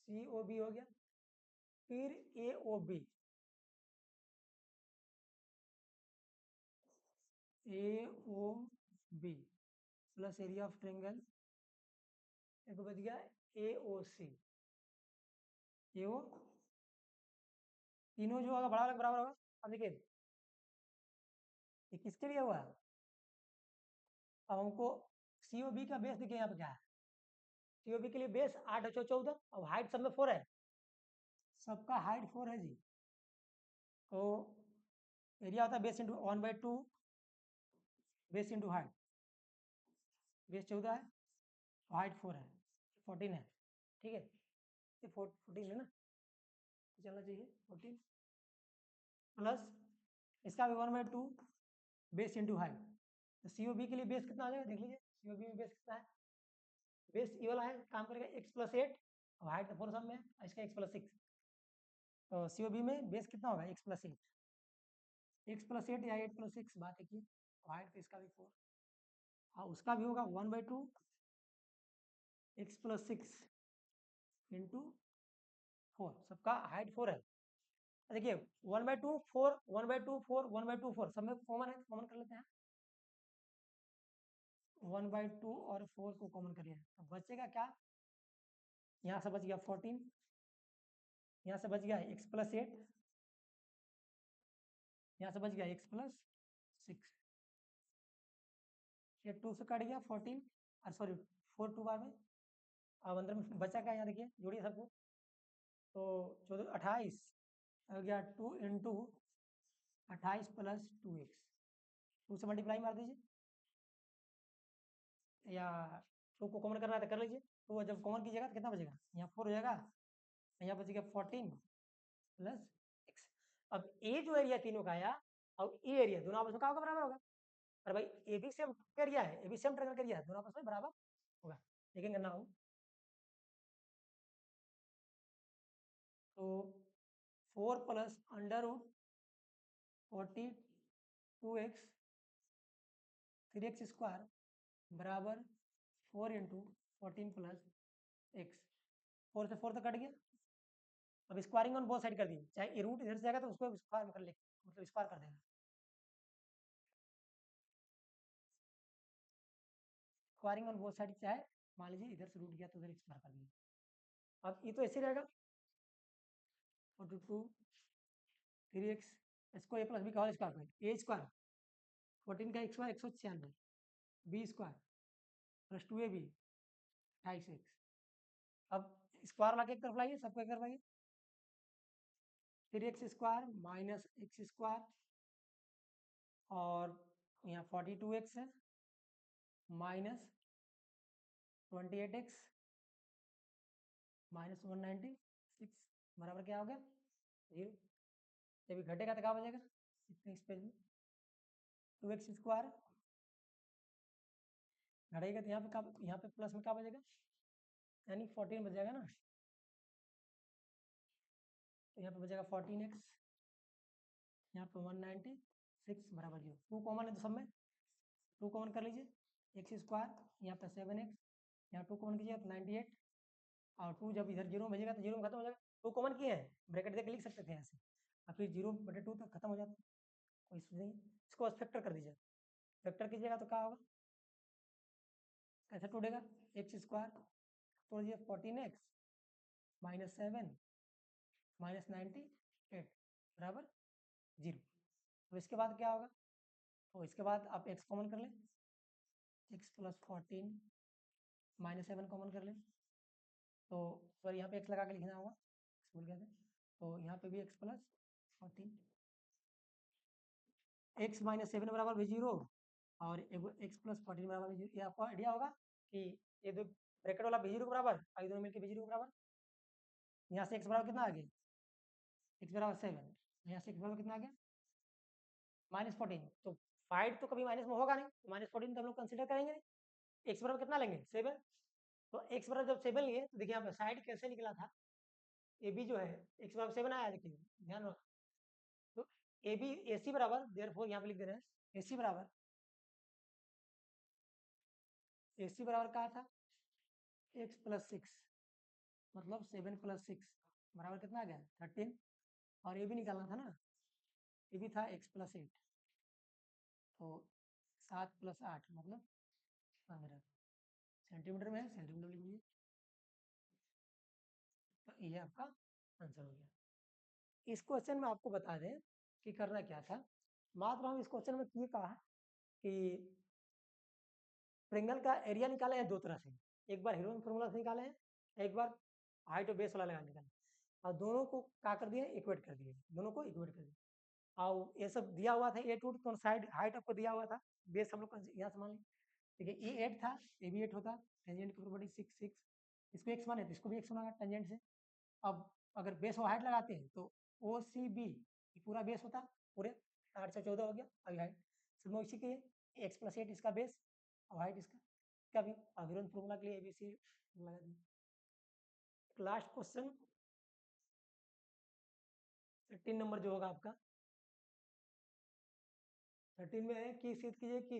C O B हो गया, फिर A O B, A O B plus area of triangle एक बच गया ए ओ सी, ए ओ, तीनों जो होगा बड़ा वाला बराबर होगा। अब देखिए ये किसके लिए हुआ, अब हमको सी ओ बी का बेस देखिए यहाँ पे क्या है, सी ओ बी के लिए बेस 8 और 14, अब हाइट सब में 4 है, सबका हाइट 4 है जी, तो एरिया होता है base into 1/2, base into height, base 14 है, हाइट 4 है, 14 है, ठीक है, ये 14 है ना, तो चलना चाहिए 14 प्लस इसका भी 1/2 बेस इंटू हाइट, तो सी ओ बी के लिए बेस कितना आ जाएगा देख लीजिए, सी ओ बी में बेस कितना है, बेस ये वाला है काम करेगा x प्लस 8, और हाइट 4 सब में है, इसका x प्लस 6, तो सी ओ बी में बेस कितना होगा x प्लस 8, एक्स प्लस 8 या 8 प्लस 6 बात है कि हाइट तो इसका भी 4, हाँ उसका भी होगा 1/2 एक्स प्लस 6 इंटू 4, सबका हाइट 4 है। देखिए 1/2 4 1/2 4 1/2 4 सब में कॉमन है, कॉमन कर लेते हैं, 1/2 और 4 को कॉमन करिए, अब बचेगा क्या, यहाँ से बच गया 14, यहाँ से बच गया x प्लस 8, यहाँ से बच गया x प्लस 6, ये 2 से कट गया 14 और सॉरी 4 2 बार में। अब अंदर में बचा क्या, यहाँ देखिए जोड़िए सबको। तो 14 28 हो गया 2 इंटू 28 प्लस 2x, 2 से मल्टीप्लाई मार दीजिए, या 2 को कॉमन करना है तो कर लीजिए। तो जब कॉमन कीजिएगा तो कितना बचेगा, यहाँ 4 हो जाएगा, यहाँ बचेगा 14 प्लस x। अब ए जो एरिया तीनों का आया और ए एरिया दोनों आपस में क्या होगा, बराबर होगा। और भाई ए भी सेम एरिया है, ए भी सेम ट्रायंगल का एरिया है, दोनों आपस में बराबर होगा। लेकिन करना हो तो 4 plus under root 42x 3x square बराबर 4 इंटू 14 प्लस एक्स। 4 से 4 तो कट गया। अब स्क्वायरिंग ऑन बोथ साइड कर दी, चाहे ये रूट इधर से जाएगा तो उसको स्क्वायर में कर ले, मतलब स्क्वायर कर देना। स्क्वायरिंग ऑन बोथ साइड चाहे मान लीजिए इधर से रूट गया तो उधर स्क्वायर कर दिया। अब ये तो ऐसे रहेगा 42 3x, इसको a प्लस बी का होल स्क्वायर करें, ए स्क्वायर 14 का square 196, B square plus 2ab 28x। अब स्क्वायर ला के एक तरफ लाइए, सबको एक तरफ लाइए, 3x square minus x square और यहाँ 42x है माइनस 28x माइनस 196 बराबर क्या हो गया, 0। जब घटेगा तो क्या बचेगा, इतने इस पेज में 2x स्क्वायर घटेगा तो यहाँ पे प्लस में क्या बचेगा, यानी 14 बच जाएगा ना। तो यहाँ पे बचेगा 14x, यहाँ पे 196 बराबर 0। 2 कॉमन है तो सब में 2 कॉमन कर लीजिए, एक्स स्क्वायर यहाँ पे 7x, यहाँ 2 कॉमन कीजिएगा तो 98 और 2 जब इधर 0 में भेजेगा तो 0 में खत्म हो जाएगा। 2 कॉमन किए हैं, ब्रैकेट देकर लिख सकते थे ऐसे, और फिर 0/2 तक खत्म हो जाता, कोई इशू नहीं। इसको बस फैक्टर कर दीजिए, फैक्टर कीजिएगा तो क्या होगा, कैसे टूटेगा, एक्स स्क्वायर तोड़ दीजिए 14x माइनस 7 माइनस 98 बराबर 0। तो इसके बाद क्या होगा, तो इसके बाद आप x कॉमन कर लें, x प्लस 14 माइनस 7 कॉमन कर लें, तो सॉरी यहाँ पे x लगा के लिखना होगा, भूल गए थे। तो यहाँ पे भी x प्लस 14, x माइनस 7 बराबर भी 0 और x प्लस 14 बराबर भी 0। ये आपको आइडिया होगा कि ये दो ब्रैकेट वाला भी 0 के बराबर और ये दोनों मिलकर भी 0 के बराबर। यहाँ से x बराबर कितना आ गया, x बराबर 7, यहाँ से x बराबर कितना आ गया -14। तो 5 तो कभी माइनस में होगा नहीं, तो -14 तो हम लोग कंसिडर करेंगे नहीं। x बराबर कितना लेंगे 7, तो x बराबर जब 7 लिए तो देखिए यहाँ पे साइड कैसे निकला था, ए बी जो है x बराबर 7 आया, देखिए ध्यान रखो। तो ए बी ए सी बराबर देयरफॉर यहाँ पे लिख दे रहे हैं ए सी बराबर क्या था, x प्लस 6 मतलब 7 प्लस 6 बराबर कितना आ गया 13। और ये भी निकालना था ना, ये भी था x प्लस 8, तो 7 प्लस 8 मतलब 15 सेंटीमीटर में है, सेंटीमीटर लिख लीजिए। तो ये आपका आंसर हो गया। इस क्वेश्चन में आपको बता दें कि करना क्या था। मात्र हम इस क्वेश्चन में ये कहा कि ट्रायंगल का एरिया निकाले हैं दो तरह से, एक बार हेरोन फॉर्मूला से निकाले हैं, एक बार हाइट और बेस वाला लगा निकाले, और दोनों को क्या कर दिए, इक्वेट कर दिए, दोनों को इक्वेट कर दिया। और ये सब दिया हुआ था 8 तो साइड हाइट आपको दिया हुआ था, बेस हम लोग यहाँ से मान लें, देखिए ये 8 था, ये भी 8 होता, टेंजेंट की प्रॉपर्टी 6 6, इसको x माने तो इसको भी x माना टेंजेंट से। अब अगर बेस और हाइट लगाते हैं तो ओ सी बी पूरा बेस होता, पूरे 8 से 14 हो गया, अभी हाइट सब में इसी के x प्लस 8 इसका बेस और हाइट इसका, क्या भी अविरोध फॉर्मूला के लिए एबीसी लगा दी। लास्ट क्वेश्चन 13 नंबर जो होगा आपका, 13 में है कि सिद्ध कीजिए कि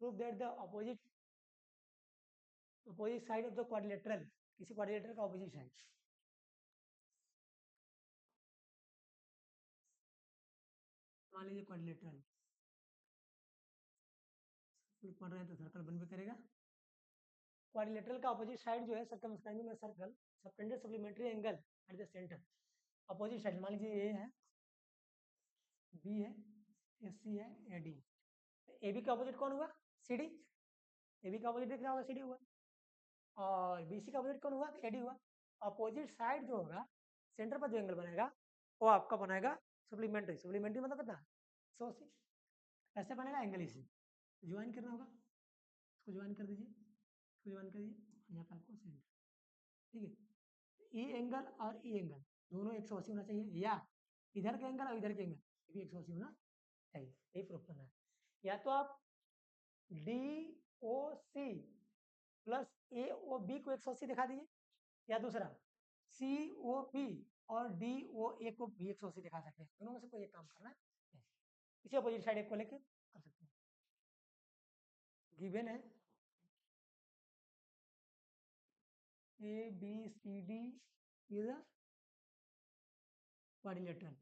prove that the opposite side of the quadrilateral, किसी क्वाड्रिलेटरल का अपोजिट साइड, मान लीजिए क्वाड्रिलेटरल पढ़ रहे हैं तो सर्कल बन भी करेगा। क्वाड्रिलेटरल का अपोजिट साइड जो है circumscribing circle subtended supplementary angle at the centre, opposite side मान लीजिए ए है, बी है, ए सी है, ए डी। ए बी का अपोजिट कौन हुआ, सी डी, ए बी का अपोजिट दिख रहा होगा सी डी हुआ, और बी सी का अपोजिट कौन हुआ, ए डी हुआ। अपोजिट साइड जो होगा सेंटर पर जो एंगल बनेगा वो आपका बनाएगा सप्लीमेंट्री। सप्लीमेंट्री मतलब कितना, 180। ऐसे बनेगा एंगल इसी, ज्वाइन करना होगा, इसको ज्वाइन कर दीजिए, इसको ज्वाइन करिए, यहाँ पर आपको सेंटर, ठीक है। ई एंगल और ई एंगल दोनों 180 होना चाहिए, या इधर के एंगल और इधर के एंगल भी 180 होना चाहिए, यही प्रूफ करना है। या तो आप डी ओ सी प्लस ए ओ बी को 180 दिखा दीजिए, या दूसरा सी ओ बी और डी ओ ए को भी 180 दिखा सकते हैं, दोनों में से कोई एक काम करना है, इसी अपोजिट साइड एक को लेके कर सकते हैं। गिवन है A B C D is a quadrilateral,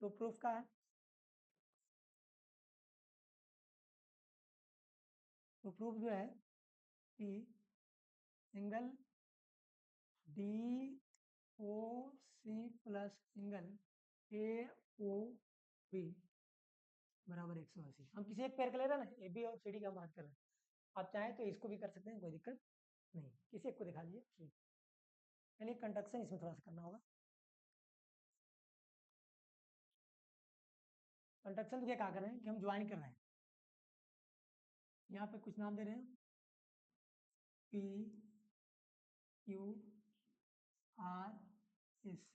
तो प्रूफ का है, तो प्रूफ जो है कि angle D O C plus angle A O B बराबर 180। हम किसी एक पेयर का ले रहे हैं ना, ए बी और सी डी का बात कर रहे हैं, आप चाहें तो इसको भी कर सकते हैं, कोई दिक्कत नहीं, किसी एक को दिखा दीजिए। चलिए कंडक्शन इसमें थोड़ा सा करना होगा। कंडक्शन तो क्या कहा कर रहे हैं कि हम ज्वाइन कर रहे हैं, यहाँ पे कुछ नाम दे रहे हैं, P Q R S,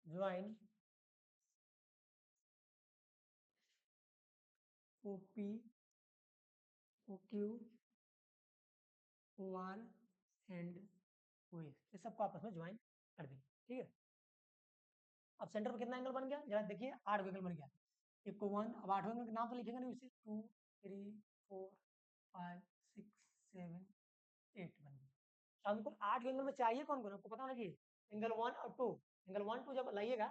join O P O Q O R and O S, ये सबको आपस में ज्वाइन कर देंगे, ठीक है। अब सेंटर पर कितना एंगल बन गया, जरा देखिए 8 एंगल बन गया, एक को 1, अब 8 एंगल का नाम तो लिखेंगे नहीं उसे, 2 3 4 5 6 7 8 बन गया। अब हमको 8 एंगल में चाहिए कौन कौन, आपको पता होना चाहिए, एंगल 1 और 2। एंगल 1 2 जब लाइएगा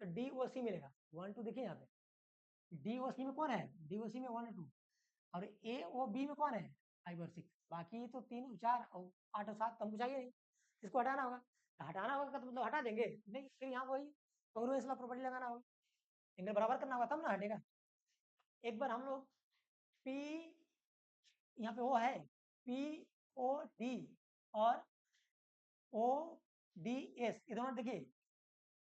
तो डी ओ सी मिलेगा, 1 2 देखिए यहाँ पे डी ओ सी में कौन है, डी ओ सी में 1 और 2, और ए ओ बी में कौन है 5 और 6, बाकी तो 3 4 और 8 और 7 हमको चाहिए नहीं, इसको हटाना होगा, तो हटाना होगा तो मतलब हटा देंगे नहीं, फिर यहाँ वही कांग्रुएंस वाला प्रॉपर्टी लगाना होगा, एंगल बराबर करना होगा तब ना हटेगा। एक बार हम लोग पी, यहाँ पे वो है पी ओ डी और ओ डी एस, ये दोनों देखिए,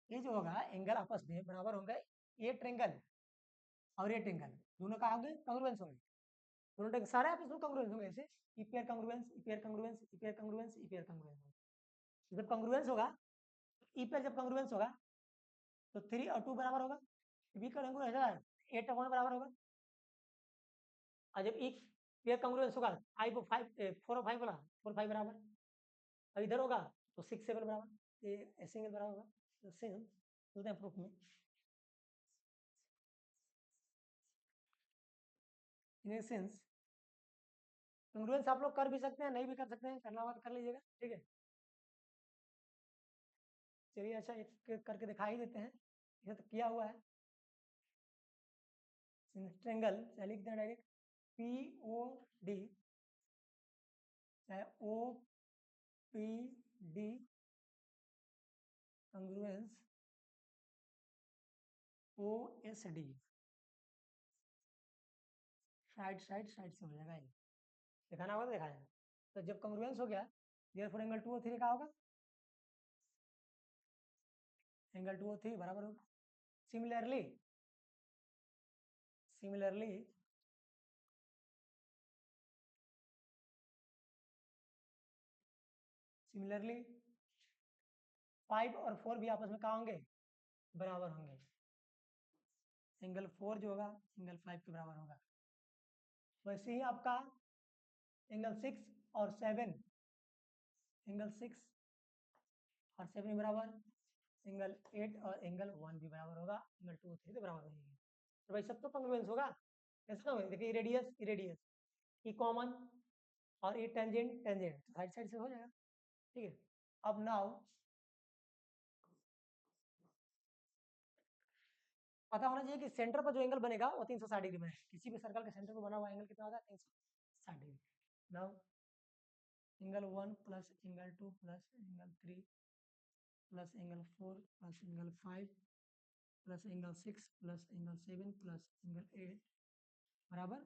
ये जो होगा एंगल आपस में बराबर होंगे, ये ट्रेंगल और ये ट्रेंगल दोनों का होंगे कांग्रुएंस होंगे, दोनों ट्रेंगल सारे आपस में कांग्रुएंस होंगे, ऐसे इपेयर कांग्रुएंस इपेयर कांग्रुएंस इपेयर कांग्रुएंस इपेयर कांग्रुएंस। जब कांग्रुएंस होगा, इपेयर जब कांग्रुएंस होगा तो 3 और 2 बराबर होगा, बी का कांग्रुएंस है 8 और 1 बराबर होगा, और जब एक पेयर कांग्रुएंस होगा 5 और 5 4 और 5 वाला 4 5 बराबर, और इधर होगा तो 6 7 बराबर, ये ऐसे एंगल बराबर होगा, तो सेम चलते हैं प्रूफ में। इन सेंस कांग्रुएंस आप लोग कर भी सकते हैं, नहीं भी कर सकते हैं, करना होगा तो कर लीजिएगा, ठीक है। चलिए अच्छा एक करके दिखा ही देते हैं, ये तो किया हुआ है। ट्रेंगल लिख दें डायरेक्ट, पी ओ डी चाहे O P D congruence O S D, side side side से हो जाएगा, ये दिखाना होगा तो दिखाया जाएगा। तो जब कांग्रुएंस हो गया, देयरफॉर एंगल 203 का होगा, एंगल 203 बराबर होगा। सिमिलरली सिमिलरली सिमिलरली 5 और 4 भी आपस में कहाँ होंगे, बराबर होंगे, एंगल 4 जो होगा एंगल 5 के बराबर होगा। वैसे ही आपका एंगल 6 और 7, एंगल 6 और 7 भी बराबर, एंगल 8 और एंगल 1 भी बराबर होगा, एंगल 2 3 तो बराबर होगी, तो भाई सब तो कांग्रुएंस होगा, ऐसा ना हो देखिए रेडियस रेडियस ई कॉमन और ये टेंजेंट टेंजेंट साइड साइड से हो जाएगा, ठीक है। अब नाउ पता होना चाहिए कि सेंटर पर जो एंगल बनेगा वो 360 डिग्री में है, किसी भी सर्कल के सेंटर पर बना हुआ एंगल कितना होता है, 360 degree. Now angle 1 plus angle 2 plus angle 3 plus angle 4 plus angle 5 plus angle 6 plus angle 7 plus angle 8 बराबर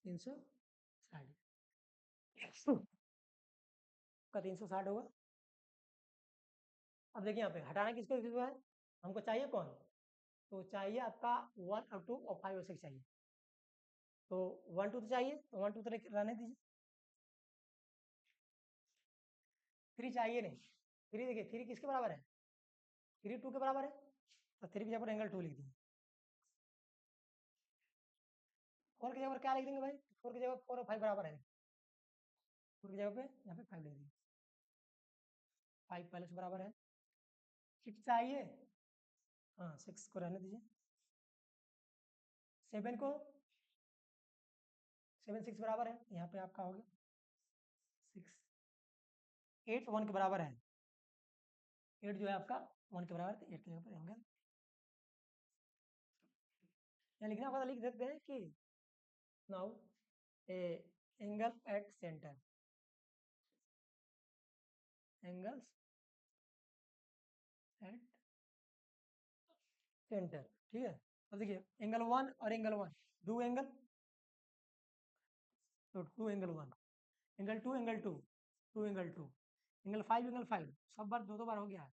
360 का 360 होगा। अब देखिए यहाँ पे हटाना किसको किसको है, हमको चाहिए कौन, तो चाहिए आपका 1 और 2 और 5 और 6 चाहिए। तो 1 2 तो चाहिए, तो 1 2 तो रहने दीजिए। 3 चाहिए नहीं, 3 देखिए 3 किसके बराबर है, 3 2 के बराबर है, तो 3 की जगह पर एंगल 2 लिख दिए। 4 की जगह पर क्या लिख देंगे भाई, 4 की जगह 4 और 5 बराबर है, 4 की जगह पे यहाँ पे 5 लिख देंगे, 5 पहले से बराबर है। 6 चाहिए, हाँ 6 को रहने दीजिए। 7 को 7 6 बराबर है, यहाँ पे आपका हो गया 6। 8 1 के बराबर है, 8 जो है आपका 1 के बराबर है, तो 8 की जगह पर एंगल यहाँ लिखना होगा, तो लिख सकते हैं कि now A angle at centre, angles at centre, ठीक है। अब देखिए एंगल 1 और एंगल 1 दो एंगल, तो 2 angle 1, angle 2 angle 2, 2 angle 2, angle 5 सब बार दो बार हो गया है,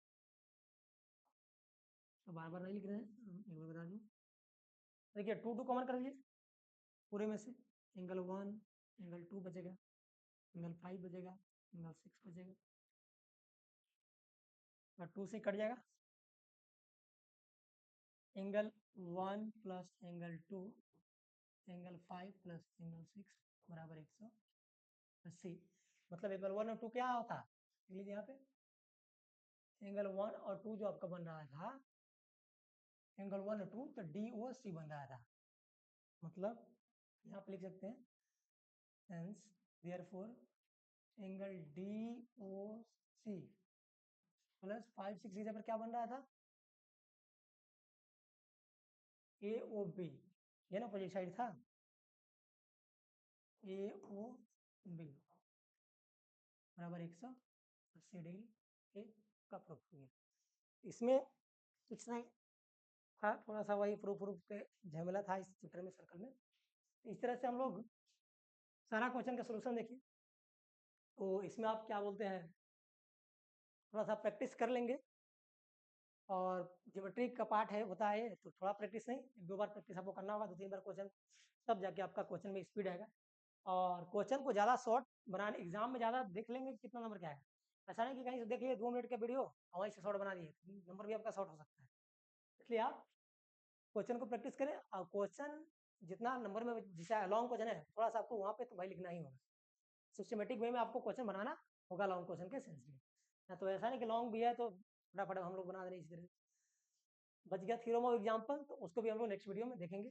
तो बार बार नहीं लिख रहे हैं, एक बार बता दूँ। देखिए 2 2 कॉमन कर लीजिए पूरे में से, एंगल 1 एंगल 2 बचेगा, एंगल 5 बचेगा, एंगल 6 बचेगा, और 2 से कट जाएगा, angle 1 plus angle 2 angle 5 plus angle 6 बराबर 180। मतलब एंगल 1 और 2 क्या होता, लिख लीजिए यहाँ पे, एंगल 1 और 2 जो आपका बन रहा था, एंगल 1 और 2 तो DOC बन रहा था, मतलब यहाँ पे लिख सकते हैं hence therefore angle DOC plus 5 6 इधर पर क्या बन रहा था, AOB, ये ना अपोजिट साइड था, AOB बराबर 180 डिग्री, एक का प्रूफ हो गया। इसमें कुछ नहीं था, थोड़ा सा वही प्रूफ के झमेला था इस चैप्टर में, सर्कल में। इस तरह से हम लोग सारा क्वेश्चन का सोल्यूशन देखिए, तो इसमें आप क्या बोलते हैं, थोड़ा सा प्रैक्टिस कर लेंगे, और ज्योमेट्री का पार्ट है होता है, तो थोड़ा प्रैक्टिस नहीं, 1 2 बार प्रैक्टिस आपको करना होगा, 2 3 बार क्वेश्चन, तब जाके आपका क्वेश्चन में स्पीड आएगा। और क्वेश्चन को ज़्यादा शॉर्ट बनाने, एग्जाम में ज़्यादा देख लेंगे कितना नंबर क्या है, ऐसा नहीं कि कहीं से देख लिए 2 मिनट का वीडियो और वहीं से शॉर्ट बना दिए, नंबर भी आपका शॉर्ट हो सकता है। इसलिए आप क्वेश्चन को प्रैक्टिस करें, और क्वेश्चन जितना नंबर में, जैसे लॉन्ग क्वेश्चन है थोड़ा सा आपको वहाँ पे तो भाई लिखना ही होगा, सिस्टमेटिक वे में आपको क्वेश्चन बनाना होगा लॉन्ग क्वेश्चन के सेंस में, ना तो ऐसा नहीं कि लॉन्ग भी है तो फटाफट हम लोग बना दे रहे इस तरह। बच गया थ्योरम ऑफ एग्जाम्पल, तो उसको भी हम लोग नेक्स्ट वीडियो में देखेंगे।